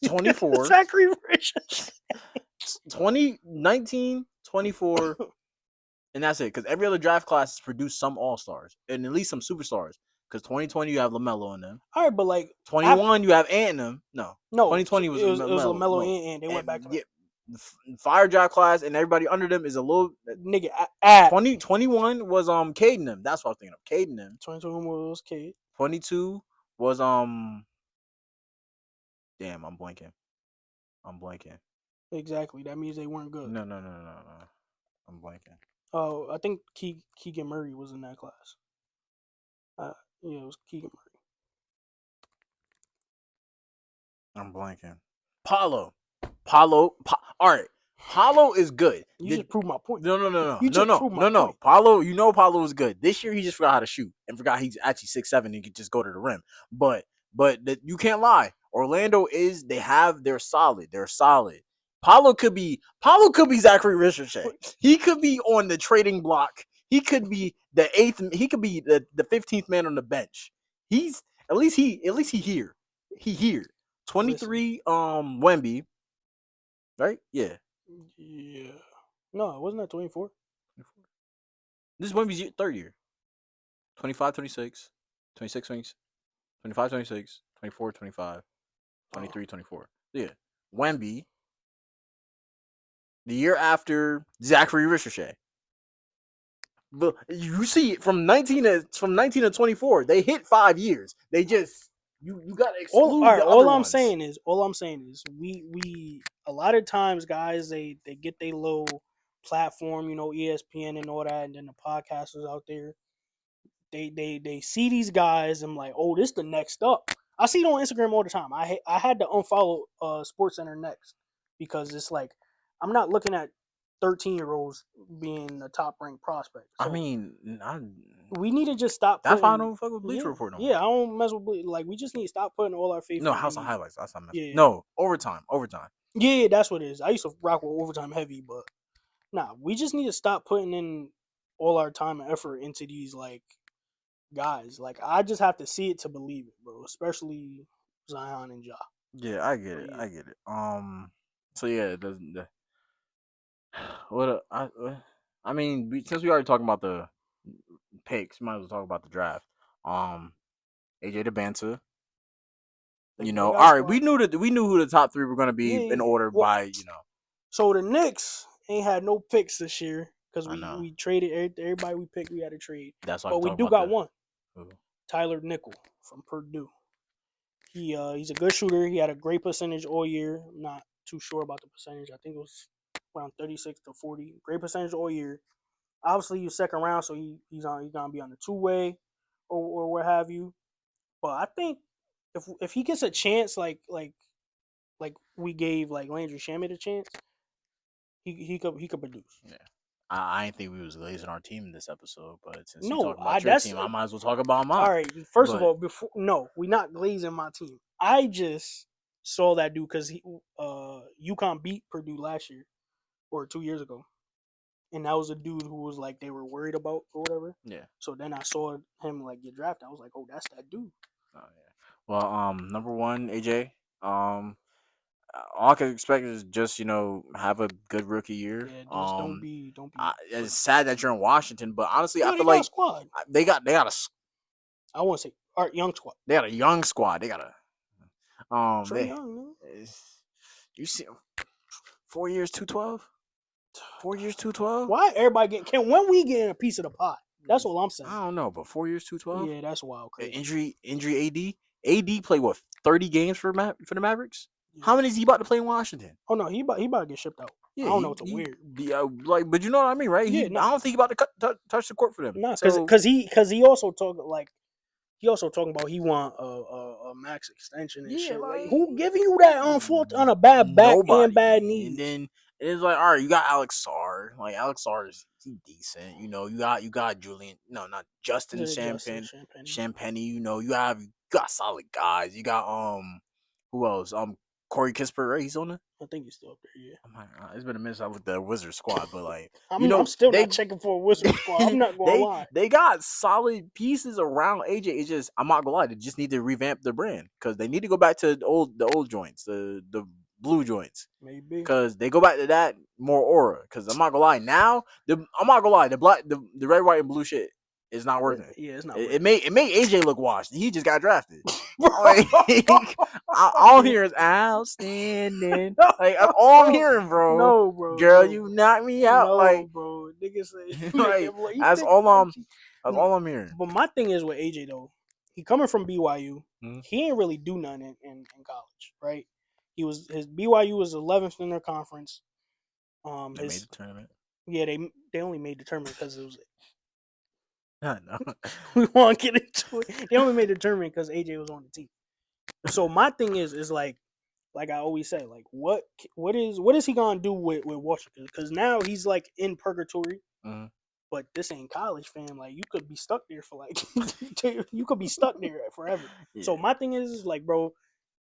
[SPEAKER 2] 24.
[SPEAKER 1] Zachary Ricochet.
[SPEAKER 2] 2019, 24, and that's it. Because every other draft class has produced some all stars and at least some superstars. because 2020 you have LaMelo in them.
[SPEAKER 1] All right, but like
[SPEAKER 2] 21 you have Ant in them. No,
[SPEAKER 1] no, so
[SPEAKER 2] 2020 was
[SPEAKER 1] it was Lamelo
[SPEAKER 2] LaMelo.
[SPEAKER 1] and they went back
[SPEAKER 2] And
[SPEAKER 1] to
[SPEAKER 2] yeah,
[SPEAKER 1] back.
[SPEAKER 2] the Fire Job class and everybody under them is a little.
[SPEAKER 1] Nigga, at
[SPEAKER 2] 2021 was Caden them. That's what I was thinking of. Caden them.
[SPEAKER 1] 2021 was kid.
[SPEAKER 2] 22 was Damn, I'm blanking. I'm blanking.
[SPEAKER 1] Exactly. That means they weren't good.
[SPEAKER 2] No. I'm blanking.
[SPEAKER 1] Oh, I think Keegan Murray was in that class. Yeah, it was Keegan Murray.
[SPEAKER 2] I'm blanking. Paulo. All right. Paulo is good.
[SPEAKER 1] You just proved my point. You
[SPEAKER 2] No,
[SPEAKER 1] just
[SPEAKER 2] no,
[SPEAKER 1] proved my
[SPEAKER 2] no, no.
[SPEAKER 1] point.
[SPEAKER 2] Paulo, you know Paulo is good. This year he just forgot how to shoot and forgot he's actually 6'7" and could just go to the rim. But you can't lie. Orlando they're solid. They're solid. Paulo could be Zachary Richardson. He could be on the trading block. He could be the eighth. He could be the 15th man on the bench. He's at least he here. He here.
[SPEAKER 1] Listen.
[SPEAKER 2] 23 Wemby. Right? Yeah.
[SPEAKER 1] Yeah. No, it wasn't that 24.
[SPEAKER 2] This is Wemby's third year. 25, 26, 26, 25, 26, 24, 25,
[SPEAKER 1] Oh.
[SPEAKER 2] 23, 24. Yeah. Wemby, the year after Zachary Richardson. But you see it from 19 to 24. They hit 5 years. They just you got to
[SPEAKER 1] All
[SPEAKER 2] exclude
[SPEAKER 1] right.
[SPEAKER 2] the other
[SPEAKER 1] All I'm
[SPEAKER 2] ones.
[SPEAKER 1] saying is we a lot of times guys they get their little platform, ESPN and all that, and then the podcasters out there they see these guys and I'm like, oh, this the next up. I see it on Instagram all the time. I had to unfollow Sports Center next because it's like I'm not looking at 13-year-olds being the top ranked prospect.
[SPEAKER 2] I
[SPEAKER 1] So
[SPEAKER 2] mean,
[SPEAKER 1] we need to just stop
[SPEAKER 2] that's why I
[SPEAKER 1] putting.
[SPEAKER 2] don't fuck with Bleacher
[SPEAKER 1] Yeah,
[SPEAKER 2] Report no
[SPEAKER 1] yeah.
[SPEAKER 2] more.
[SPEAKER 1] I don't mess with like we just need to stop putting all our faith
[SPEAKER 2] No,
[SPEAKER 1] in
[SPEAKER 2] House of
[SPEAKER 1] the.
[SPEAKER 2] Highlights. That's not mess.
[SPEAKER 1] Yeah,
[SPEAKER 2] No, overtime.
[SPEAKER 1] yeah, that's what it is. I used to rock with overtime heavy, but nah, we just need to stop putting in all our time and effort into these like guys. Like I just have to see it to believe it, bro. Especially Zion and Ja.
[SPEAKER 2] Yeah, I get
[SPEAKER 1] But
[SPEAKER 2] it.
[SPEAKER 1] yeah,
[SPEAKER 2] I get it. So yeah, what I mean, since we already talking about the picks, might as well talk about the draft. AJ DeBanta.
[SPEAKER 1] they got a
[SPEAKER 2] All right,
[SPEAKER 1] squad.
[SPEAKER 2] we knew who the top three were gonna be
[SPEAKER 1] Yeah,
[SPEAKER 2] in
[SPEAKER 1] yeah.
[SPEAKER 2] order
[SPEAKER 1] Well,
[SPEAKER 2] by
[SPEAKER 1] so the Knicks ain't had no picks this year because
[SPEAKER 2] I
[SPEAKER 1] we
[SPEAKER 2] know
[SPEAKER 1] we traded everybody we picked. We had to trade,
[SPEAKER 2] that's why I
[SPEAKER 1] but
[SPEAKER 2] can
[SPEAKER 1] we
[SPEAKER 2] talk
[SPEAKER 1] do
[SPEAKER 2] about
[SPEAKER 1] got
[SPEAKER 2] the
[SPEAKER 1] one.
[SPEAKER 2] who.
[SPEAKER 1] Tyler Nickel from Purdue. He's a good shooter. He had a great percentage all year. I'm not too sure about the percentage. I think it was around 36 to 40. Great percentage all year. Obviously, he's second round, so he's gonna be on the 2-way or what have you. But I think if he gets a chance, like we gave like Landry Shamet a chance, he could produce.
[SPEAKER 2] Yeah. I didn't think we was glazing our team in this episode, but since you
[SPEAKER 1] No,
[SPEAKER 2] talking
[SPEAKER 1] I
[SPEAKER 2] about your
[SPEAKER 1] that's
[SPEAKER 2] team, I might as well talk about
[SPEAKER 1] all
[SPEAKER 2] mine.
[SPEAKER 1] right. First of
[SPEAKER 2] But
[SPEAKER 1] all, before no, we not glazing my team. I just saw that dude because UConn beat Purdue last year or 2 years ago, and that was a dude who was like they were worried about or whatever.
[SPEAKER 2] yeah.
[SPEAKER 1] So then I saw him like get drafted. I was like, oh, that's that dude.
[SPEAKER 2] Oh yeah. Well, number one, AJ. All I can expect is just have a good rookie year.
[SPEAKER 1] Yeah, just don't be.
[SPEAKER 2] It's sad that you're in Washington, but honestly, I
[SPEAKER 1] No, they
[SPEAKER 2] feel
[SPEAKER 1] got a
[SPEAKER 2] like
[SPEAKER 1] squad.
[SPEAKER 2] they
[SPEAKER 1] I want to say Art Young squad.
[SPEAKER 2] got a young squad. They got
[SPEAKER 1] Trey
[SPEAKER 2] they
[SPEAKER 1] Young, man.
[SPEAKER 2] you see 4 years 212, 4 years 212.
[SPEAKER 1] Why everybody when we get a piece of the pie? That's all I'm saying.
[SPEAKER 2] I don't know, but 4 years 212.
[SPEAKER 1] Yeah, that's wild, crazy.
[SPEAKER 2] Injury. AD played what 30 games for the Mavericks.
[SPEAKER 1] Yeah.
[SPEAKER 2] How many is he about to play in Washington?
[SPEAKER 1] Oh no, he about to get shipped out. I
[SPEAKER 2] Yeah,
[SPEAKER 1] don't know. It's a weird.
[SPEAKER 2] like, but you know what I mean, right?
[SPEAKER 1] Yeah,
[SPEAKER 2] I
[SPEAKER 1] no,
[SPEAKER 2] don't think he about to touch the court for them.
[SPEAKER 1] no,
[SPEAKER 2] So
[SPEAKER 1] he also talking about he want a max extension and
[SPEAKER 2] yeah,
[SPEAKER 1] shit. Like
[SPEAKER 2] like
[SPEAKER 1] who giving you that on a bad back and bad
[SPEAKER 2] nobody. And
[SPEAKER 1] knees?
[SPEAKER 2] then it's like, all right, you got Alex Sarr. Like Alex Sarr is decent. You got Julian. No, not Justin
[SPEAKER 1] Justin Champagne.
[SPEAKER 2] Champagne. You got solid guys. You got who else? Corey Kispert, right? He's on it.
[SPEAKER 1] I think he's still up there. Yeah,
[SPEAKER 2] It's been a minute since I looked at the Wizard squad, but like
[SPEAKER 1] I'm still
[SPEAKER 2] they
[SPEAKER 1] not checking for a Wizard squad. I'm not gonna lie.
[SPEAKER 2] they got solid pieces around AJ. It's just I'm not gonna lie, they just need to revamp the brand because they need to go back to the old joints, the blue joints.
[SPEAKER 1] Maybe.
[SPEAKER 2] Because they go back to that more aura. Because I'm not gonna lie, now I'm not gonna lie, the black, the red, white, and blue shit. It's not working.
[SPEAKER 1] Yeah, it's not
[SPEAKER 2] It
[SPEAKER 1] working.
[SPEAKER 2] made AJ look washed. He just got drafted.
[SPEAKER 1] Bro,
[SPEAKER 2] Like all I'm hearing is outstanding. Like that's all I'm
[SPEAKER 1] bro,
[SPEAKER 2] hearing, bro.
[SPEAKER 1] no, bro,
[SPEAKER 2] Girl,
[SPEAKER 1] no,
[SPEAKER 2] you
[SPEAKER 1] bro,
[SPEAKER 2] knocked me out.
[SPEAKER 1] no,
[SPEAKER 2] Like,
[SPEAKER 1] bro. Niggas say make
[SPEAKER 2] like
[SPEAKER 1] him look. He
[SPEAKER 2] that's
[SPEAKER 1] thick
[SPEAKER 2] all I'm.
[SPEAKER 1] Archie.
[SPEAKER 2] That's all I'm hearing.
[SPEAKER 1] But my thing is with AJ though, he coming from BYU.
[SPEAKER 2] Mhm.
[SPEAKER 1] He ain't really do nothing in college, right? His BYU was 11th in their conference.
[SPEAKER 2] They made
[SPEAKER 1] His
[SPEAKER 2] the tournament.
[SPEAKER 1] Yeah, they only made the tournament because it was.
[SPEAKER 2] I know.
[SPEAKER 1] We won't get into it. They only made the tournament because AJ was on the team. So my thing is like I always say, like what is he gonna do with Washington? Because now he's like in purgatory.
[SPEAKER 2] Mhm.
[SPEAKER 1] But this ain't college, fam. Like you could be stuck there for like you could be stuck there forever.
[SPEAKER 2] Yeah.
[SPEAKER 1] So my thing is like, bro,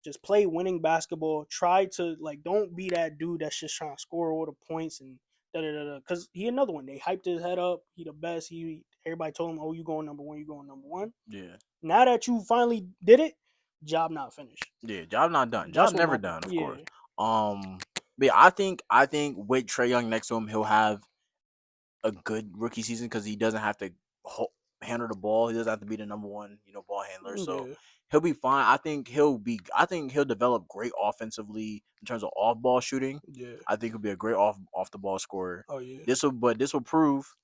[SPEAKER 1] just play winning basketball. Try to like don't be that dude that's just trying to score all the points and da da da. Because he another one. They hyped his head up. He the best. He Everybody told him, oh, you going number one. You going number one.
[SPEAKER 2] Yeah.
[SPEAKER 1] Now that you finally did it, job not finished.
[SPEAKER 2] Yeah. Job not done.
[SPEAKER 1] That's
[SPEAKER 2] Job
[SPEAKER 1] what
[SPEAKER 2] never
[SPEAKER 1] my
[SPEAKER 2] done, of course.
[SPEAKER 1] yeah
[SPEAKER 2] But yeah, I think with Trey Young next to him, he'll have a good rookie season because he doesn't have to handle the ball. He doesn't have to be the number one, ball handler. So
[SPEAKER 1] yeah
[SPEAKER 2] he'll be fine. I think he'll develop great offensively in terms of off ball shooting.
[SPEAKER 1] yeah.
[SPEAKER 2] I think he'll be a great off the ball scorer.
[SPEAKER 1] Oh yeah.
[SPEAKER 2] This will prove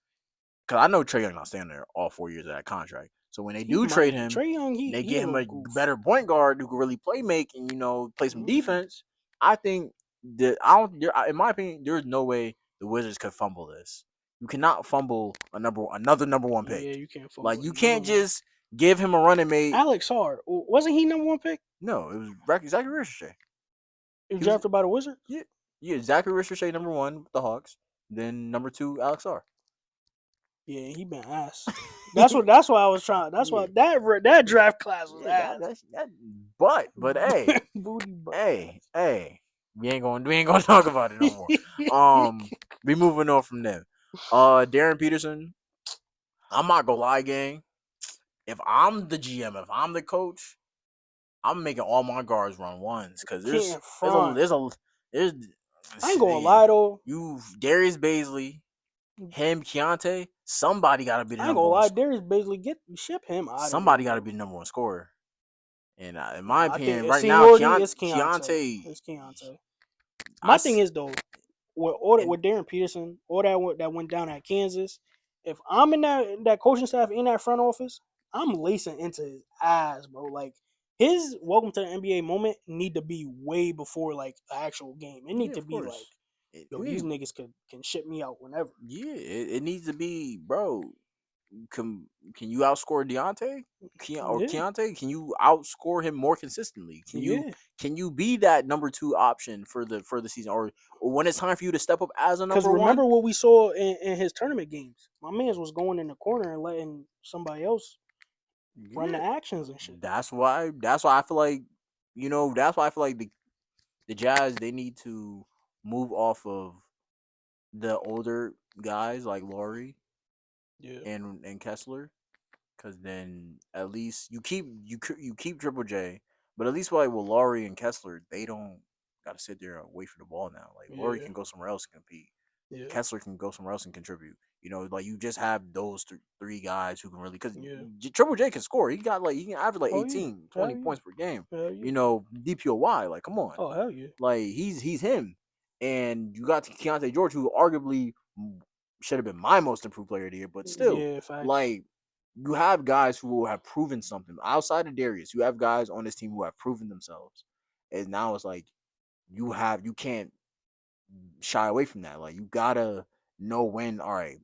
[SPEAKER 2] because I know Trey Young not staying there all 4 years of that contract. So when they
[SPEAKER 1] He
[SPEAKER 2] do trade
[SPEAKER 1] might
[SPEAKER 2] him,
[SPEAKER 1] Trey Young.
[SPEAKER 2] and they
[SPEAKER 1] He a
[SPEAKER 2] get him
[SPEAKER 1] little
[SPEAKER 2] a
[SPEAKER 1] goof.
[SPEAKER 2] better point guard who can really play make and play some
[SPEAKER 1] Mm,
[SPEAKER 2] defense. I think that I don't. In my opinion, there's no way the Wizards could fumble this. You cannot fumble another number one pick.
[SPEAKER 1] yeah, you can't
[SPEAKER 2] Like
[SPEAKER 1] fumble
[SPEAKER 2] you
[SPEAKER 1] another
[SPEAKER 2] can't
[SPEAKER 1] one.
[SPEAKER 2] just give him a running mate.
[SPEAKER 1] Alex Hard wasn't he number one pick?
[SPEAKER 2] No, it was Zachary Ricochet.
[SPEAKER 1] He was
[SPEAKER 2] He was
[SPEAKER 1] drafted by the Wizards.
[SPEAKER 2] yeah, yeah. Zachary Ricochet number one with the Hawks. Then number two, Alex R.
[SPEAKER 1] Yeah, he been ass. That's why I was trying. That's why
[SPEAKER 2] Yeah,
[SPEAKER 1] that draft class was
[SPEAKER 2] yeah.
[SPEAKER 1] ass.
[SPEAKER 2] That. But hey,
[SPEAKER 1] Booty butt
[SPEAKER 2] hey,
[SPEAKER 1] ass.
[SPEAKER 2] hey. We ain't gonna talk about it no more. We moving on from them. Darren Peterson. I'm not gonna lie, gang. If I'm the GM, if I'm the coach, I'm making all my guards run ones because there's
[SPEAKER 1] Can't
[SPEAKER 2] there's a
[SPEAKER 1] front.
[SPEAKER 2] there's a there's
[SPEAKER 1] I ain't gonna lie though.
[SPEAKER 2] you Darius Baisley, him, Keontae. Somebody got to be the
[SPEAKER 1] I ain't
[SPEAKER 2] number
[SPEAKER 1] gonna
[SPEAKER 2] one.
[SPEAKER 1] lie. Darius basically ship him out of there,
[SPEAKER 2] Somebody got to
[SPEAKER 1] bro.
[SPEAKER 2] be the number one scorer. And in my
[SPEAKER 1] I think
[SPEAKER 2] opinion,
[SPEAKER 1] it's
[SPEAKER 2] right now,
[SPEAKER 1] seniority. It's Keontae.
[SPEAKER 2] Keontae,
[SPEAKER 1] It's Keontae.
[SPEAKER 2] I
[SPEAKER 1] My thing is though, with
[SPEAKER 2] and
[SPEAKER 1] Darren Peterson, all that went down at Kansas. If I'm in that coaching staff in that front office, I'm lacing into his ass, bro. Like his welcome to the NBA moment need to be way before like the actual game. It need
[SPEAKER 2] yeah,
[SPEAKER 1] to
[SPEAKER 2] of
[SPEAKER 1] be like,
[SPEAKER 2] course. It
[SPEAKER 1] yo, these
[SPEAKER 2] need,
[SPEAKER 1] niggas can ship me out whenever.
[SPEAKER 2] yeah, it needs to be, bro. Can can you outscore Deontay?
[SPEAKER 1] Yeah,
[SPEAKER 2] Keontae? Can you outscore him more consistently?
[SPEAKER 1] yeah.
[SPEAKER 2] Can you be that number two option for the season, or when it's time for you to step up as a
[SPEAKER 1] Because
[SPEAKER 2] number one?
[SPEAKER 1] remember what we saw in his tournament games. My man's was going in the corner and letting somebody else run the
[SPEAKER 2] Yeah,
[SPEAKER 1] actions and shit.
[SPEAKER 2] that's why I feel like that's why I feel like the Jazz they need to move off of the older guys like Laurie
[SPEAKER 1] Yeah,
[SPEAKER 2] and Kessler, because then at least you keep Triple J, but at least like with Laurie and Kessler, they don't gotta sit there and wait for the ball now. Like Laurie
[SPEAKER 1] yeah,
[SPEAKER 2] can go somewhere else and compete.
[SPEAKER 1] yeah,
[SPEAKER 2] Kessler can go somewhere else and contribute. Like you just have those three guys who can really because
[SPEAKER 1] yeah.
[SPEAKER 2] Triple J can score. He can average like
[SPEAKER 1] Oh yeah,
[SPEAKER 2] 18,
[SPEAKER 1] hell
[SPEAKER 2] 20
[SPEAKER 1] yeah,
[SPEAKER 2] points per game.
[SPEAKER 1] hell yeah.
[SPEAKER 2] DPOY. Like come on,
[SPEAKER 1] Oh hell yeah,
[SPEAKER 2] like he's him. And you got Keontae George, who arguably should have been my most improved player of the year, but still,
[SPEAKER 1] yeah. Facts.
[SPEAKER 2] like you have guys who have proven something outside of Darius. You have guys on this team who have proven themselves, and now it's like you can't shy away from that. Like you gotta know when. All right,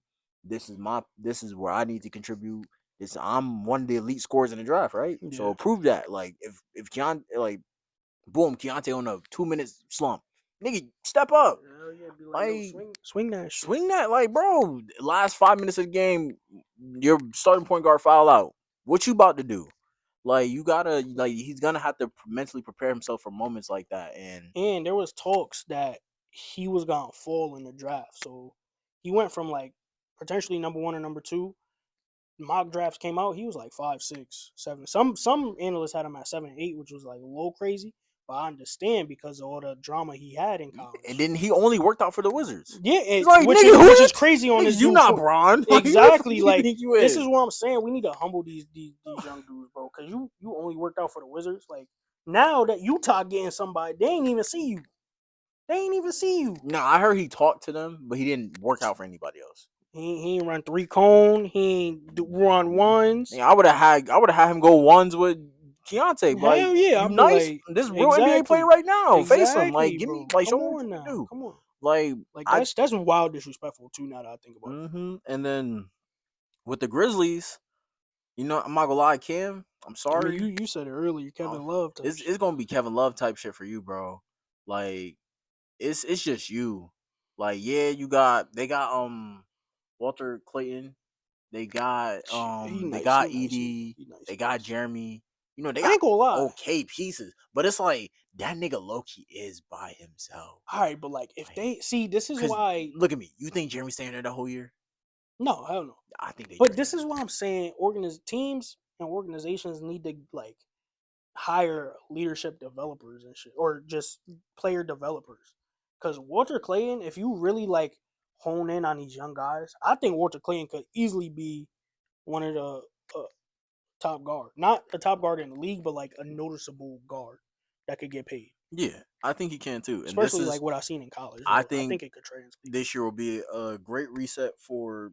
[SPEAKER 2] this is where I need to contribute. This I'm one of the elite scorers in the draft, right?
[SPEAKER 1] Yeah.
[SPEAKER 2] So prove that. Like if Keon like boom Keontae on a 2 minute slump, nigga step up.
[SPEAKER 1] Hell yeah, be like, yo,
[SPEAKER 2] Like
[SPEAKER 1] swing that shit.
[SPEAKER 2] swing that, like bro. Last 5 minutes of the game, your starting point guard foul out. What you about to do? Like you gotta like he's gonna have to mentally prepare himself for moments like that. And
[SPEAKER 1] And there was talks that he was gonna fall in the draft, so he went from like potentially number one or number two. Mock drafts came out, he was like 5, 6, 7. Some analysts had him at 7, 8, which was like a little crazy. But I understand because of all the drama he had in
[SPEAKER 2] And
[SPEAKER 1] college.
[SPEAKER 2] then he only worked out for the Wizards.
[SPEAKER 1] Yeah,
[SPEAKER 2] It's like,
[SPEAKER 1] which
[SPEAKER 2] nigga,
[SPEAKER 1] is
[SPEAKER 2] who
[SPEAKER 1] which is
[SPEAKER 2] you?
[SPEAKER 1] crazy on
[SPEAKER 2] Nigga,
[SPEAKER 1] this
[SPEAKER 2] you
[SPEAKER 1] dude
[SPEAKER 2] not
[SPEAKER 1] for
[SPEAKER 2] Braun. Like, who the fuck
[SPEAKER 1] exactly
[SPEAKER 2] do you
[SPEAKER 1] like
[SPEAKER 2] think you
[SPEAKER 1] this
[SPEAKER 2] is?
[SPEAKER 1] is what I'm saying. We need to humble these young dudes, bro, because you only worked out for the Wizards. Like now that Utah getting somebody, they ain't even see you. They ain't even see you.
[SPEAKER 2] No, I heard he talked to them, but he didn't work out for anybody else.
[SPEAKER 1] He ain't run 3 cone. He ain't run ones.
[SPEAKER 2] Yeah, I would have had him go ones with Keontae. Like,
[SPEAKER 1] Hell yeah,
[SPEAKER 2] you
[SPEAKER 1] I'd be
[SPEAKER 2] nice.
[SPEAKER 1] like,
[SPEAKER 2] This real NBA player
[SPEAKER 1] exactly,
[SPEAKER 2] right now. Face him. Like,
[SPEAKER 1] exactly,
[SPEAKER 2] give me
[SPEAKER 1] bro.
[SPEAKER 2] like
[SPEAKER 1] Come
[SPEAKER 2] show me what
[SPEAKER 1] on
[SPEAKER 2] you can
[SPEAKER 1] now,
[SPEAKER 2] do.
[SPEAKER 1] come on.
[SPEAKER 2] Like
[SPEAKER 1] Like
[SPEAKER 2] I
[SPEAKER 1] that's wild disrespectful too. Now that I think about it.
[SPEAKER 2] and then with the Grizzlies, I'm not gonna lie, Kim. I'm
[SPEAKER 1] I mean,
[SPEAKER 2] sorry.
[SPEAKER 1] you said it earlier,
[SPEAKER 2] Uh,
[SPEAKER 1] Kevin Love type
[SPEAKER 2] it's
[SPEAKER 1] shit.
[SPEAKER 2] gonna be Kevin Love type shit for you, bro. Like it's just you. Like yeah, they got Walter Clayton.
[SPEAKER 1] He
[SPEAKER 2] They
[SPEAKER 1] nice,
[SPEAKER 2] got
[SPEAKER 1] he nice,
[SPEAKER 2] Edie,
[SPEAKER 1] he nice,
[SPEAKER 2] they
[SPEAKER 1] he
[SPEAKER 2] got
[SPEAKER 1] nice.
[SPEAKER 2] Jeremy. They
[SPEAKER 1] I
[SPEAKER 2] got
[SPEAKER 1] ain't gonna lie.
[SPEAKER 2] okay pieces, but it's like that nigga Loki is by himself.
[SPEAKER 1] All right, but like if
[SPEAKER 2] Like,
[SPEAKER 1] they see, this is
[SPEAKER 2] cause
[SPEAKER 1] why.
[SPEAKER 2] look at me. You think Jeremy staying there the whole year?
[SPEAKER 1] No, hell no.
[SPEAKER 2] I think they
[SPEAKER 1] But
[SPEAKER 2] trade him.
[SPEAKER 1] this is why I'm saying teams and organizations need to like hire leadership developers and shit, or just player developers. Because Walter Clayton, if you really like hone in on these young guys, I think Walter Clayton could easily be one of the top guard, not a top guard in the league, but like a noticeable guard that could get paid.
[SPEAKER 2] Yeah, I think he can too. And
[SPEAKER 1] Especially like what I've seen in college.
[SPEAKER 2] I
[SPEAKER 1] So I
[SPEAKER 2] think
[SPEAKER 1] think it could translate.
[SPEAKER 2] this year will be a great reset for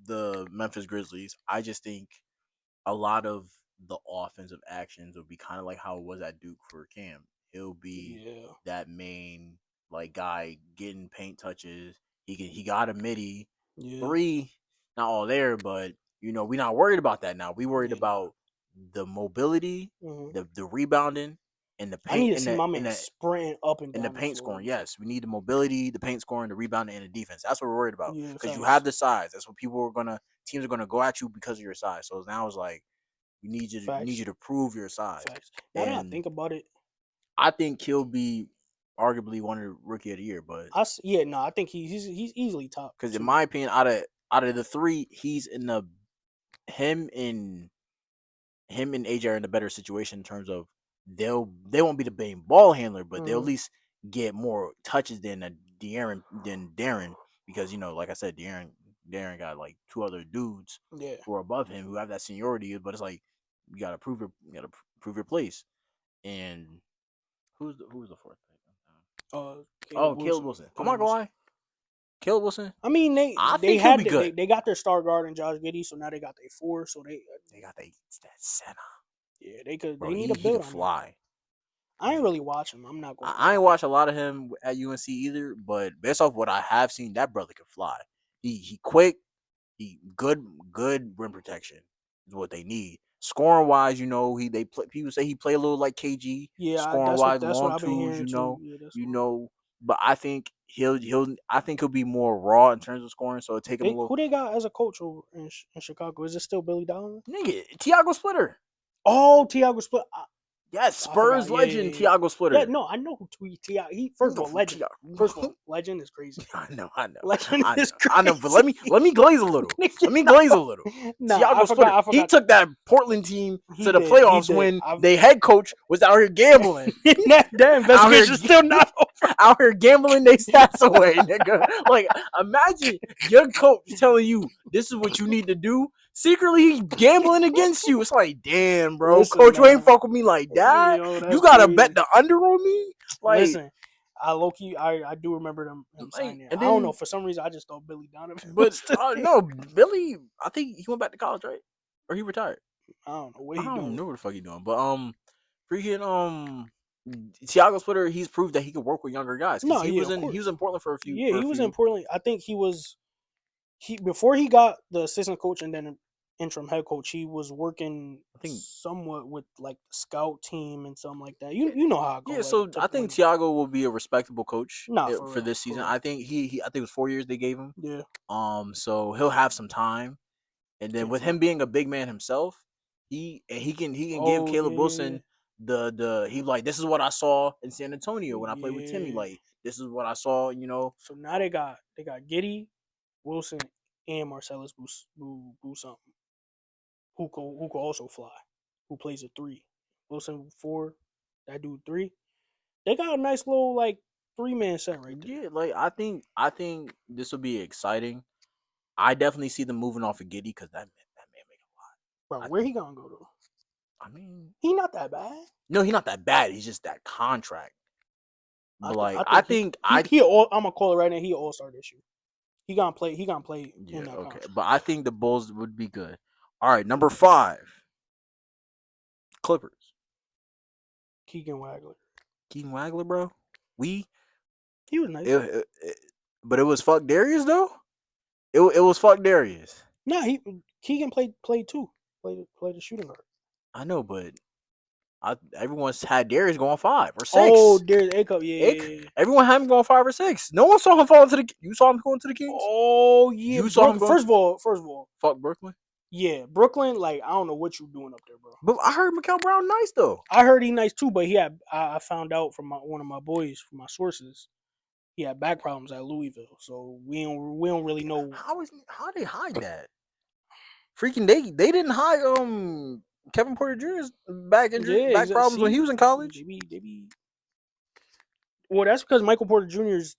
[SPEAKER 2] the Memphis Grizzlies. I just think a lot of the offensive actions will be kind of like how it was at Duke for Cam. He'll be
[SPEAKER 1] Yeah,
[SPEAKER 2] that main like guy getting paint touches. He got a midi
[SPEAKER 1] yeah,
[SPEAKER 2] three, not all there, but we're not worried about that now. We worried
[SPEAKER 1] yeah. Nah.
[SPEAKER 2] about the mobility,
[SPEAKER 1] Hmm.
[SPEAKER 2] the rebounding, and the
[SPEAKER 1] I need
[SPEAKER 2] paint
[SPEAKER 1] to see my man sprinting up and
[SPEAKER 2] and the
[SPEAKER 1] down the
[SPEAKER 2] paint
[SPEAKER 1] floor
[SPEAKER 2] scoring.
[SPEAKER 1] more.
[SPEAKER 2] Yes, we need the mobility, the paint scoring, the rebounding, and the defense. That's what we're worried about
[SPEAKER 1] Yeah,
[SPEAKER 2] because you have
[SPEAKER 1] facts,
[SPEAKER 2] the size. That's what teams are gonna go at you because of your size. So now it's like we need
[SPEAKER 1] facts,
[SPEAKER 2] you to prove your size.
[SPEAKER 1] facts. Now that I
[SPEAKER 2] And
[SPEAKER 1] think about it,
[SPEAKER 2] I think he'll be arguably one of the rookie of the year, but
[SPEAKER 1] yeah, no, I think he's easily top
[SPEAKER 2] because in
[SPEAKER 1] two.
[SPEAKER 2] my opinion, out of the three, he's in the him and AJ are in a better situation in terms of they won't be the main ball handler, but they'll at
[SPEAKER 1] Hmm.
[SPEAKER 2] least get more touches than Darren because like I said, Darren got like two other dudes
[SPEAKER 1] Yeah,
[SPEAKER 2] who are above him who have that seniority, but it's like you gotta prove your place. And who's the fourth pick?
[SPEAKER 1] Caleb
[SPEAKER 2] Oh, Caleb
[SPEAKER 1] Wilson,
[SPEAKER 2] Wilson. I'm
[SPEAKER 1] Caleb
[SPEAKER 2] not gonna
[SPEAKER 1] Wilson.
[SPEAKER 2] lie, Caleb Wilson.
[SPEAKER 1] I mean,
[SPEAKER 2] I
[SPEAKER 1] they
[SPEAKER 2] think he'll be
[SPEAKER 1] had
[SPEAKER 2] good.
[SPEAKER 1] they got their star guard in Josh Giddey, so now they got their four. So they
[SPEAKER 2] They got that center,
[SPEAKER 1] yeah
[SPEAKER 2] bro.
[SPEAKER 1] they need to
[SPEAKER 2] He
[SPEAKER 1] build
[SPEAKER 2] could
[SPEAKER 1] on that.
[SPEAKER 2] fly.
[SPEAKER 1] I ain't
[SPEAKER 2] Like
[SPEAKER 1] really watch him. I'm not gonna
[SPEAKER 2] I ain't
[SPEAKER 1] lie.
[SPEAKER 2] watched a lot of him at UNC either, but based off what I have seen, that brother can fly. He quick. He good rim protection is what they need. Scoring wise, people say he play a little like KG.
[SPEAKER 1] Yeah,
[SPEAKER 2] Scoring wise,
[SPEAKER 1] that's what
[SPEAKER 2] long
[SPEAKER 1] I've been
[SPEAKER 2] twos,
[SPEAKER 1] hearing too. Yeah, that's
[SPEAKER 2] you
[SPEAKER 1] what.
[SPEAKER 2] know. But I think he'll be more raw in terms of scoring. So it take him a little.
[SPEAKER 1] Who they got as a coach over in Chicago? Is it still Billy Donovan?
[SPEAKER 2] Nigga, Tiago Splitter.
[SPEAKER 1] Oh, Tiago Split.
[SPEAKER 2] Yes,
[SPEAKER 1] I forgot.
[SPEAKER 2] Spurs
[SPEAKER 1] Yeah, yeah,
[SPEAKER 2] legend
[SPEAKER 1] yeah, yeah.
[SPEAKER 2] Tiago
[SPEAKER 1] Yeah,
[SPEAKER 2] Splitter.
[SPEAKER 1] no, I know who Tiago. He
[SPEAKER 2] You
[SPEAKER 1] first of
[SPEAKER 2] know
[SPEAKER 1] all,
[SPEAKER 2] who
[SPEAKER 1] legend. First of all,
[SPEAKER 2] Tiago.
[SPEAKER 1] legend is crazy.
[SPEAKER 2] I know, I know,
[SPEAKER 1] Legend
[SPEAKER 2] I know,
[SPEAKER 1] is
[SPEAKER 2] I know. But
[SPEAKER 1] crazy.
[SPEAKER 2] let me glaze a little. Let me glaze a little.
[SPEAKER 1] Nah,
[SPEAKER 2] Tiago Splitter.
[SPEAKER 1] I
[SPEAKER 2] He
[SPEAKER 1] forgot.
[SPEAKER 2] took that Portland team
[SPEAKER 1] He
[SPEAKER 2] to the
[SPEAKER 1] did. He
[SPEAKER 2] playoffs
[SPEAKER 1] did.
[SPEAKER 2] when they head coach was out here gambling,
[SPEAKER 1] That
[SPEAKER 2] out here,
[SPEAKER 1] investigation still not over.
[SPEAKER 2] out here gambling their stats away, nigga. Like, imagine your coach telling you this is what you need to do. Secretly, he's gambling against you. It's like, damn, bro,
[SPEAKER 1] Listen,
[SPEAKER 2] coach, you ain't
[SPEAKER 1] man.
[SPEAKER 2] fuck with me like that.
[SPEAKER 1] Yo,
[SPEAKER 2] You
[SPEAKER 1] that's
[SPEAKER 2] gotta bet
[SPEAKER 1] crazy.
[SPEAKER 2] the under on me, like.
[SPEAKER 1] Listen, I low key, I do remember him
[SPEAKER 2] Like,
[SPEAKER 1] signing.
[SPEAKER 2] and
[SPEAKER 1] I don't know
[SPEAKER 2] then
[SPEAKER 1] for some reason I just thought Billy Donovan
[SPEAKER 2] But
[SPEAKER 1] was the name.
[SPEAKER 2] no, Billy. I think he went back to college, right? Or he retired.
[SPEAKER 1] I don't know what
[SPEAKER 2] I
[SPEAKER 1] he
[SPEAKER 2] don't
[SPEAKER 1] doing.
[SPEAKER 2] know what the fuck he doing. But freaking Tiago Splitter, he's proved that he could work with younger guys because
[SPEAKER 1] No, yeah, of
[SPEAKER 2] he was in
[SPEAKER 1] course.
[SPEAKER 2] Portland
[SPEAKER 1] Yeah,
[SPEAKER 2] for a
[SPEAKER 1] he was in
[SPEAKER 2] few.
[SPEAKER 1] Portland. I think he before he got the assistant coach and then interim head coach. He was working
[SPEAKER 2] I think
[SPEAKER 1] somewhat with like the scout team and something like that. You know how I go
[SPEAKER 2] yeah.
[SPEAKER 1] like
[SPEAKER 2] So I
[SPEAKER 1] typical
[SPEAKER 2] think
[SPEAKER 1] NBA.
[SPEAKER 2] Tiago will be a respectable coach
[SPEAKER 1] Nah, for
[SPEAKER 2] for
[SPEAKER 1] real,
[SPEAKER 2] this
[SPEAKER 1] for
[SPEAKER 2] season.
[SPEAKER 1] real.
[SPEAKER 2] I think I think it was 4 years they gave him.
[SPEAKER 1] Yeah,
[SPEAKER 2] So he'll have some time. And then
[SPEAKER 1] yeah,
[SPEAKER 2] with
[SPEAKER 1] for
[SPEAKER 2] him being a big man himself, he can give
[SPEAKER 1] oh
[SPEAKER 2] Caleb
[SPEAKER 1] yeah,
[SPEAKER 2] Wilson the he like this is what I saw in San Antonio when I played with Timmy.
[SPEAKER 1] yeah.
[SPEAKER 2] Like this is what I saw.
[SPEAKER 1] So now they got Giddy, Wilson, and Marcellus Boo something who could also fly, who plays a three. Wilson 4, that dude 3. They got a nice little like 3-man set right there.
[SPEAKER 2] Yeah, like I think this will be exciting. I definitely see them moving off of Giddy because that man make a
[SPEAKER 1] Bro,
[SPEAKER 2] lot. I
[SPEAKER 1] where
[SPEAKER 2] think.
[SPEAKER 1] he gonna go though?
[SPEAKER 2] I mean,
[SPEAKER 1] He not that bad.
[SPEAKER 2] no, he's not that bad. He's just that contract. But like,
[SPEAKER 1] I
[SPEAKER 2] I
[SPEAKER 1] think
[SPEAKER 2] think I
[SPEAKER 1] he all, I'm gonna call it right now. He all star this year. He gonna play. He gonna play in
[SPEAKER 2] yeah
[SPEAKER 1] that
[SPEAKER 2] okay,
[SPEAKER 1] contract.
[SPEAKER 2] but I think the Bulls would be good. All right, number 5, Clippers.
[SPEAKER 1] Keegan Wagler.
[SPEAKER 2] Keaton Wagler, bro. We
[SPEAKER 1] He was nice.
[SPEAKER 2] it, but it was fuck Darius though. It was fuck Darius.
[SPEAKER 1] Nah, Keegan played too. Played the shooting guard.
[SPEAKER 2] I know, but everyone's had Darius going 5 or
[SPEAKER 1] Oh,
[SPEAKER 2] 6.
[SPEAKER 1] there's A cup. Yeah,
[SPEAKER 2] Ick.
[SPEAKER 1] yeah, yeah.
[SPEAKER 2] Everyone had him going 5 or 6. No one saw him falling to the. You saw him going to the Kings.
[SPEAKER 1] Oh yeah,
[SPEAKER 2] You saw him going
[SPEAKER 1] First
[SPEAKER 2] to
[SPEAKER 1] of all,
[SPEAKER 2] fuck Brooklyn.
[SPEAKER 1] yeah, Brooklyn. Like I don't know what you doing up there, bro.
[SPEAKER 2] But I heard Mikael Brown nice though.
[SPEAKER 1] I heard he nice too, but he had. I found out from one of my boys, from my sources, he had back problems at Louisville. So we don't really know.
[SPEAKER 2] How they hide that? Freaking they didn't hide Kevin Porter Jr.'s
[SPEAKER 1] Yeah,
[SPEAKER 2] back
[SPEAKER 1] exactly.
[SPEAKER 2] problems when he
[SPEAKER 1] See,
[SPEAKER 2] was in college.
[SPEAKER 1] they be. Well, that's because Michael Porter Jr.'s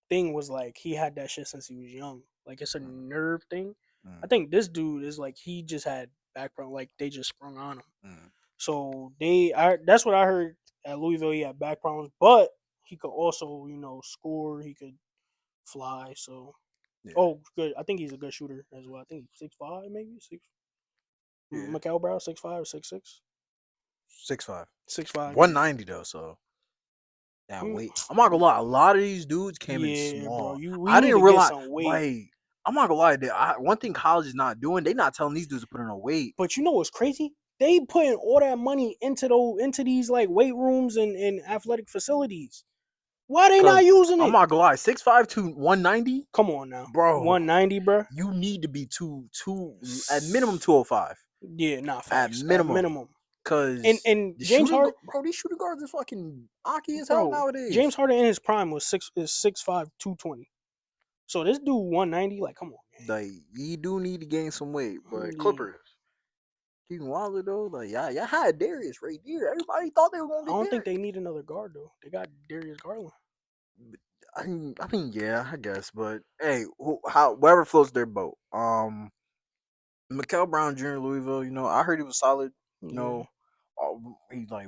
[SPEAKER 1] thing was like he had that shit since he was young. Like it's a
[SPEAKER 2] Mm,
[SPEAKER 1] nerve thing. I
[SPEAKER 2] mm,
[SPEAKER 1] think this dude is like he just had background, like they just sprung on him.
[SPEAKER 2] mm.
[SPEAKER 1] So that's what I heard at Louisville. He had back problems, but he could also score. He could fly. So
[SPEAKER 2] Yeah,
[SPEAKER 1] good. I think he's a good shooter as well. I think he's 6'5", maybe six.
[SPEAKER 2] yeah.
[SPEAKER 1] Mikal Brown 6'5" or 6'6".
[SPEAKER 2] 6'5",
[SPEAKER 1] 6'5", yeah.
[SPEAKER 2] 190 though. So that
[SPEAKER 1] Mm,
[SPEAKER 2] weight. I'm not gonna lie. A lot of these dudes came in
[SPEAKER 1] yeah, bro.
[SPEAKER 2] small.
[SPEAKER 1] We
[SPEAKER 2] I
[SPEAKER 1] need
[SPEAKER 2] didn't
[SPEAKER 1] to get
[SPEAKER 2] realize.
[SPEAKER 1] some weight.
[SPEAKER 2] Like, I'm not gonna lie. One thing college is not doing. They not telling these dudes to put in a weight.
[SPEAKER 1] But you know what's crazy? They putting all that money into these like weight rooms and athletic facilities. Why they not
[SPEAKER 2] Cause
[SPEAKER 1] using
[SPEAKER 2] I'm
[SPEAKER 1] it?
[SPEAKER 2] not gonna lie. 6'5" to 190,
[SPEAKER 1] Come on now,
[SPEAKER 2] bro.
[SPEAKER 1] 190, bro.
[SPEAKER 2] You need to be two at minimum 205
[SPEAKER 1] Yeah, not
[SPEAKER 2] at
[SPEAKER 1] facts. At
[SPEAKER 2] minimum.
[SPEAKER 1] minimum. And
[SPEAKER 2] Cause
[SPEAKER 1] and
[SPEAKER 2] the
[SPEAKER 1] James Harden,
[SPEAKER 2] bro, these shooting guards is fucking hockey as hell
[SPEAKER 1] bro. James
[SPEAKER 2] nowadays.
[SPEAKER 1] Harden in his prime was 6'5", 220. So this dude 190. Like, come on,
[SPEAKER 2] Like you do need to gain some weight, but
[SPEAKER 1] man. Yeah.
[SPEAKER 2] Clippers, Keaton Wilder though, like y'all had Darius right there. Everybody thought they were gonna
[SPEAKER 1] I
[SPEAKER 2] get
[SPEAKER 1] don't think
[SPEAKER 2] Darius.
[SPEAKER 1] they need another guard though. They got Darius Garland.
[SPEAKER 2] Yeah, I guess, but hey, whoever floats their boat. Mikael Brown Jr. Louisville, I heard he was solid. You
[SPEAKER 1] Yeah.
[SPEAKER 2] know, he's like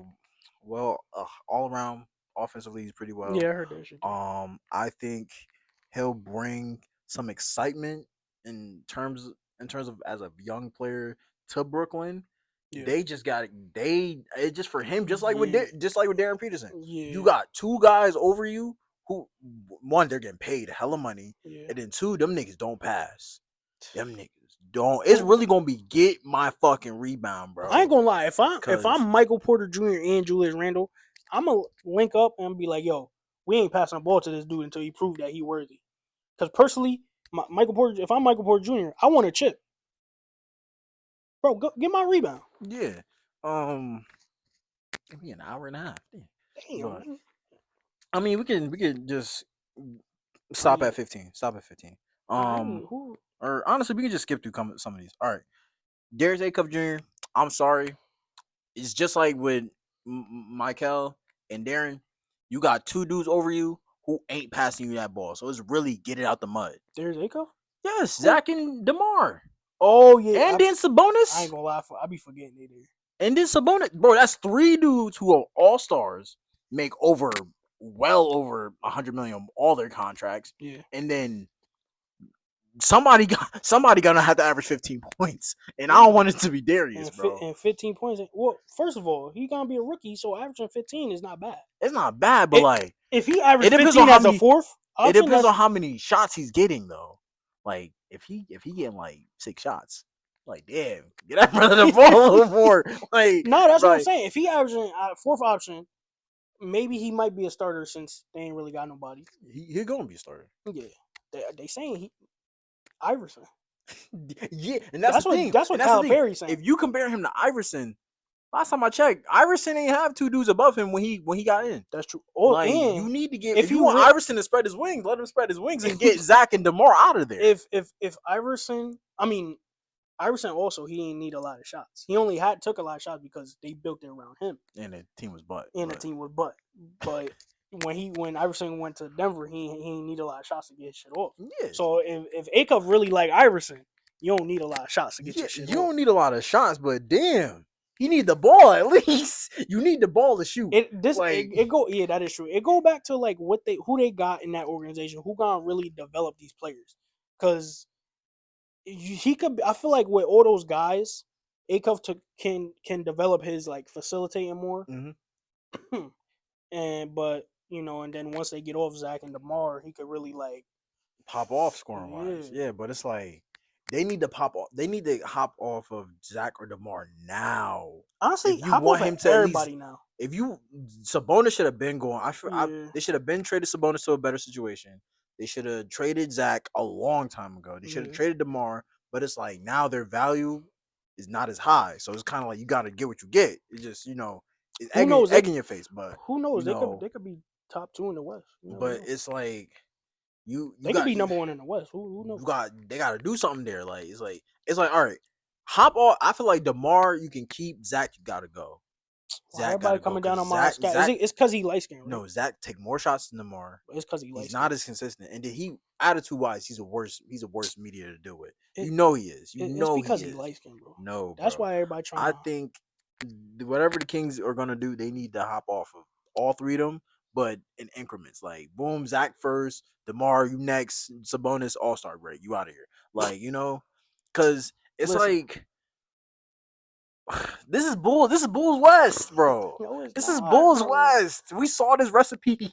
[SPEAKER 2] all around offensively, he's pretty well.
[SPEAKER 1] Yeah, I heard that shit too.
[SPEAKER 2] I think he'll bring some excitement in terms of as a young player to Brooklyn.
[SPEAKER 1] Yeah.
[SPEAKER 2] They just got it's just for him,
[SPEAKER 1] Yeah.
[SPEAKER 2] just like with Darren Peterson. You
[SPEAKER 1] Yeah.
[SPEAKER 2] got two guys over you who, one, they're getting paid hella money,
[SPEAKER 1] Yeah.
[SPEAKER 2] and then two, them niggas don't pass. Them niggas don't. It's really gonna be get my fucking rebound,
[SPEAKER 1] I ain't
[SPEAKER 2] bro.
[SPEAKER 1] gonna lie. If
[SPEAKER 2] Cause
[SPEAKER 1] I'm Michael Porter Jr. and Julius Randle, I'm gonna link up and be like, "Yo, we ain't passing the ball to this dude until he prove that he worthy." Because personally, Michael Porter, if I'm Michael Porter Jr., I want a chip, bro. Go, get my rebound.
[SPEAKER 2] yeah, give me an hour and a half. Yeah.
[SPEAKER 1] Damn,
[SPEAKER 2] But
[SPEAKER 1] man.
[SPEAKER 2] I mean, we can just
[SPEAKER 1] I
[SPEAKER 2] stop
[SPEAKER 1] mean,
[SPEAKER 2] at 15. Stop at 15.
[SPEAKER 1] who?
[SPEAKER 2] Or honestly, we can just skip through some of these. All right, Darius A. Cup Jr. I'm sorry. It's just like with Michael and Darren. You got two dudes over you who ain't passing you that ball. So it's really get it out the mud.
[SPEAKER 1] There's Aco.
[SPEAKER 2] Yes,
[SPEAKER 1] Who?
[SPEAKER 2] Zach and DeMar.
[SPEAKER 1] Oh yeah,
[SPEAKER 2] And then
[SPEAKER 1] I ain't
[SPEAKER 2] Sabonis.
[SPEAKER 1] gonna lie. I be forgetting they there.
[SPEAKER 2] And then Sabonis. Bro, that's three dudes who are all stars, make well over 100 million all their contracts.
[SPEAKER 1] Yeah,
[SPEAKER 2] And then somebody gonna have to average 15 points. And I
[SPEAKER 1] yeah.
[SPEAKER 2] don't want it to be Darius, bro.
[SPEAKER 1] And 15 points. Well, first of all, he gonna be a rookie, so averaging 15 is not bad.
[SPEAKER 2] It's not bad, but
[SPEAKER 1] It,
[SPEAKER 2] like
[SPEAKER 1] if he
[SPEAKER 2] it
[SPEAKER 1] averaged
[SPEAKER 2] depends on
[SPEAKER 1] 15
[SPEAKER 2] how
[SPEAKER 1] as a
[SPEAKER 2] many
[SPEAKER 1] fourth
[SPEAKER 2] it
[SPEAKER 1] option,
[SPEAKER 2] depends
[SPEAKER 1] that's
[SPEAKER 2] on how many shots he's getting though. Like if he getting like 6 shots, like damn, get that brother the ball a little more.
[SPEAKER 1] no, that's what I'm
[SPEAKER 2] Like
[SPEAKER 1] saying. If he averaging fourth option, maybe he might be a starter since they ain't really got nobody.
[SPEAKER 2] he gonna be a starter.
[SPEAKER 1] Yeah, they saying Iverson.
[SPEAKER 2] Yeah, and that's the thing.
[SPEAKER 1] That's
[SPEAKER 2] And
[SPEAKER 1] what
[SPEAKER 2] that's the thing.
[SPEAKER 1] Calipari saying.
[SPEAKER 2] If you compare him to Iverson, last time I checked, Iverson ain't have two dudes above him when he got in.
[SPEAKER 1] That's true. Oh,
[SPEAKER 2] Like
[SPEAKER 1] and
[SPEAKER 2] you need to get
[SPEAKER 1] if
[SPEAKER 2] if you
[SPEAKER 1] you
[SPEAKER 2] want
[SPEAKER 1] re-
[SPEAKER 2] Iverson to spread his wings, let him spread his wings and get Zach and DeMar out of there.
[SPEAKER 1] if Iverson, I mean, Iverson also he didn't need a lot of shots. He only had took a lot of shots because they built it around him
[SPEAKER 2] And the team was butt,
[SPEAKER 1] and the
[SPEAKER 2] but
[SPEAKER 1] team was butt. But when Iverson went to Denver, he didn't need a lot of shots to get his shit off.
[SPEAKER 2] yeah,
[SPEAKER 1] So if Acuff really like Iverson, you don't need a lot of shots to get
[SPEAKER 2] yeah,
[SPEAKER 1] your shit
[SPEAKER 2] you
[SPEAKER 1] off.
[SPEAKER 2] don't need a lot of shots, but damn, you need the ball at least. You need the ball to shoot. Like,
[SPEAKER 1] It go yeah, that is true. It go back to like what they who they got in that organization, who gonna really develop these players. Because he could I feel like with all those guys, Acuff can develop his like facilitating more.
[SPEAKER 2] mm-hmm.
[SPEAKER 1] And but you know, and then once they get off Zach and DeMar, he could really like
[SPEAKER 2] Pop off scoring wise.
[SPEAKER 1] yeah.
[SPEAKER 2] Yeah, but it's like they need to pop off. They need to hop off of Zach or Demar now.
[SPEAKER 1] Honestly,
[SPEAKER 2] If you
[SPEAKER 1] hop off
[SPEAKER 2] want
[SPEAKER 1] of
[SPEAKER 2] him to at least,
[SPEAKER 1] everybody now.
[SPEAKER 2] if you Sabonis should have been going.
[SPEAKER 1] Yeah.
[SPEAKER 2] They should have been traded Sabonis to a better situation. They should have traded Zach a long time ago. They should have
[SPEAKER 1] Yeah.
[SPEAKER 2] traded Demar, but it's like now their value is not as high. So it's kind of like you got to get what you get. It's just it's
[SPEAKER 1] Who knows?
[SPEAKER 2] egging your face, but
[SPEAKER 1] Who
[SPEAKER 2] you
[SPEAKER 1] knows?
[SPEAKER 2] know,
[SPEAKER 1] They could be top two in the West. You never
[SPEAKER 2] but
[SPEAKER 1] know.
[SPEAKER 2] it's like you
[SPEAKER 1] They could
[SPEAKER 2] got
[SPEAKER 1] be number one in the West. Who knows?
[SPEAKER 2] they gotta do something there. Like it's like all right, hop off. I feel like Demar you can keep. Zach you gotta go.
[SPEAKER 1] Why
[SPEAKER 2] Zach
[SPEAKER 1] everybody
[SPEAKER 2] gotta go
[SPEAKER 1] coming
[SPEAKER 2] because
[SPEAKER 1] down on my scat? Is it? It's because he light skinned, right?
[SPEAKER 2] no Zach take more shots than Demar.
[SPEAKER 1] It's because he light
[SPEAKER 2] He's not
[SPEAKER 1] skinned.
[SPEAKER 2] as consistent, and then he attitude wise he's a worse media to deal with.
[SPEAKER 1] It,
[SPEAKER 2] He is. You
[SPEAKER 1] it's
[SPEAKER 2] know he
[SPEAKER 1] because he
[SPEAKER 2] is.
[SPEAKER 1] light skinned, bro.
[SPEAKER 2] No,
[SPEAKER 1] That's
[SPEAKER 2] bro.
[SPEAKER 1] why everybody trying
[SPEAKER 2] I
[SPEAKER 1] to.
[SPEAKER 2] think whatever the Kings are gonna do, they need to hop off of all three of them, but in increments. Like boom, Zach first, Demar, you next, Sabonis, All Star break, you out of here. Like because it's
[SPEAKER 1] Listen,
[SPEAKER 2] like this is Bulls West, bro.
[SPEAKER 1] no, it's
[SPEAKER 2] This is
[SPEAKER 1] not,
[SPEAKER 2] Bulls
[SPEAKER 1] bro.
[SPEAKER 2] West. We saw this recipe.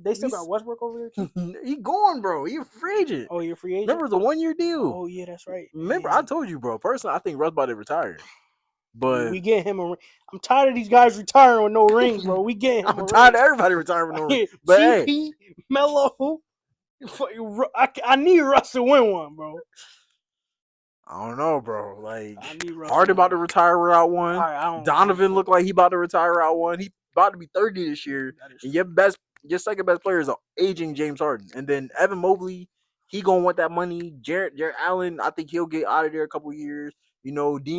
[SPEAKER 1] They still
[SPEAKER 2] We
[SPEAKER 1] got Westbrook over there too.
[SPEAKER 2] he going, bro. He a free agent.
[SPEAKER 1] Oh, you're a free agent.
[SPEAKER 2] Remember the 1 year deal?
[SPEAKER 1] Oh yeah, that's right.
[SPEAKER 2] Remember, I
[SPEAKER 1] Dang.
[SPEAKER 2] told you, bro. Personally, I think Russ about to retire. But
[SPEAKER 1] We get him a ring. I'm tired of these guys retiring with no rings, bro. We get him
[SPEAKER 2] I'm
[SPEAKER 1] a
[SPEAKER 2] tired
[SPEAKER 1] ring.
[SPEAKER 2] of everybody retiring with no ring. But hey,
[SPEAKER 1] CP, Melo. I need Russ to win one, bro.
[SPEAKER 2] I don't know, bro. Like
[SPEAKER 1] I need Russ to
[SPEAKER 2] Harden
[SPEAKER 1] win
[SPEAKER 2] about to
[SPEAKER 1] one.
[SPEAKER 2] retire without
[SPEAKER 1] All
[SPEAKER 2] one.
[SPEAKER 1] right, I don't
[SPEAKER 2] Donovan
[SPEAKER 1] care.
[SPEAKER 2] looked like he about to retire without one. He about to be 30 this year.
[SPEAKER 1] That is
[SPEAKER 2] And
[SPEAKER 1] true.
[SPEAKER 2] your second best player is aging James Harden. And then Evan Mobley, he gonna want that money. Jarrett Allen, I think he'll get out of there a couple years. Dean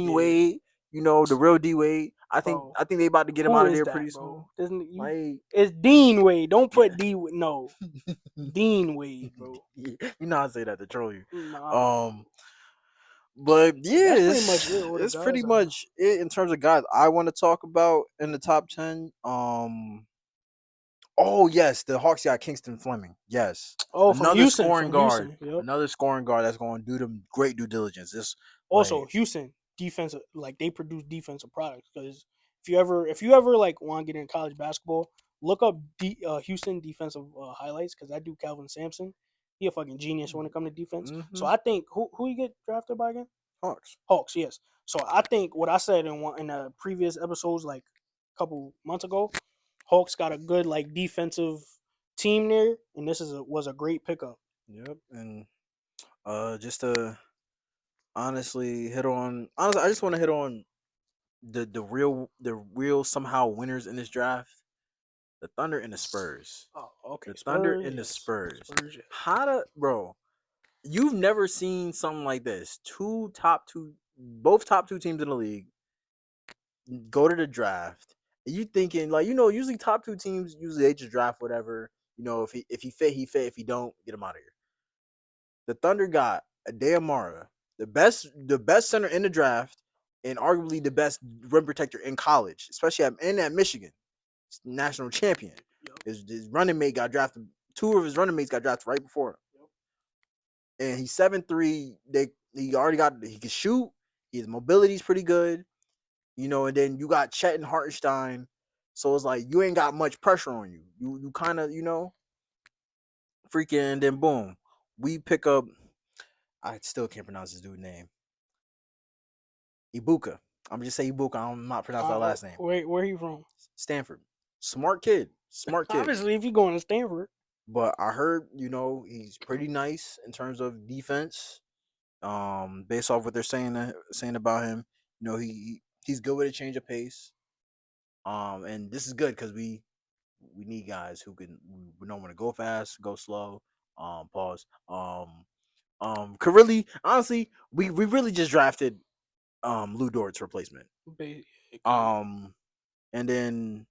[SPEAKER 1] Yeah,
[SPEAKER 2] Wade, the real D Wade.
[SPEAKER 1] bro.
[SPEAKER 2] I think they about to get him
[SPEAKER 1] Who
[SPEAKER 2] out of
[SPEAKER 1] is
[SPEAKER 2] there
[SPEAKER 1] that,
[SPEAKER 2] pretty
[SPEAKER 1] bro?
[SPEAKER 2] soon.
[SPEAKER 1] Doesn't you?
[SPEAKER 2] Like
[SPEAKER 1] It's Dean Wade. Don't put D. No, Dean Wade, bro.
[SPEAKER 2] you know I say that to troll you.
[SPEAKER 1] Nah,
[SPEAKER 2] Um But yeah,
[SPEAKER 1] that's pretty much it. All the
[SPEAKER 2] it's pretty
[SPEAKER 1] guys I.
[SPEAKER 2] much it in terms of guys I want to talk about in the top 10. Oh yes, the Hawks got Kingston Fleming. Yes,
[SPEAKER 1] Oh, from
[SPEAKER 2] another
[SPEAKER 1] Houston.
[SPEAKER 2] scoring
[SPEAKER 1] From
[SPEAKER 2] guard,
[SPEAKER 1] Houston. Yep.
[SPEAKER 2] that's going to do them great due diligence. This
[SPEAKER 1] Also,
[SPEAKER 2] like
[SPEAKER 1] Houston defensive, like they produce defensive products. Because if you ever like want to get in college basketball, look up Houston defensive highlights. Because I do Calvin Sampson. He a fucking genius when it comes to defense. So
[SPEAKER 2] mm-hmm,
[SPEAKER 1] I think who you get drafted by again?
[SPEAKER 2] Hawks.
[SPEAKER 1] Hawks. Yes. So I think what I said in the previous episodes, like a couple months ago, Hawks got a good like defensive team there, and this was a great pickup.
[SPEAKER 2] Yep, and just to honestly hit on honestly, I just want to hit on the real somehow winners in this draft. The Thunder and the Spurs.
[SPEAKER 1] Oh, okay.
[SPEAKER 2] The Thunder
[SPEAKER 1] Spurs,
[SPEAKER 2] and the
[SPEAKER 1] yes.
[SPEAKER 2] Spurs.
[SPEAKER 1] Spurs, yes.
[SPEAKER 2] How to bro? You've never seen something like this. Both top two teams in the league go to the draft. And you thinking like usually top two teams usually they just draft whatever. If he fit, he fit. If he don't, get him out of here. The Thunder got a Mara, the best center in the draft, and arguably the best rim protector in college, especially at Michigan, national champion.
[SPEAKER 1] Yep.
[SPEAKER 2] His running mate got drafted. Two of his running mates got drafted right before him.
[SPEAKER 1] Yep.
[SPEAKER 2] And he's 7'3". He can shoot. His mobility's pretty good. And then you got Chet and Hartenstein. So it's like you ain't got much pressure on you. You kind of, freaking and then boom. We pick up I still can't pronounce this dude's name. Ibuka. I'm just say Ibuka. I'm not pronounce that last name.
[SPEAKER 1] Where he from?
[SPEAKER 2] Stanford. Smart kid. Smart kid.
[SPEAKER 1] Obviously, if you going to Stanford,
[SPEAKER 2] But I heard, he's pretty nice in terms of defense. Based off what they're saying about him, he's good with a change of pace. And this is good because we need guys who we don't want to go fast, go slow. Pause. Could really honestly, we really just drafted Lou Dort's replacement.
[SPEAKER 1] Basically,
[SPEAKER 2] Um, and then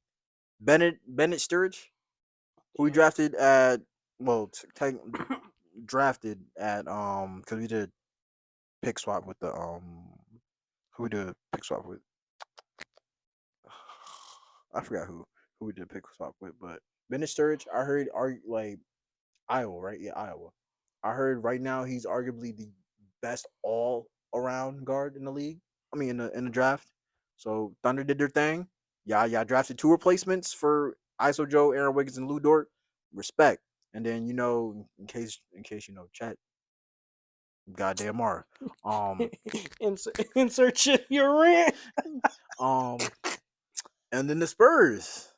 [SPEAKER 2] Bennett Sturridge, who we
[SPEAKER 1] damn.
[SPEAKER 2] drafted at well drafted at because we did pick swap with the who we did pick swap with. I forgot who we did pick swap with, but Bennett Sturridge, I heard are like Iowa, right? Yeah, Iowa. I heard right now he's arguably the best all around guard in the league. I mean, in the draft. So Thunder did their thing. Yeah, drafted two replacements for ISO Joe, Aaron Wiggins, and Lou Dort. Respect. And then in case you know, Chet, goddamn Mara. Um,
[SPEAKER 1] Insert your rant.
[SPEAKER 2] um, and then the Spurs.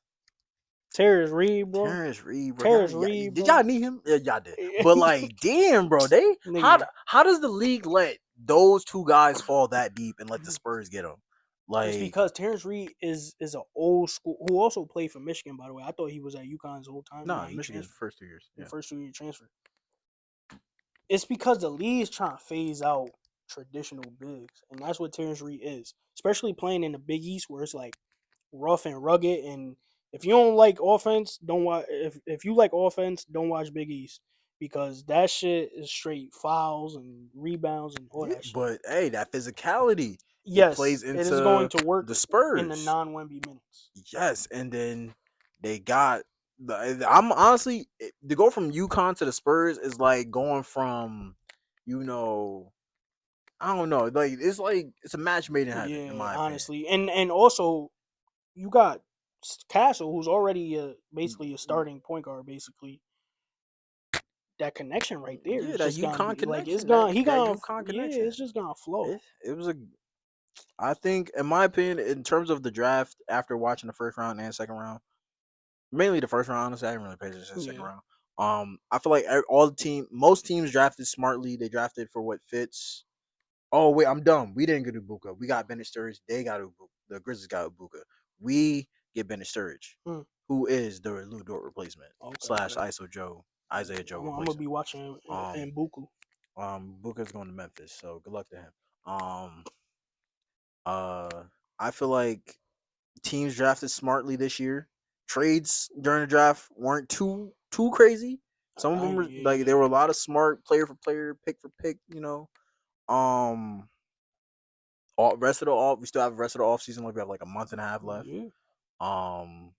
[SPEAKER 1] Terrence Reed, bro.
[SPEAKER 2] Terrence Reed, bro.
[SPEAKER 1] Terrence Reed,
[SPEAKER 2] Did
[SPEAKER 1] bro.
[SPEAKER 2] y'all need him? Yeah, y'all did. But like, damn, bro, they
[SPEAKER 1] Nigga,
[SPEAKER 2] how does the league let those two guys fall that deep and let the Spurs get them?
[SPEAKER 1] it's
[SPEAKER 2] Like,
[SPEAKER 1] because Terrence Reed is an old school who also played for Michigan, by the way. I thought he was at UConn his whole time. Nah,
[SPEAKER 2] nah,
[SPEAKER 1] he
[SPEAKER 2] Michigan's
[SPEAKER 1] transferred
[SPEAKER 2] first 2 years.
[SPEAKER 1] in the
[SPEAKER 2] Yeah,
[SPEAKER 1] first 2 year transfer. It's because the league's trying to phase out traditional bigs, and that's what Terrence Reed is. Especially playing in the Big East, where it's like rough and rugged. And if you don't like offense, don't watch. If you like offense, don't watch Big East because that shit is straight fouls and rebounds and all
[SPEAKER 2] yeah.
[SPEAKER 1] that shit.
[SPEAKER 2] But hey, that physicality it
[SPEAKER 1] Yes,
[SPEAKER 2] plays
[SPEAKER 1] it is going
[SPEAKER 2] into
[SPEAKER 1] to work
[SPEAKER 2] the
[SPEAKER 1] in the
[SPEAKER 2] Spurs.
[SPEAKER 1] non-Wemby minutes.
[SPEAKER 2] Yes, and then they got I'm honestly to go from UConn to the Spurs is like going from you know I don't know like it's a match made in heaven in
[SPEAKER 1] Yeah,
[SPEAKER 2] my opinion.
[SPEAKER 1] honestly, and also you got Castle, who's already basically a starting point guard. Basically, that connection right there
[SPEAKER 2] Yeah,
[SPEAKER 1] is
[SPEAKER 2] that
[SPEAKER 1] just gonna
[SPEAKER 2] UConn
[SPEAKER 1] be like it's
[SPEAKER 2] connection,
[SPEAKER 1] gonna
[SPEAKER 2] that UConn
[SPEAKER 1] yeah,
[SPEAKER 2] connection.
[SPEAKER 1] it's just gonna flow.
[SPEAKER 2] It was a I think in my opinion in terms of the draft after watching the first round and second round, mainly the first round. Honestly, I didn't really pay attention to the second
[SPEAKER 1] Yeah,
[SPEAKER 2] round. I feel like most teams drafted smartly. They drafted for what fits. Oh wait, I'm dumb. We didn't get Ibuka. We got Bennett Sturridge. They got Ibuka. The Grizzlies got Ibuka. We get Bennett Sturridge,
[SPEAKER 1] mm.
[SPEAKER 2] who is the Lou Dort replacement
[SPEAKER 1] Okay,
[SPEAKER 2] slash
[SPEAKER 1] okay.
[SPEAKER 2] ISO Joe, Isaiah Joe
[SPEAKER 1] I'm gonna
[SPEAKER 2] replacement.
[SPEAKER 1] be watching
[SPEAKER 2] Um,
[SPEAKER 1] in Buku.
[SPEAKER 2] Booker's going to Memphis, so good luck to him. Um, uh, I feel like teams drafted smartly this year. Trades during the draft weren't too crazy. Some of them were like there were a
[SPEAKER 1] Yeah,
[SPEAKER 2] lot of smart player for player, pick for pick. Um, all rest of the off we still have the rest of the off season. Like we have like a month and a half left.
[SPEAKER 1] yeah.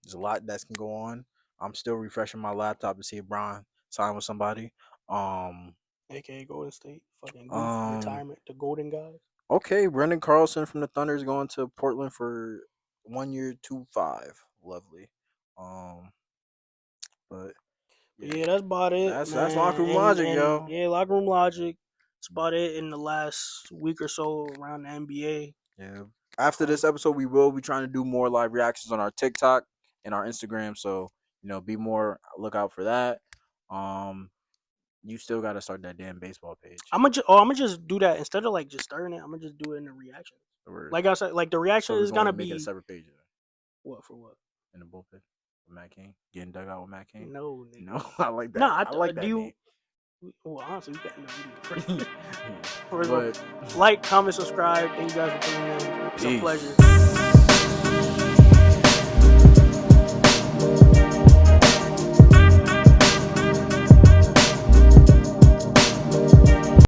[SPEAKER 2] There's a lot that can go on. I'm still refreshing my laptop to see if Brian signed with somebody. Um,
[SPEAKER 1] AKA Golden State, fucking goof
[SPEAKER 2] um,
[SPEAKER 1] retirement, the Golden guys.
[SPEAKER 2] okay, Brendan Carlson from the Thunder is going to Portland for 1 year, 2.5. Lovely. Um, but
[SPEAKER 1] But
[SPEAKER 2] yeah,
[SPEAKER 1] yeah, that's about it,
[SPEAKER 2] that's locker
[SPEAKER 1] man.
[SPEAKER 2] room
[SPEAKER 1] And
[SPEAKER 2] logic,
[SPEAKER 1] and
[SPEAKER 2] yo.
[SPEAKER 1] yeah, locker room logic. That's about it in the last week or so around the NBA.
[SPEAKER 2] Yeah. After
[SPEAKER 1] Um,
[SPEAKER 2] this episode, we will be trying to do more live reactions on our TikTok and our Instagram. So be more look out for that. Um, you still got to start that damn baseball page.
[SPEAKER 1] I'm gonna just do that instead of like just starting it. I'm gonna just do it in the reactions.
[SPEAKER 2] Or
[SPEAKER 1] Like I said, like the reaction
[SPEAKER 2] so we're
[SPEAKER 1] is
[SPEAKER 2] going to
[SPEAKER 1] gonna
[SPEAKER 2] make it a
[SPEAKER 1] be
[SPEAKER 2] separate page
[SPEAKER 1] what for what?
[SPEAKER 2] in the bullpen with Matt King, getting dug out with Matt King.
[SPEAKER 1] No,
[SPEAKER 2] No,
[SPEAKER 1] nigga.
[SPEAKER 2] I like
[SPEAKER 1] No,
[SPEAKER 2] that. I like
[SPEAKER 1] do
[SPEAKER 2] that name.
[SPEAKER 1] you? Well, honestly, we got in the video first. First of all,
[SPEAKER 2] But
[SPEAKER 1] like, comment, subscribe. Thank you guys for tuning in. It's a
[SPEAKER 2] peace.
[SPEAKER 1] pleasure.